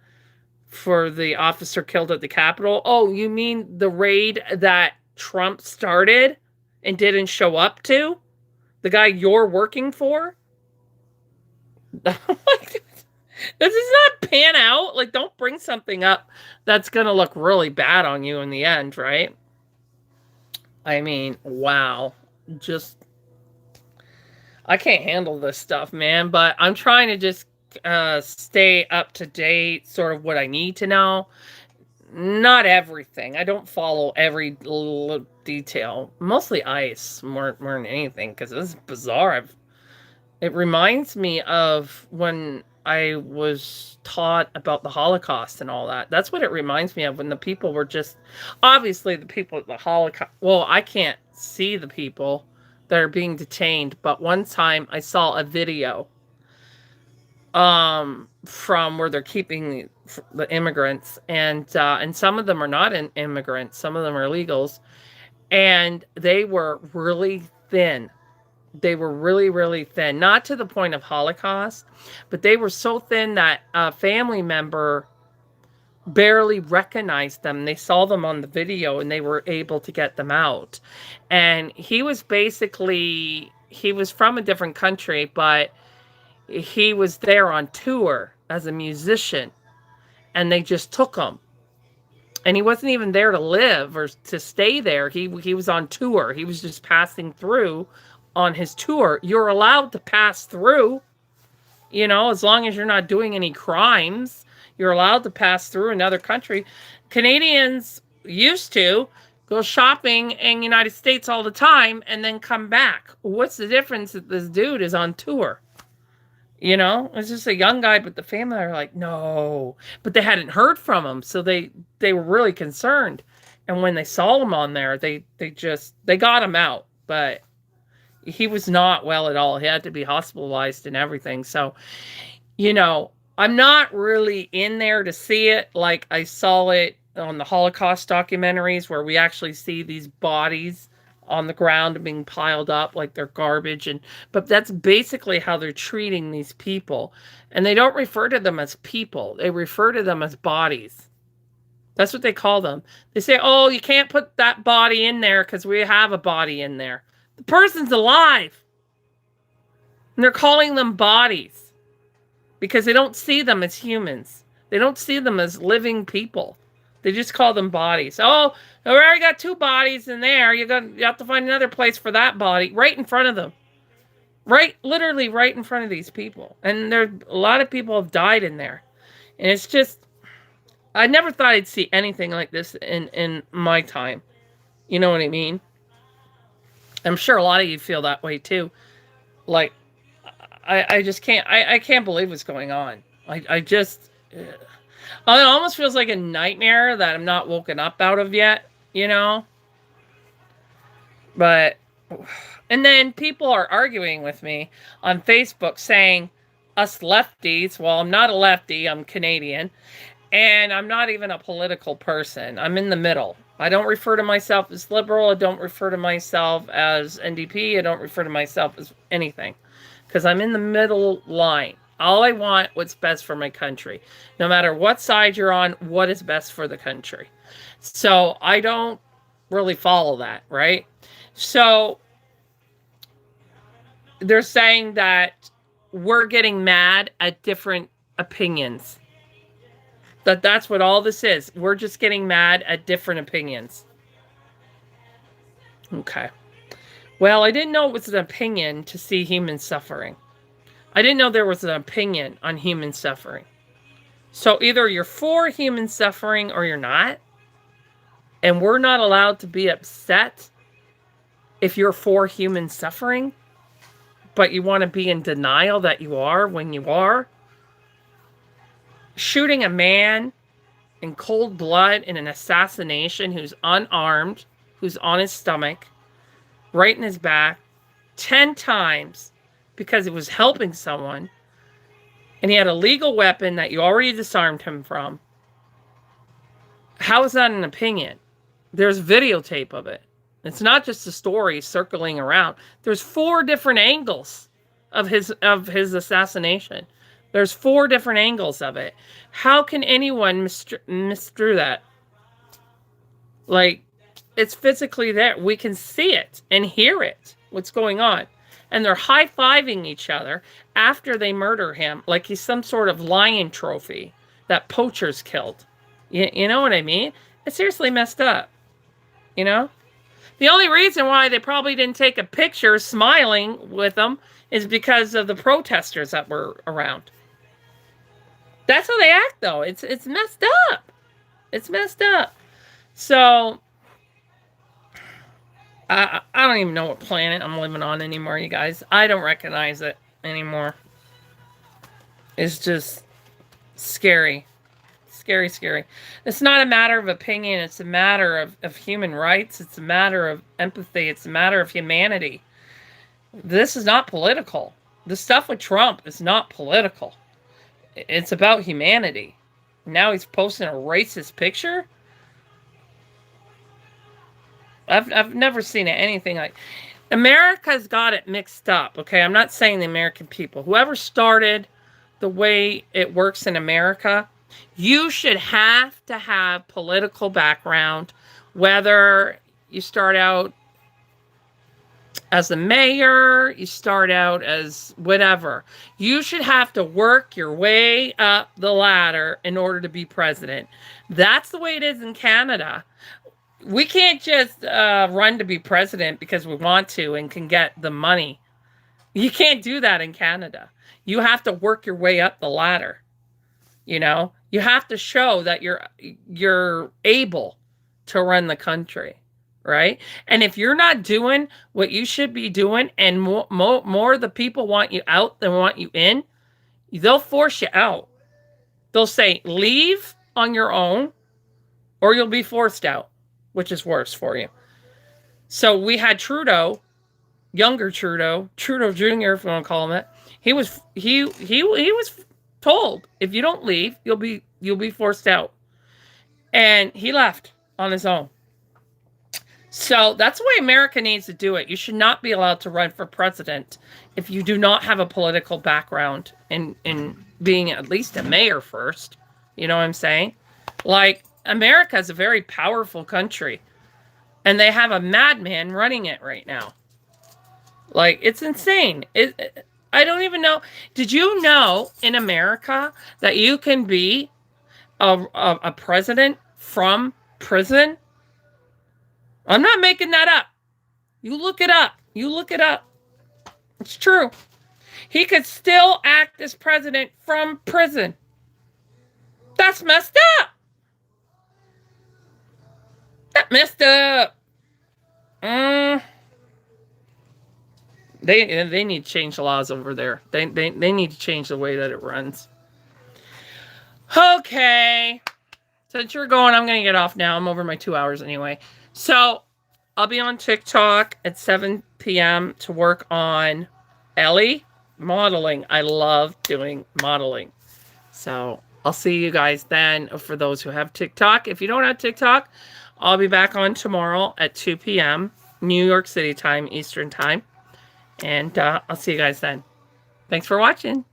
officer killed at the Capitol? Oh, you mean the raid that Trump started and didn't show up to? The guy you're working for? This is not pan out. Like, don't bring something up that's going to look really bad on you in the end, right? I mean, wow. I can't handle this stuff, man. But I'm trying to just stay up to date, sort of what I need to know. Not everything. I don't follow every little detail. Mostly ICE more than anything, because this is bizarre. It reminds me of when I was taught about the Holocaust and all that. That's what it reminds me of, when the people were just, obviously the people at the Holocaust, well, I can't see the people that are being detained, but one time I saw a video from where they're keeping the immigrants, and some of them are not immigrants, some of them are illegals, and they were really thin. They were really, really thin. Not to the point of Holocaust, but they were so thin that a family member barely recognized them. They saw them on the video and they were able to get them out. And he was from a different country, but he was there on tour as a musician, and they just took him. And he wasn't even there to live or to stay there. He was on tour. He was just passing through on his tour. You're allowed to pass through, as long as you're not doing any crimes. You're allowed to pass through another country. Canadians used to go shopping in the United States all the time, and then come back. What's the difference that this dude is on tour? It's just a young guy, but the family are like, no. But they hadn't heard from him, so they were really concerned. And when they saw him on there, they got him out, but he was not well at all. He had to be hospitalized and everything. So, I'm not really in there to see it like I saw it on the Holocaust documentaries, where we actually see these bodies on the ground being piled up like they're garbage. But that's basically how they're treating these people. And they don't refer to them as people. They refer to them as bodies. That's what they call them. They say, oh, you can't put that body in there because we have a body in there. The person's alive. And they're calling them bodies because they don't see them as humans. They don't see them as living people. They just call them bodies. Oh, we already got 2 bodies in there. You have to find another place for that body right in front of them. Literally right in front of these people. And a lot of people have died in there. And it's just, I never thought I'd see anything like this in my time. You know what I mean? I'm sure a lot of you feel that way too. Like, I just can't, I can't believe what's going on. It almost feels like a nightmare that I'm not woken up out of yet, But, and then people are arguing with me on Facebook saying, us lefties, well, I'm not a lefty, I'm Canadian, and I'm not even a political person. I'm in the middle. I don't refer to myself as liberal. I don't refer to myself as NDP. I don't refer to myself as anything, because I'm in the middle line. All I want, what's best for my country. No matter what side you're on, what is best for the country. So I don't really follow that, right? So they're saying that we're getting mad at different opinions. That's what all this is. We're just getting mad at different opinions. Okay. Well, I didn't know it was an opinion to see human suffering. I didn't know there was an opinion on human suffering. So either you're for human suffering or you're not. And we're not allowed to be upset if you're for human suffering, but you want to be in denial that you are when you are. Shooting a man in cold blood in an assassination who's unarmed, who's on his stomach, right in his back, 10 times because it was helping someone, and he had a legal weapon that you already disarmed him from. How is that an opinion? There's videotape of it. It's not just a story circling around. There's 4 different angles of his assassination. There's 4 different angles of it. How can anyone misdrew that? Like, it's physically there. We can see it and hear it, what's going on. And they're high-fiving each other after they murder him, like he's some sort of lion trophy that poachers killed. You know what I mean? It's seriously messed up. The only reason why they probably didn't take a picture smiling with them is because of the protesters that were around. That's how they act, though. It's messed up. It's messed up. So, I don't even know what planet I'm living on anymore, you guys. I don't recognize it anymore. It's just scary. Scary, scary. It's not a matter of opinion. It's a matter of human rights. It's a matter of empathy. It's a matter of humanity. This is not political. The stuff with Trump is not political. It's about humanity. Now he's posting a racist picture. I've never seen anything like. America's got it mixed up. Okay, I'm not saying the American people. Whoever started the way it works in America, you should have to have political background, whether you start out as a mayor, you start out as whatever. You should have to work your way up the ladder in order to be president. That's the way it is in Canada. We can't just run to be president because we want to and can get the money. You can't do that in Canada. You have to work your way up the ladder. You have to show that you're able to run the country. right? And if you're not doing what you should be doing, and more of the people want you out than want you in, they'll force you out. They'll say, leave on your own, or you'll be forced out, which is worse for you. So we had Trudeau, younger Trudeau Jr., if you want to call him that. He was told, if you don't leave, you'll be forced out. And he left on his own. So that's the way America needs to do it. You should not be allowed to run for president if you do not have a political background in being at least a mayor first. You know what I'm saying? Like, America is a very powerful country, and they have a madman running it right now. Like, it's insane. I don't even know. Did you know in America that you can be a president from prison? I'm not making that up. You look it up. You look it up. It's true. He could still act as president from prison. That's messed up. That messed up. They need to change the laws over there. They need to change the way that it runs. Okay. Since you're going, I'm going to get off now. I'm over my 2 hours anyway. So I'll be on TikTok at 7 p.m. to work on Ellie modeling. I love doing modeling. So I'll see you guys then. For those who have TikTok. If you don't have TikTok, I'll be back on tomorrow at 2 p.m. New York City time, Eastern time. And I'll see you guys then. Thanks for watching.